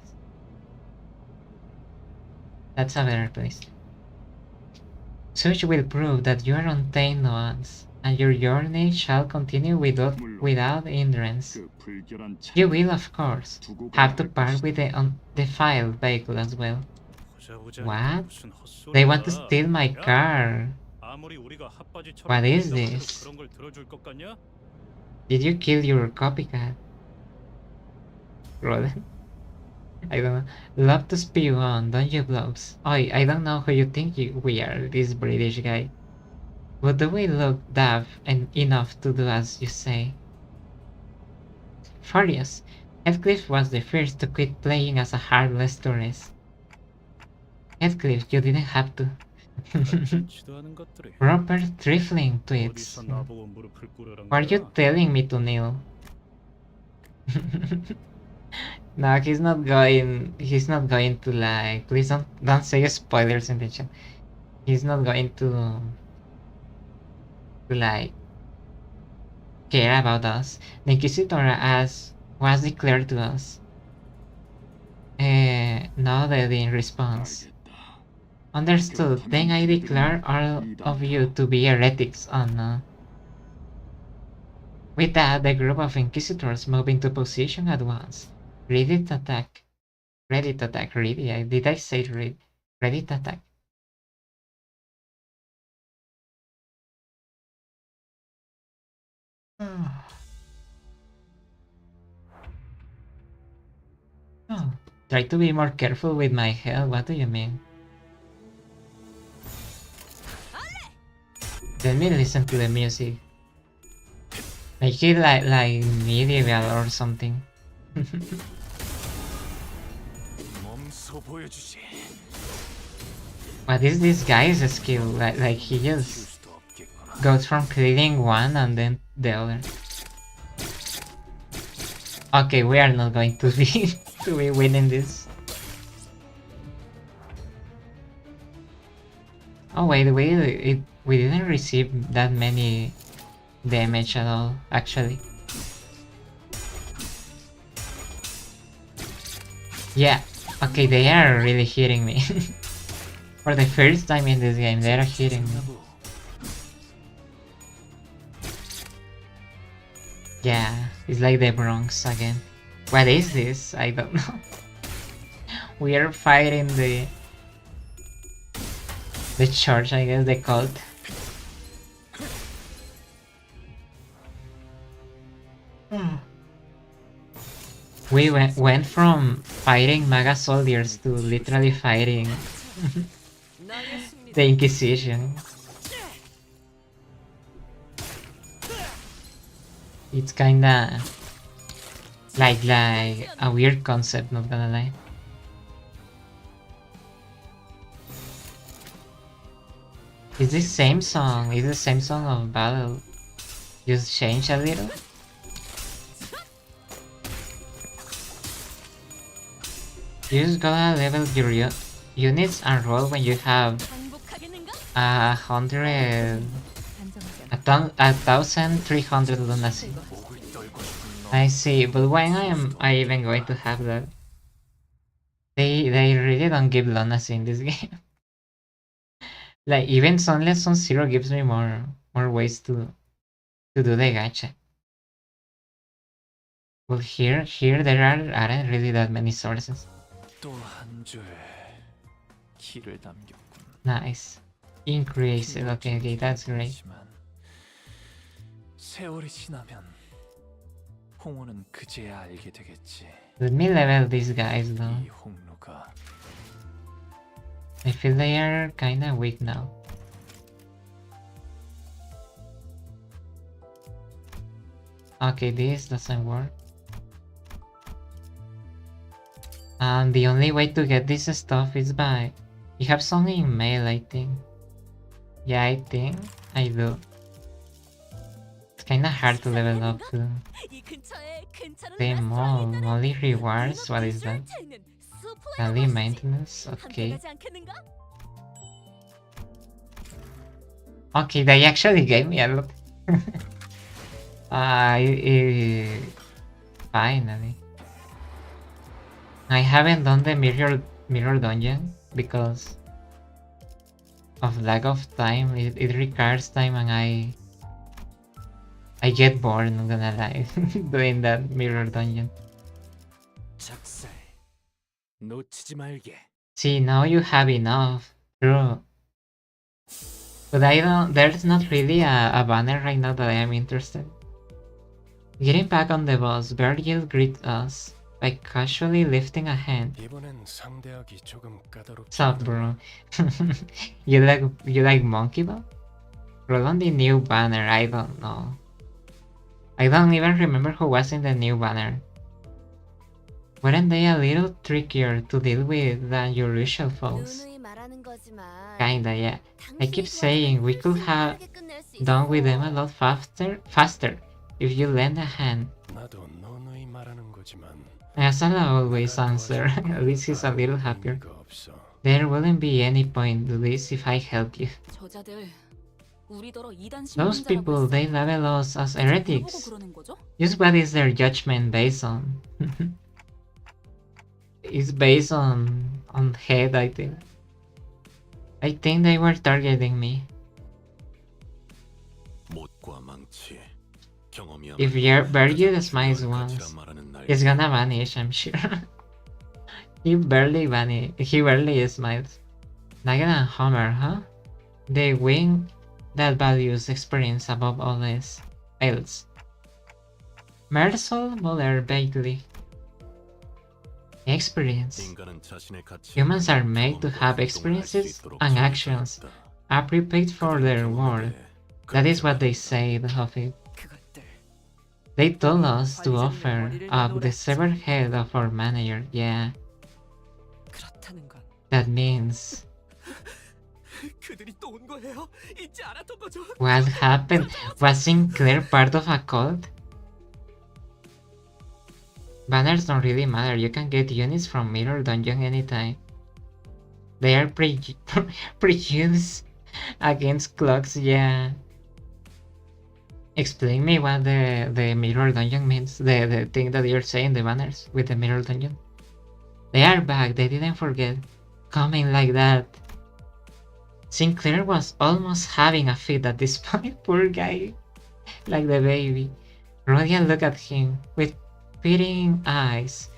That's a better place. Such will prove that you are untamed once, and your journey shall continue without hindrance. You will, of course, have to part with the undefiled vehicle as well. What? They want to steal my car. What is this? Did you kill your copycat? Roland? I don't know. Love to spew on, don't you, Blobs? I don't know who you think we are, this British guy. But do we look daft and enough to do as you say? Furious, Heathcliff was the first to quit playing as a heartless tourist. Heathcliff, you didn't have to. Proper trifling tweets. Are you telling me to kneel? No, he's not going to like, please don't say spoilers in the chat. He's not going to like care about us. The Inquisitor as was declared to us. Nodded in response. Understood. Then I declare all of you to be heretics. Oh no. With that, the group of Inquisitors moved into position at once. Ready to attack. Ready to attack. Ready? Did I say ready? Ready to attack. Oh, try to be more careful with my health. What do you mean? Let me listen to the music. Make it like medieval or something. What is this guy's skill? Like he just goes from killing one and then the other. Okay, we are not going to be winning this. Oh wait, we didn't receive that many damage at all, actually. Yeah, okay, they are really hitting me. For the first time in this game, they are hitting me. Yeah, it's like the Bronx again. What is this? I don't know. We are fighting the church, I guess, the cult. We went from fighting MAGA soldiers to literally fighting The Inquisition. It's kinda like a weird concept, not gonna lie. It's the same song. It's the same song of battle. Just change a little. You just gotta level your units and roll when you have 행복하겠는가? 1,300 lunacy. I see, but when am I even going to have that? They really don't give lunacy in this game. Like even Sunless on Zero gives me more ways to do the gacha. Well, here there aren't really that many sources. Nice. Increase it. Okay, that's great. Let me level these guys though. I feel they are kinda weak now. Okay, this doesn't work. And the only way to get this stuff is by... You have something in mail, I think. Yeah, I think I do. It's kinda hard to level up too. 이 근처에 괜찮은 Demo, 레스토랑이 only 있다네. rewards? What is that? 비주얼 있는 수프에 Daily 가보시지. maintenance? 함께 Okay. 가지 않겠는가? Okay, they actually gave me a lot. Finally. I haven't done the mirror dungeon because of lack of time. It requires time and I get bored, not gonna lie, doing that mirror dungeon. 작살. 놓치지 말게. See, now you have enough. True. But there's not really a banner right now that I am interested. Getting back on the bus, Virgil greets us by casually lifting a hand. 이번엔 상대하기 조금 까다롭지 Sup, bro? you like Monkey Ball? Roll on the new banner. I don't know. I don't even remember who was in the new banner. Weren't they a little trickier to deal with than your usual foes? 누누이 말하는 거지만 Kinda, yeah. I keep 당신이 saying we could have 빠르게 끝낼 수 done with them a 있어. lot faster if you lend a hand. 나도 너너히 말하는 거지만 Asala always answer. At least he's a little happier. 의미가 없어. There wouldn't be any point to this if I helped you. 저자들 우리더러 이단 Those people, they label us as heretics. 그러는 거죠? Just what is their judgment based on? It's based on head, I think. I think they were targeting me. 못과 망치. 경험이야. If Virgil smiles once, he's gonna vanish, I'm sure. He barely smiles. Nagel and Homer, huh? The wing that values experience above all else. Marisol Muller vaguely. Experience. Humans are made to have experiences and actions appropriate for their world. That is what they say, of it. 그것들. They told us to offer up the severed head of our manager. Yeah, 그렇다는 건 that means... 그들이 또 온 거예요? 잊지 않았던 거죠? What happened? Was Sinclair part of a cult? Banners don't really matter. You can get units from Mirror Dungeon anytime. They are prejudiced against clocks, yeah. Explain me what the Mirror Dungeon means. The thing that you're saying, the banners with the Mirror Dungeon. They are back. They didn't forget. Coming like that. Sinclair was almost having a fit at this point. Poor guy. Like the baby. Rodian looked at him with pitying eyes.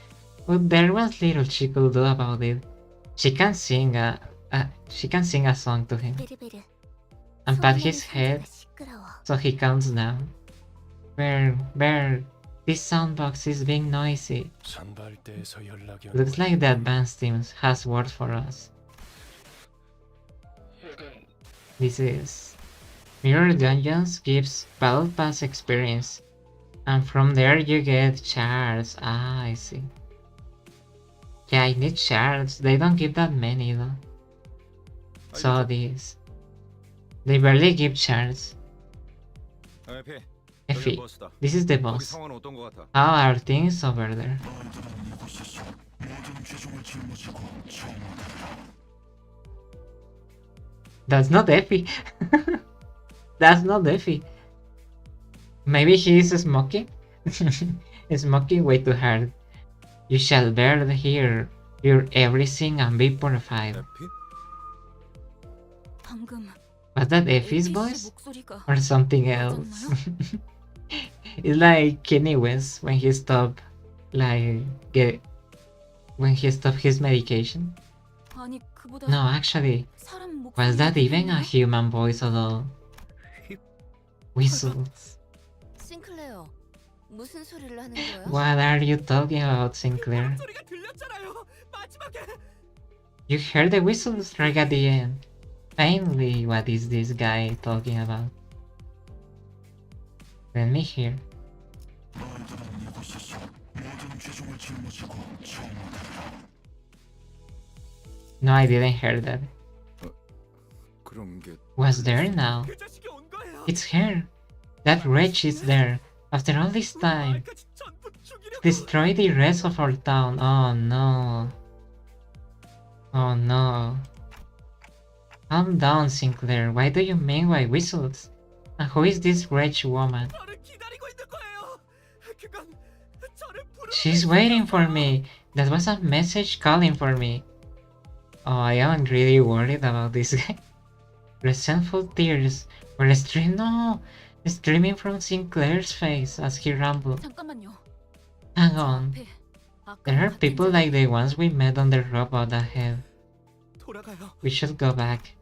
But there was little she could do about it. She can sing a song to him 베르베르. and pat his head 시끄러워. so he calms down. Bear, this soundbox is being noisy. 선발대에서 연락이 온 Looks like the advanced team has word for us. 거야. This is Mirror Dungeons gives Battle Pass experience, and from there you get shards. Ah, I see. Yeah, I need shards. They don't give that many though. So these. They barely give shards. 피. Effie, this is the 거기 boss. 상황은 어떤 것 같아? How are things over there? That's not Effie. That's not Effie. Maybe he is smoking? Smoking way too hard. You shall bear here your everything and be purified. 피? 방금 Was that Effie's AP 씨 voice? 목소리가 Or something else? It's like Kenny West when he stopped when he stopped his medication. 아니 그보다 No, actually, 사람 목소리가 was that even a 들렸네요? human voice at all? Whistles. 싱클레어, 무슨 소리를 하는 거야? What are you talking about, Sinclair? 소리가 들렸잖아요. 마지막에 You heard the whistles right at the end. Finally, what is this guy talking about? Let me hear. No, I didn't hear that. 그런 게 Was there now? 그 자식이 온 거예요. It's her. That wretch is there. After all this time. 말까지 전부 죽이려고. Destroy the rest of our town. Oh no. Oh no. Calm down, Sinclair. Why do you mean by whistles? And who is this wretch woman? 저를 기다리고 있는 거예요. 그건 저를 부르는 She's waiting for me. That was a message calling for me. Oh, I am really worried about this guy. Resentful tears were streaming from Sinclair's face as he rambled. 잠깐만요. Hang 저 on. 앞에 아까 There are 같은 people 자리- like the ones we met on the robot ahead. 돌아가요. We should go back.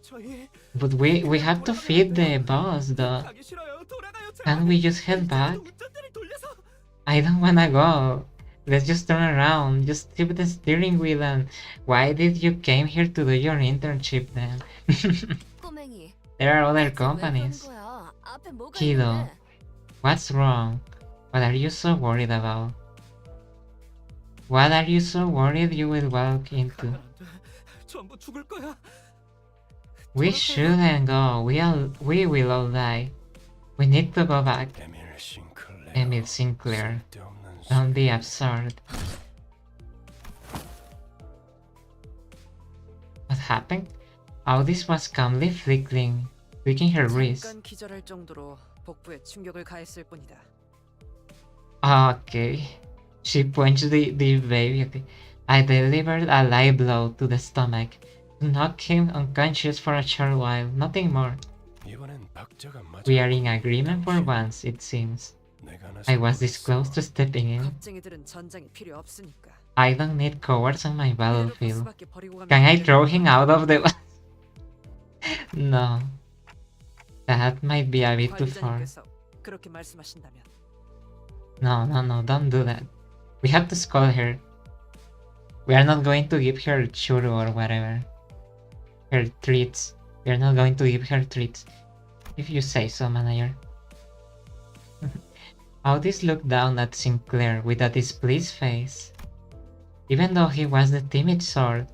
저희 But we have to feed the boss though. 가기 싫어요. 돌아가요. Can't we just head back? 운전대를 돌려서 I don't wanna go. Let's just turn around. Just tip the steering wheel and why did you came here to do your internship then? 꼬맹이, There are other 왜 그러는 companies. 거야? 앞에 뭐가 Kiddo. 있는데? What's wrong? What are you so worried about? What are you so worried you will walk into? 가면 안 돼. 전부 죽을 거야. We shouldn't go. We will all die. We need to go back. 에밀 싱클레어. Emil Sinclair. 쓸데없는 Don't be absurd. What happened? Audis was calmly flicking her wrist. 잠깐 기절할 정도로 복부에 충격을 가했을 뿐이다. Okay. She punched the baby. Okay. I delivered a live blow to the stomach to knock him unconscious for a short while. Nothing more. 이번엔 박자가 맞아. We are in agreement for once, it seems. 내가 I was this close to stepping in. 겁쟁이들은 전장이 필요 없으니까. I don't need cowards on my 내놓고 battlefield. 수밖에 버리고 가면 Can I 안 되는 throw him 거야. out of the... No. That might be a bit too far. 관리자님께서 그렇게 말씀하신다면 No, don't do that. We have to scold her. We are not going to give her churro or whatever. Her treats. We are not going to give her treats. If you say so, manager. Audis looked down at Sinclair with a displeased face. Even though he was the timid sort,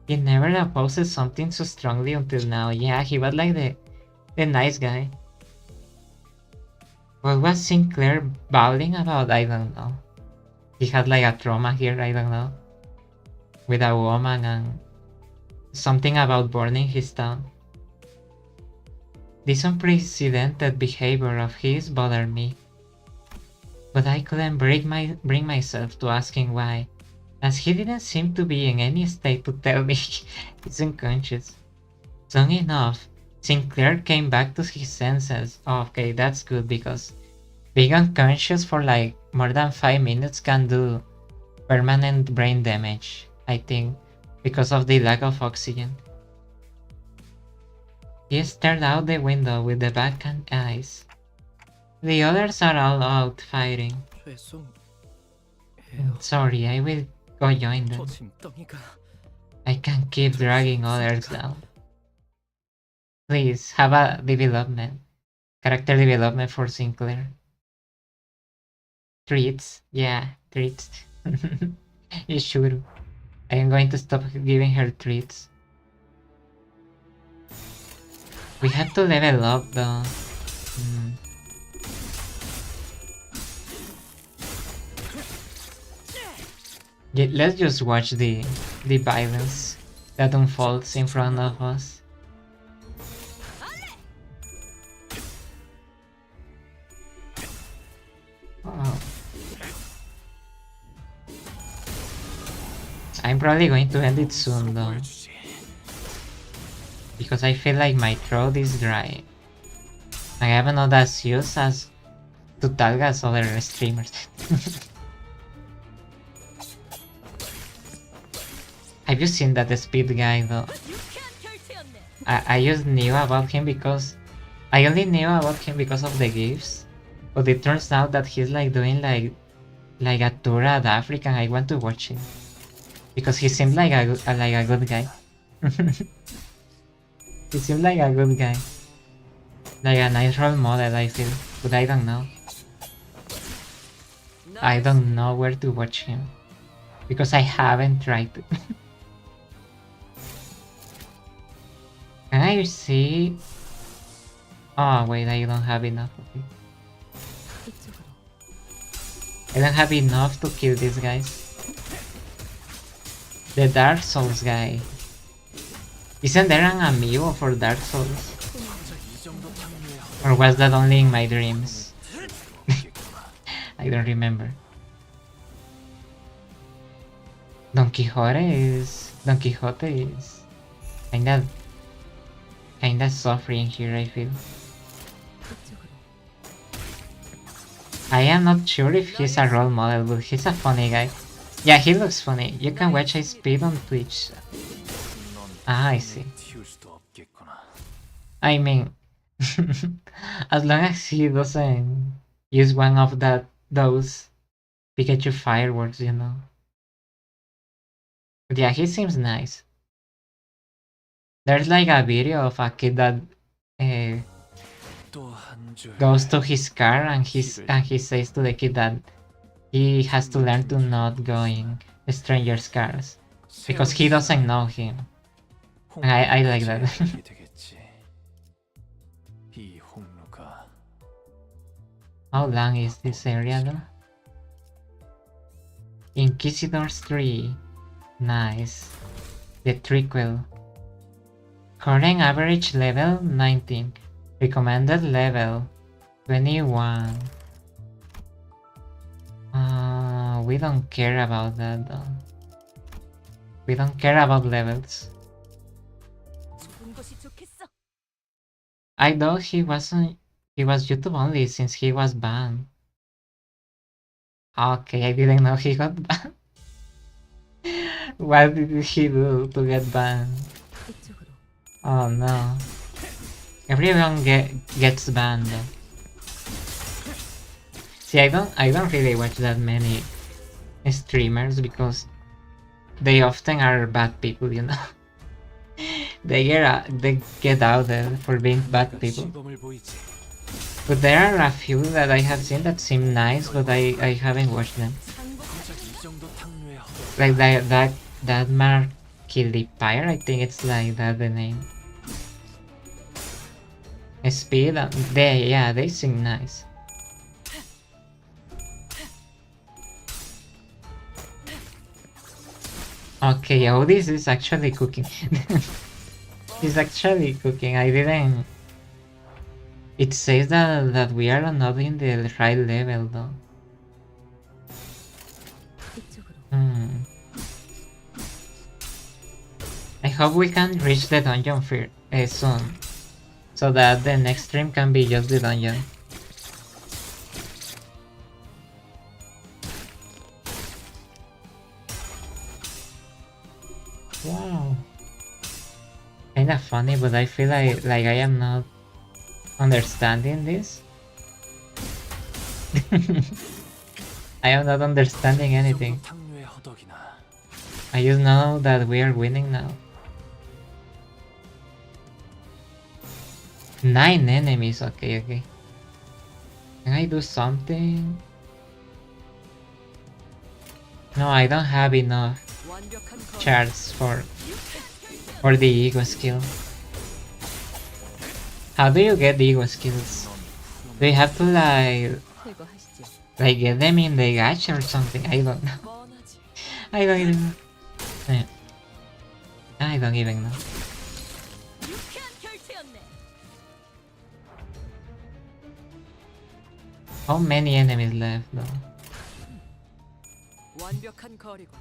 he never opposed something so strongly until now. Yeah, he was like the nice guy. What was Sinclair babbling about? I don't know. He had like a trauma here, I don't know. With a woman and something about burning his town. This unprecedented behavior of his bothered me. But I couldn't bring myself to asking why, as he didn't seem to be in any state to tell me he's unconscious. Soon enough, Sinclair came back to his senses. Oh, okay, that's good because being unconscious for like more than 5 minutes can do permanent brain damage, I think, because of the lack of oxygen. He stared out the window with the vacant eyes. The others are all out fighting. 죄송해요. Sorry, I will go join them. 저 짐덩이가 I can't keep dragging others down. Please have a development. Character development for Sinclair. Treats. Yeah, treats. You should. I am going to stop giving her treats. We have to level up though. Yeah, let's just watch the violence that unfolds in front of us. Oh. I'm probably going to end it soon though, because I feel like my throat is dry. I have not as used as to talk as other streamers. Have you seen that speed guy though? I just knew about him because I only knew about him because of the gifts, but it turns out that he's like doing like a tour at Africa, and I want to watch him because he seemed like a good guy. He seemed like a good guy, like a nice role model, I feel, but I don't know. I don't know where to watch him because I haven't tried to. Can I see? Oh wait, I don't have enough of it. I don't have enough to kill these guys. The Dark Souls guy. Isn't there an amiibo for Dark Souls? Or was that only in my dreams? I don't remember. Don Quixote is kinda suffering here, I feel. I am not sure if he's a role model, but he's a funny guy. Yeah, he looks funny. You can watch his speed on Twitch. Ah, I see. I mean, as long as he doesn't use one of those Pikachu fireworks, you know. But yeah, he seems nice. There's like a video of a kid that goes to his car and he says to the kid that he has to learn to not go in strangers' cars because he doesn't know him. I like that. How long is this area though? Inquisitor's Tree. Nice. The Treacle. Current average level 19. Recommended level 21. We don't care about that though. We don't care about levels. I thought he was YouTube only since he was banned. Okay, I didn't know he got banned. What did he do to get banned? Oh no. Everyone gets banned though. See, I don't really watch that many streamers because they often are bad people, you know. They get out there for being bad people. But there are a few that I have seen that seem nice, but I haven't watched them. Like that Markiplier, I think it's like that the name. Speed, they seem nice. Okay, oh, this is actually cooking. He's actually cooking. I didn't. It says that we are not in the right level though. I hope we can reach the dungeon soon, so that the next stream can be just the dungeon. Wow. Kinda funny, but I feel like I am not understanding this. I am not understanding anything. I just know that we are winning now. 9 enemies, okay, okay. Can I do something? No, I don't have enough 완벽한 거리. charts for the ego skill. How do you get the ego skills? Do you have to like get them in the gacha or something? I don't know. 뻔하지. I don't even know. Yeah. I don't even know. 유쾌한 결투였네. How many enemies left though? 완벽한 거리고.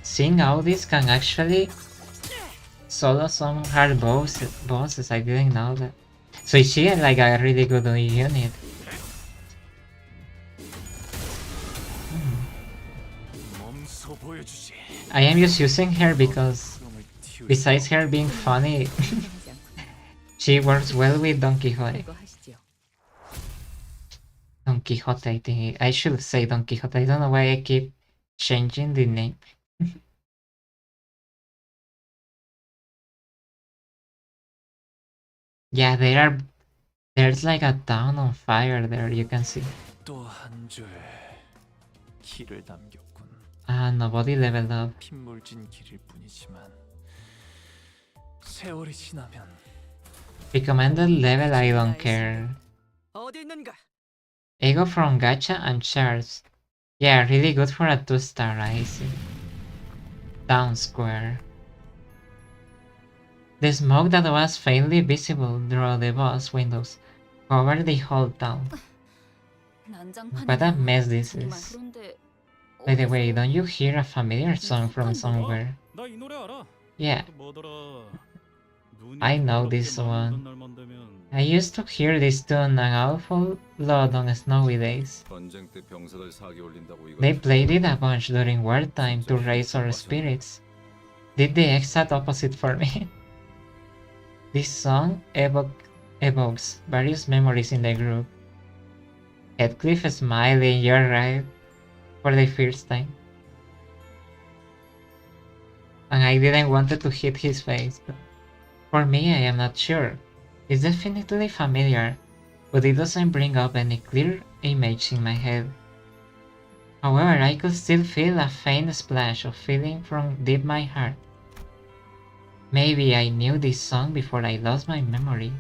Seeing all this can actually solo some hard bosses. I didn't know that. So is she like a really good unit? 몸소 보여주지. I am just using her because besides her being funny, she works well with Don Quixote. Don Quixote, I think. I should say Don Quixote. I don't know why I keep changing the name. Yeah, there's like a town on fire there, you can see. 또 한 줄 길을 남겼군. Ah, nobody leveled up. 핏물진 길일 뿐이지만 세월이 지나면 Recommended level, I don't care. 어디 있는가? Ego from gacha and shards. Yeah, really good for a 2-star, I see. Town square. The smoke that was faintly visible through the boss windows covered the whole town. What a mess this is. By the way, don't you hear a familiar song from somewhere? 나 이 노래 알아. Yeah, 뭐더라. 눈이 I know 부드럽게 this one. 마르던 날만 되면 I used to hear this tune an awful lot on snowy days. 전쟁 때 병사들 사기 올린다고 이거. They played it a bunch during wartime to raise our spirits. Did the exact opposite for me. This song evokes various memories in the group. Heathcliff smiling, you're right, for the first time. And I didn't want to hit his face. But for me, I am not sure. It's definitely familiar, but it doesn't bring up any clear image in my head. However, I could still feel a faint splash of feeling from deep my heart. Maybe I knew this song before I lost my memory.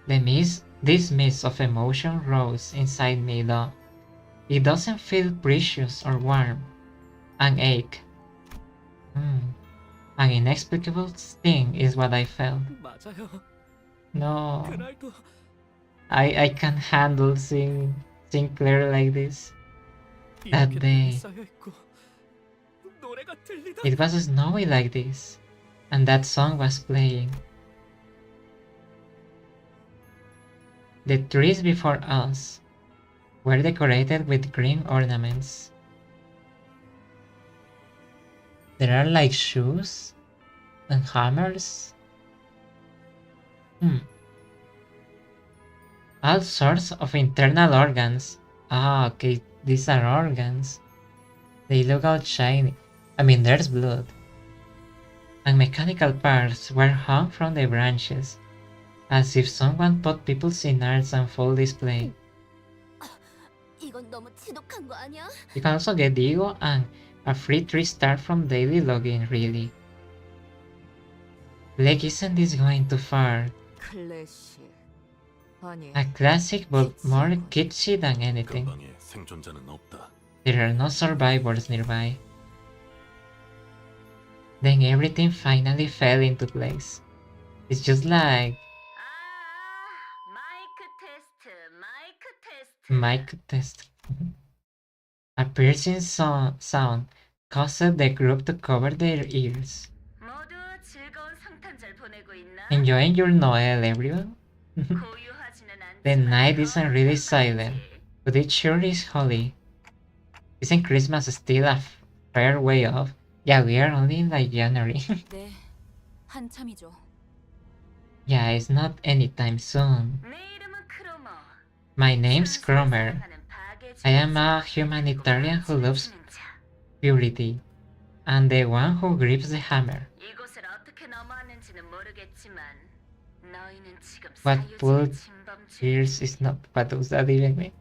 This mist of emotion rose inside me though. It doesn't feel precious or warm. An ache. An inexplicable sting is what I felt. 맞아요. No, 그날도 I can't handle seeing Sinclair like this. That 이렇게 day. 눈이 쌓여 있고 노래가 들리다. It was snowy like this, and that song was playing. The trees before us were decorated with green ornaments. There are like shoes and hammers. All sorts of internal organs. Ah, okay, these are organs. They look all shiny. I mean, there's blood. And mechanical parts were hung from the branches, as if someone put people's innards on full display. 이건 너무 지독한 거 아니야? You can also get the ego and a free 3-star from daily login, really. Like, isn't this going too far? 클래식. 아니. A classic but more kitschy than anything. 근방에 생존자는 없다. There are no survivors nearby. Then everything finally fell into place. It's just like mic test. A piercing sound caused the group to cover their ears. 모두 즐거운 성탄절 보내고 있나? Enjoying your Noel, everyone? 고요하지는 않지만 The night isn't really silent, but it sure is holy. Isn't Christmas still a fair way off? Yeah, we are only in like January. 네, 한참이죠. Yeah, it's not anytime soon. 내 이름은 크로머. My name's Cromer. 하는 파괴 I am a humanitarian who loves purity, and the one who grips the hammer. 이곳을 어떻게 넘어왔는지는 모르겠지만 너희는 지금 What 사유지의 pulled 침범죄. Here's is not what does that even mean?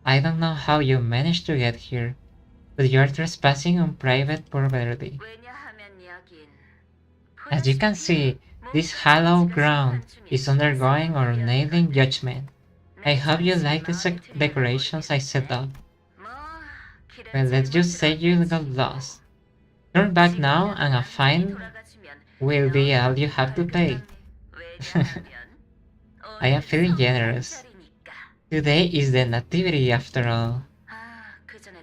I don't know how you managed to get here, but you are trespassing on private property. 왜냐하면 여긴 As you can see, this hallowed ground is undergoing ordained judgment. I hope you like the decorations I set up. Well, let's just say you got lost. Turn back now and a fine will be all you have to pay. I am feeling generous. Today is the Nativity after all.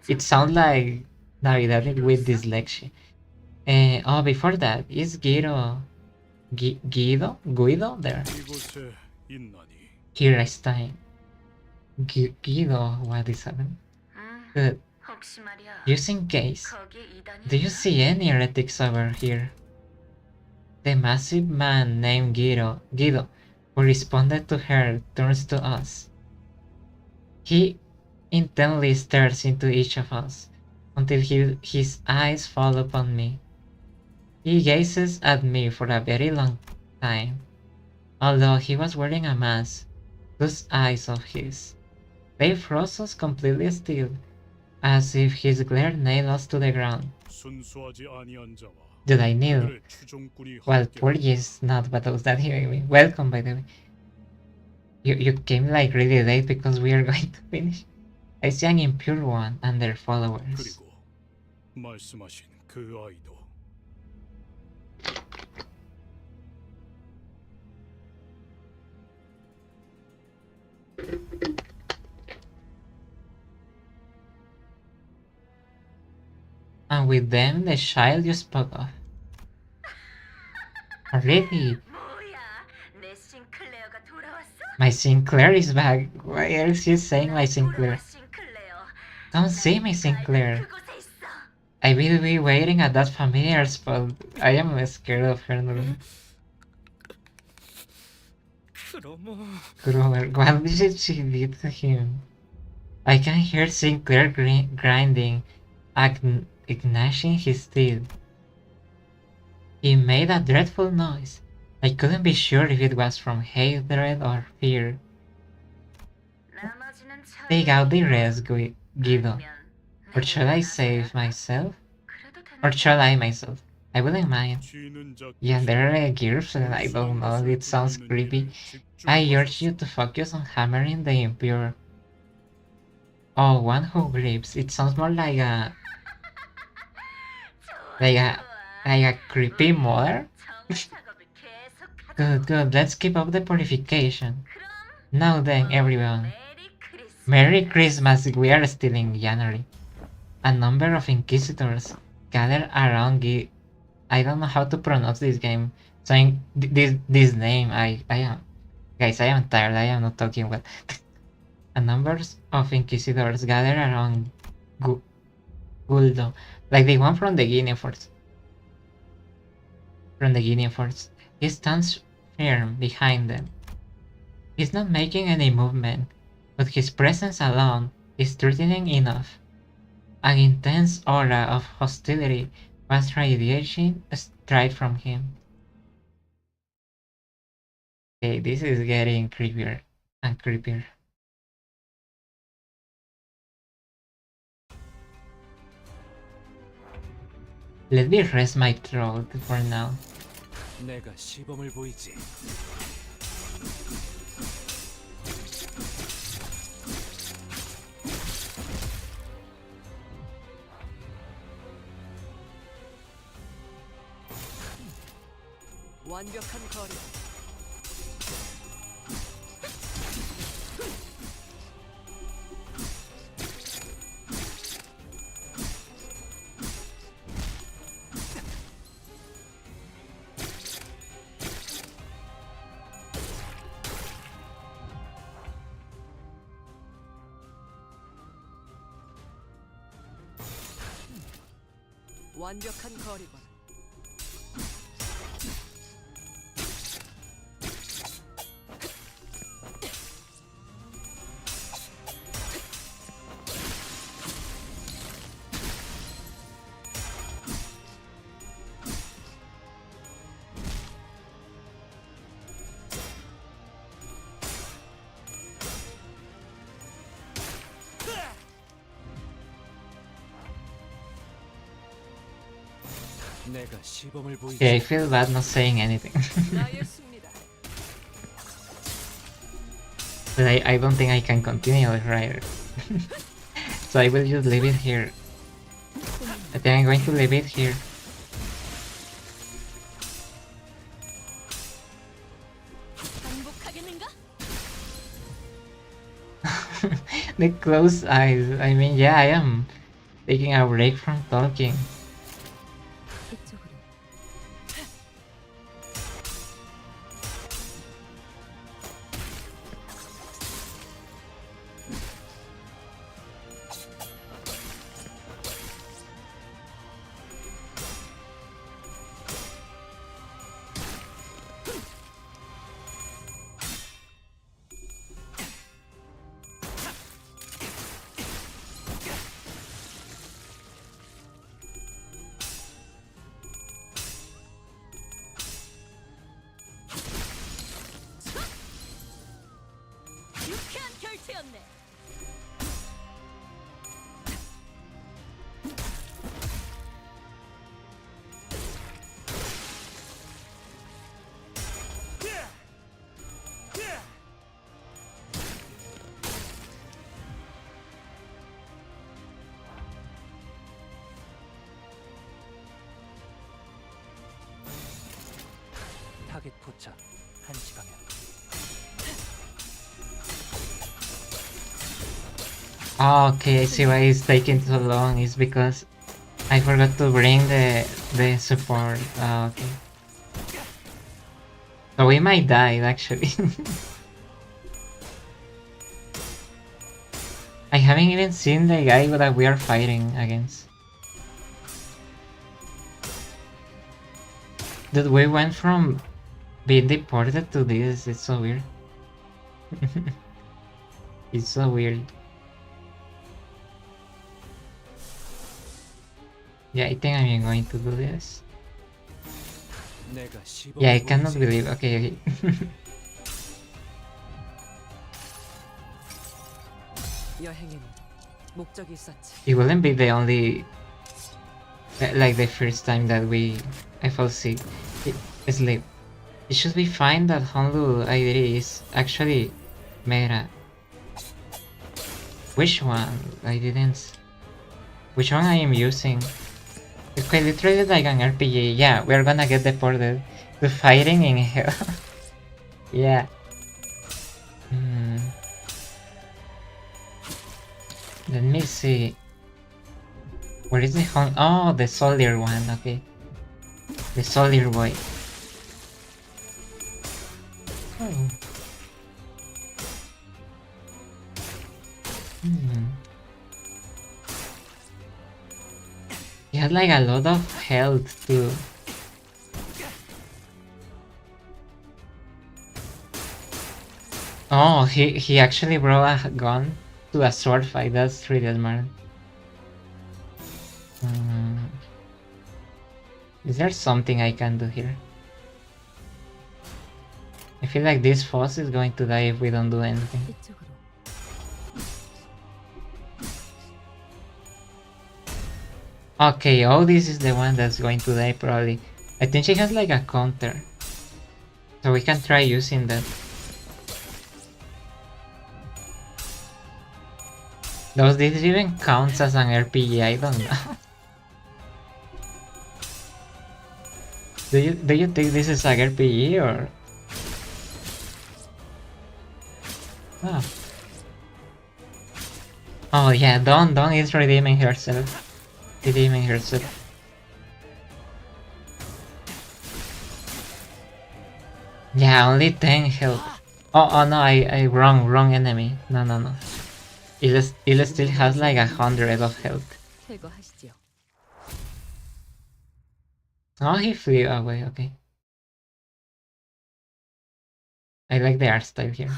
It sounds like Navidad with dyslexia. Oh, before that, is Guido there? 이곳에 있나니 Here I stand. Guido, what is happening? Good. 혹시 말이야. Just in case, 거기에 이단이 do you see any heretics over here? The massive man named Guido, who responded to her, turns to us. He intently stares into each of us until his eyes fall upon me. He gazes at me for a very long time. Although he was wearing a mask, those eyes of his, they froze us completely still, as if his glare nailed us to the ground. 순수하지 아니한 자와 Did I kneel? 그들의 추종꾼이 Well, 함께 poor is not what was that hearing me. Welcome, by the way. You came like really late because we are going to finish. I see an impure one and their followers. 그리고 말씀하신 그 아이도 And with them, the child you spoke of. Already, 뭐야? 내 싱클레어가 돌아왔어? my Sinclair is back. Why are you saying my Sinclair? 싱클레어. Don't say my Sinclair. 그곳에 있어. I will be waiting at that familiar spot. I am scared of her. 그럼 Grover, what did she do to him? I can hear Sinclair grinding, gnashing his teeth. He made a dreadful noise. I couldn't be sure if it was from hatred or fear. 나머지는 Take out the rest, Guido. Or shall I save myself? Or shall I myself? I wouldn't mind. 쥐는 자 Yeah, there are gears, and I don't know, it sounds creepy. I urge you to focus on hammering the impure. Oh, one who grips. It sounds more like a creepy mother. Good. Let's keep up the purification. Now then, everyone. Merry Christmas. We are still in January. A number of inquisitors gather around. I don't know how to pronounce this game. Saying this name. I am. Guys, I am tired. I am not talking well. A number of inquisitors gather around Guldo, like the one from the Guinea Force. He stands firm behind them. He's not making any movement, but his presence alone is threatening enough. An intense aura of hostility was radiating straight from him. Okay, this is getting creepier and creepier. Let me rest my throat for now. 내가 시범을 보이지. 완벽한 거리. 완벽한 거리군. 내가 시범을 보이지. Okay, I feel bad not saying anything. 나의 승리다. But I don't think I can continue, right? So I will just leave it here. I think I'm going to leave it here. 반복하겠는가? The closed eyes. I mean, yeah, I am taking a break from talking. 이쪽으로. 유쾌한 결투였네. 타겟 포착 1시 방향. Oh, okay, I see why it's taking so long. It's because I forgot to bring the support. Oh, okay. So we might die, actually. I haven't even seen the guy that we are fighting against. Dude, we went from being deported to this. It's so weird. It's so weird. Yeah, I think I'm going to do this. 내가 시범을 Yeah, I cannot 보이지. believe. Okay, okay. 여행에는 목적이 있었지. It wouldn't be the only, like the first time that I fell sick. Sleep. It should be fine that Honolulu ID is actually meta. Which one? I didn't. Which one I am using? It's quite literally like an RPG. Yeah, we're gonna get deported to fighting in hell. Yeah. Let me see. Where is the home? Oh, the soldier one. Okay, the soldier boy. Oh. He had like a lot of health too. Oh, he actually brought a gun to a sword fight. That's really smart. Is there something I can do here? I feel like this boss is going to die if we don't do anything. 이쪽으로. Okay, oh, this is the one that's going to die probably. I think she has like a counter. So we can try using that. Does this even count as an RPG? I don't know. Do you think this is an RPG or? Oh. Oh yeah, Dawn is redeeming herself. Redeeming herself. Yeah, only 10 health. Oh no, I wrong enemy. No. It still has like 100 of health. 제거하시지요. Oh, he flew away, okay. I like the art style here.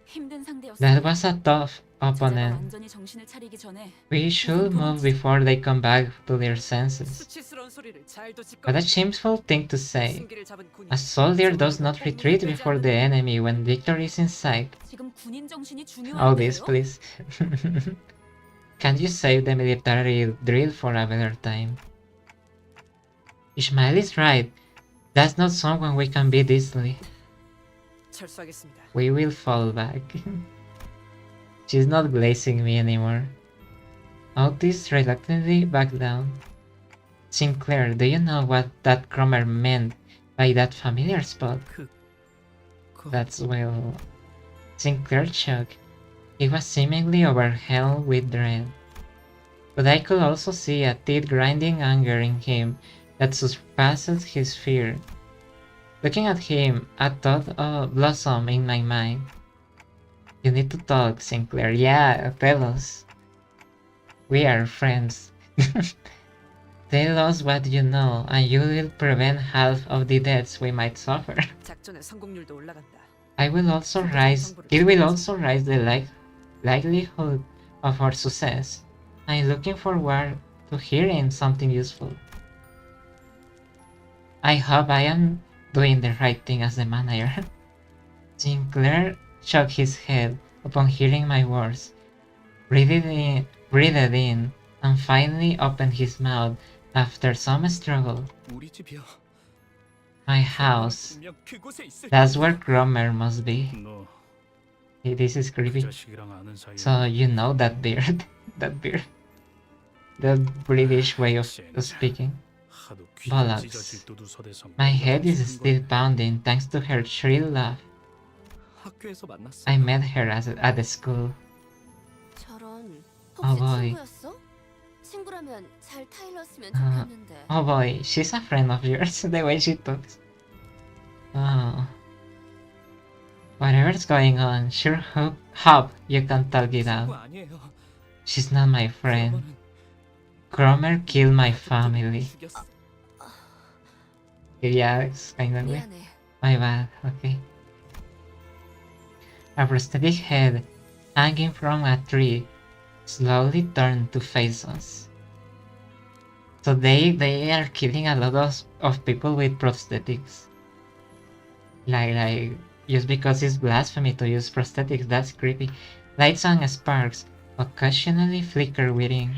힘든 상대였어. That was a tough 제자가 opponent. 완전히 정신을 차리기 전에 We should move before they come back to their senses. 수치스러운 소리를 잘 듣지. What a shameful thing to say. 승기를 잡은 군인. A soldier does not retreat before the enemy when victory is in sight. 지금 군인 정신이 Oh, this, 중요한데요. please. Can't you save the military drill for a better time? Ishmael is right. That's not someone we can beat easily. 철수하겠습니다. We will fall back. She's not glazing me anymore. Otis reluctantly backed down. Sinclair, do you know what that Cromer meant by that familiar spot? That's well... Sinclair shook. He was seemingly overwhelmed with dread. But I could also see a teeth-grinding anger in him that surpassed his fear. Looking at him, a thought blossomed in my mind. You need to talk, Sinclair. Yeah, tell us. We are friends. Tell us what you know, and you will prevent half of the deaths we might suffer. 작전의 성공률도 올라간다. It will also raise the likelihood of our success. I'm looking forward to hearing something useful. I hope I am doing the right thing as the manager. Sinclair shook his head upon hearing my words, breathed in, and finally opened his mouth after some struggle. 우리 집이야. My house. 분명 그곳에 있을 That's where Cromer must be. 너 This is 그 creepy. 자식이랑 아는 사이에 So you know that beard. That beard. The British way of speaking. 하도 Bollocks. 귀가 찢어질 뚜두서대서 My head is still pounding thanks to her shrill laugh. 학교에서 만났어. I met her at the school. 저런 Oh 혹시 boy. 친구였어? 친구라면 잘 타일렀으면 아. 좋겠는데. Oh boy, she's a friend of yours. The way she talks. Oh. Whatever's going on, sure hope you can talk it out. 친구 아니에요. She's not my friend. 그러면은 Cromer killed my family. 죽였어. Yeah, it's kind of weird. 미안해. My bad, okay. A prosthetic head hanging from a tree slowly turned to face us. So they are killing a lot of people with prosthetics. Like just because it's blasphemy to use prosthetics, that's creepy. Lights and sparks occasionally flicker within.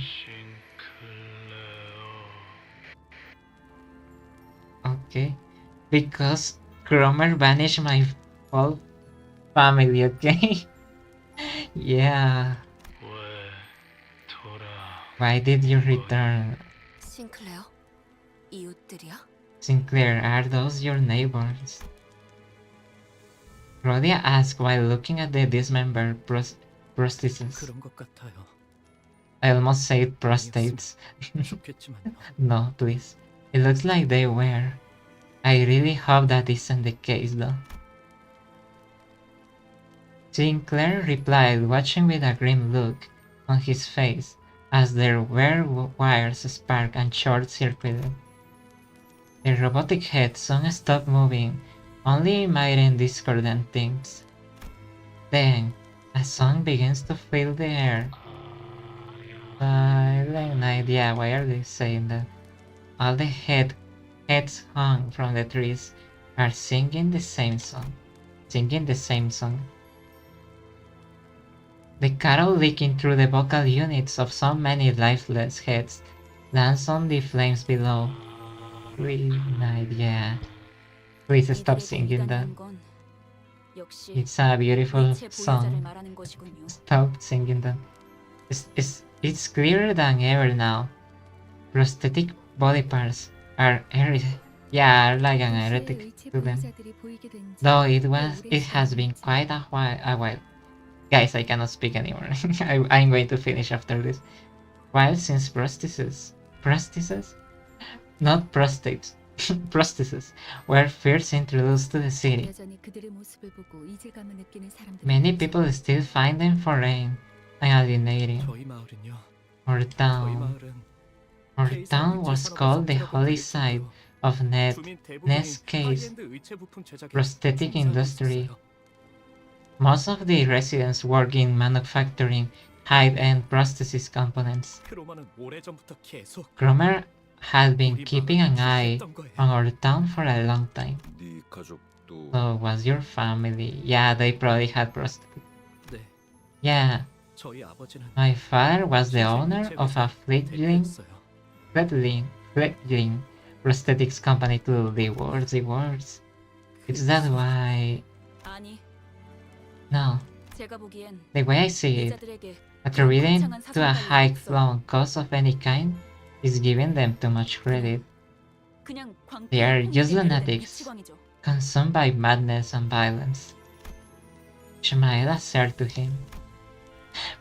Okay. Because Cromer banished my whole family, okay? Yeah. Why did you return? 싱클레어? 이웃들이야? Sinclair, are those your neighbors? Rhodia asked while looking at the dismembered prostheses. 그런 것 같아요. I almost said prostates. 좋겠지만요. No, please. It looks like they were. I really hope that isn't the case though. Sinclair replied, watching with a grim look on his face as their wires sparked and short-circuited. The robotic head soon stopped moving, only emitting discordant things. Then, a song begins to fill the air. Silent night, yeah, why are they saying that? All the heads hung from the trees are singing the same song. The carol leaking through the vocal units of so many lifeless heads lands on the flames below. Night, yeah. Please stop singing that. It's a beautiful song. Stop singing that. It's clearer than ever now. Prosthetic body parts are like an heretic to them. Though it has been quite a while. Guys, I cannot speak anymore. I'm going to finish after this. While since prostheses, not prostates, prostheses were first introduced to the city, many people still find them foreign and alienating. 저희 마을은요. Our 저희 town 마을은 was called the holy site of 주민 Nest 대부분이 Case 하이엔드 의체 부품 제작에 prosthetic 종사하고 industry. 있었어요. Most of the residents work in manufacturing high-end prosthesis components. 크로마는 오래전부터 계속 Cromer had been 우리 keeping an 마을을 eye 지켰던 거예요. on our town for a long time. 네 가족도 So was your family? Yeah, they probably had prosthetics. 네. Yeah, 저희 아버지는 my father was the owner of a fleeting 대표였어요. prosthetics company to the words. Is that why? 아니, No. 제가 보기엔 The way I see it, 피해자들에게 attributing to a high-flown cause of any kind is giving them too much credit. 그냥 광 They are just 폭력에 매료된 lunatics, 미치광이죠. consumed by madness and violence. Ishmael said to him.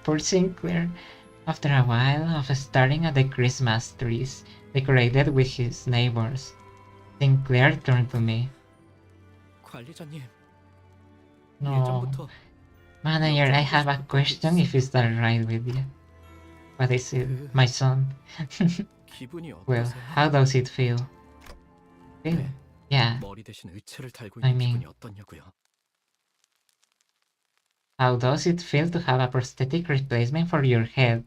Poor Sinclair, after a while of staring at the Christmas trees decorated with his neighbors, Sinclair turned to me. 관리자님, No, 예전부터 manager, I have a question if it's alright with you. What is it, my son? 기분이 Well, 어떠세요? how does it feel? Feel? 네. Yeah, 머리 대신 의체를 달고 I 있는 mean- 기분이 어떠냐고요? how does it feel to have a prosthetic replacement for your head?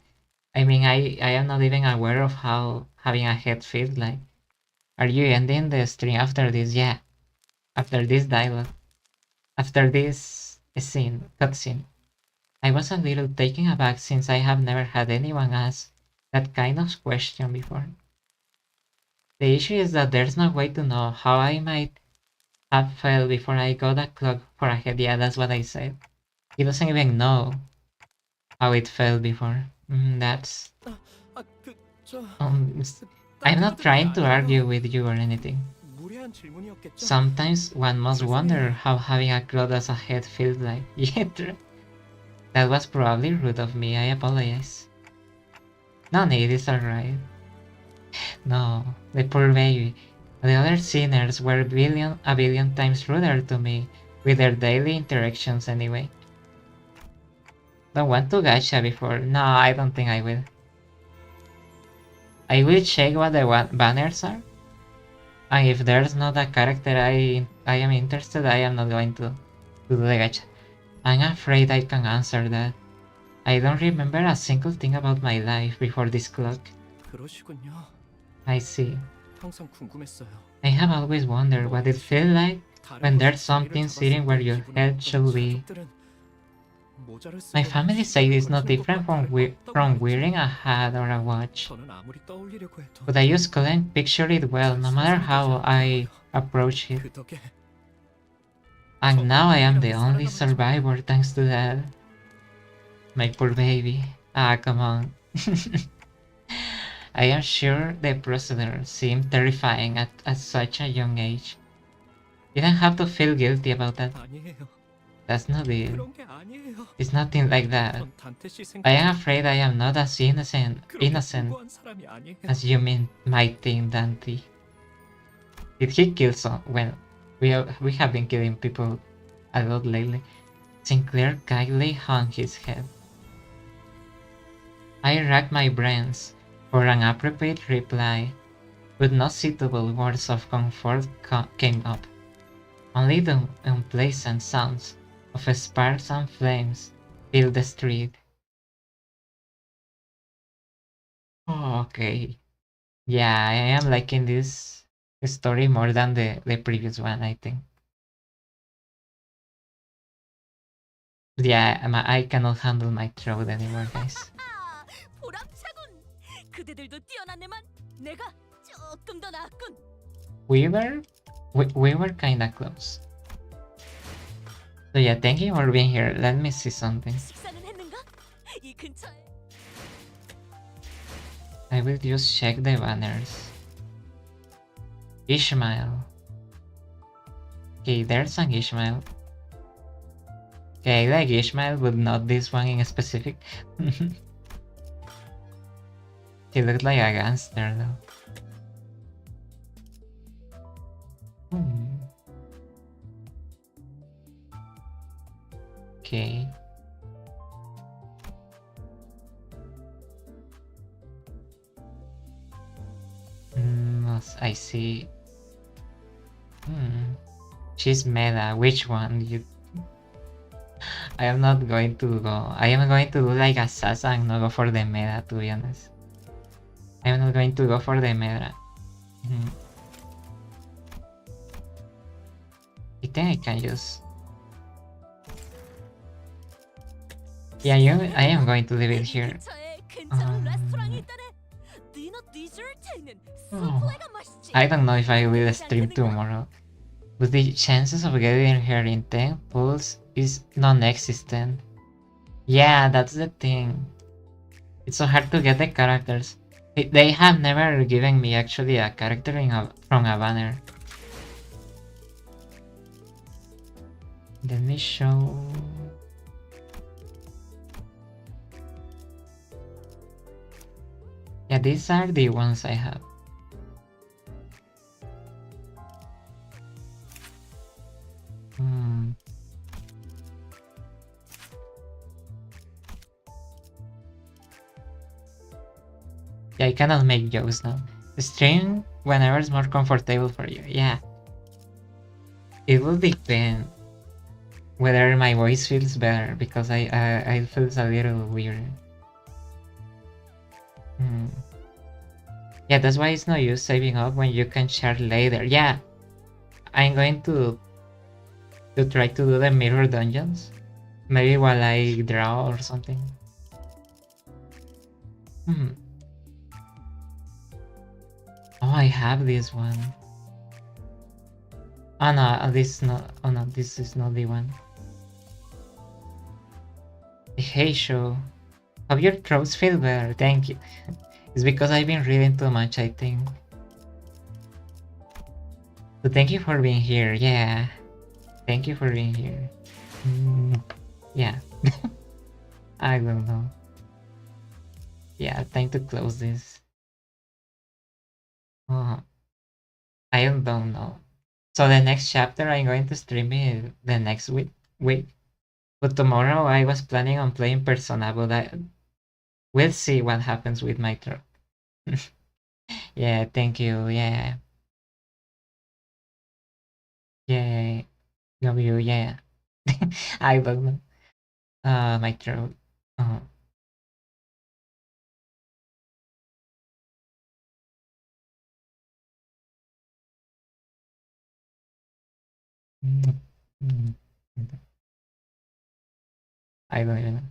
I mean, I am not even aware of how having a head feels like. Are you ending the stream after this? Yeah. After this dialogue. After this cutscene. I was a little taken aback since I have never had anyone ask that kind of question before. The issue is that there's no way to know how I might have felt before I got a clock for a head. Yeah, that's what I said. He doesn't even know how it felt before. That's... 저 I'm not trying to argue with you or anything. 무례한 질문이었겠죠? Sometimes one must wonder how having a cloth as a head feels like. Yeah, true. That was probably rude of me, I apologize. No need, it's alright. No, the poor baby. The other sinners were a billion times ruder to me with their daily interactions anyway. Don't want to gacha before. No, I don't think I will. I will check what the banners are. And if there's not a character I am interested, I am not going to do the gacha. I'm afraid I can answer that. I don't remember a single thing about my life before this clock. 그러시군요. I see. 항상 궁금했어요. I have always wondered what it feels like 다른 when there's 곳에서 something 일을 sitting where your 잡았을 때 head 기분이 should be. 어떤 가족들은 모자를 쓰고 My family says it's not 거치는 different 것과 from, 다를 것 from 없다고 wearing a 말했죠. hat or a watch. 저는 아무리 떠올리려고 해도 But I just couldn't picture it well, no matter how I approach it. 그 덕에 And now I am the only survivor thanks to that. My poor baby. Ah, come on. I am sure the procedure seemed terrifying at such a young age. You don't have to feel guilty about that. 아니에요. That's not it. 그런 게 아니에요. It's nothing like that. 전 단테 씨 I am 생각에 afraid I am not as innocent 그렇게 무고한 사람이 아니에요. as you might think, Dante. Did he kill some? Well, we have been killing people a lot lately. Sinclair kindly hung his head. I racked my brains for an appropriate reply, but no suitable words of comfort came up. Only the unpleasant sounds of sparks and flames filled the street. Oh, okay. Yeah, I am liking this story more than the previous one, I think. Yeah, I cannot handle my throat anymore, guys. 아, 보람차군. 그대들도 뛰어났네만 내가 조금 더 나았군. We were kinda close. So yeah, thank you for being here. Let me see something. 식사는 했는가? 이 근처에 I will just check the banners. Ishmael. Okay, there's an Ishmael. Okay, I like Ishmael, but not this one in specific. He looked like a gangster though. Okay. I see. She's meta. Which one? I am not going to go. I am going to do like assassin and not go for the meta, to be honest. I am not going to go for the meta. I think I can just... Yeah, I am going to leave it 이 here. 근처에 괜찮은 레스토랑이 있다네. 디너 디저트에 있는 수프레가 맛있지. I don't know if I will stream tomorrow, but the chances of getting her in 10 pulls is non-existent. Yeah, that's the thing. It's so hard to get the characters. They have never given me actually a character from a banner. Let me show. Yeah, these are the ones I have. Yeah, I cannot make jokes now. Stream whenever it's more comfortable for you. Yeah. It will depend whether my voice feels better, because I feels a little weird. Yeah, that's why it's no use saving up when you can share later. Yeah, I'm going to try to do the mirror dungeons, maybe while I draw or something. Oh, I have this one. Oh no, this is not. Oh no, this is not the one. Hey, show. Hope your throats feel better. Thank you. It's because I've been reading too much, I think. So thank you for being here. Yeah. Thank you for being here. Yeah. I don't know. Yeah, time to close this. I don't know. So the next chapter I'm going to stream it the next week. But tomorrow I was planning on playing Persona, but we'll see what happens with my throat. Yeah, thank you. Yeah. Yeah. W, yeah. I don't know. My throat. Uh, I don't even know.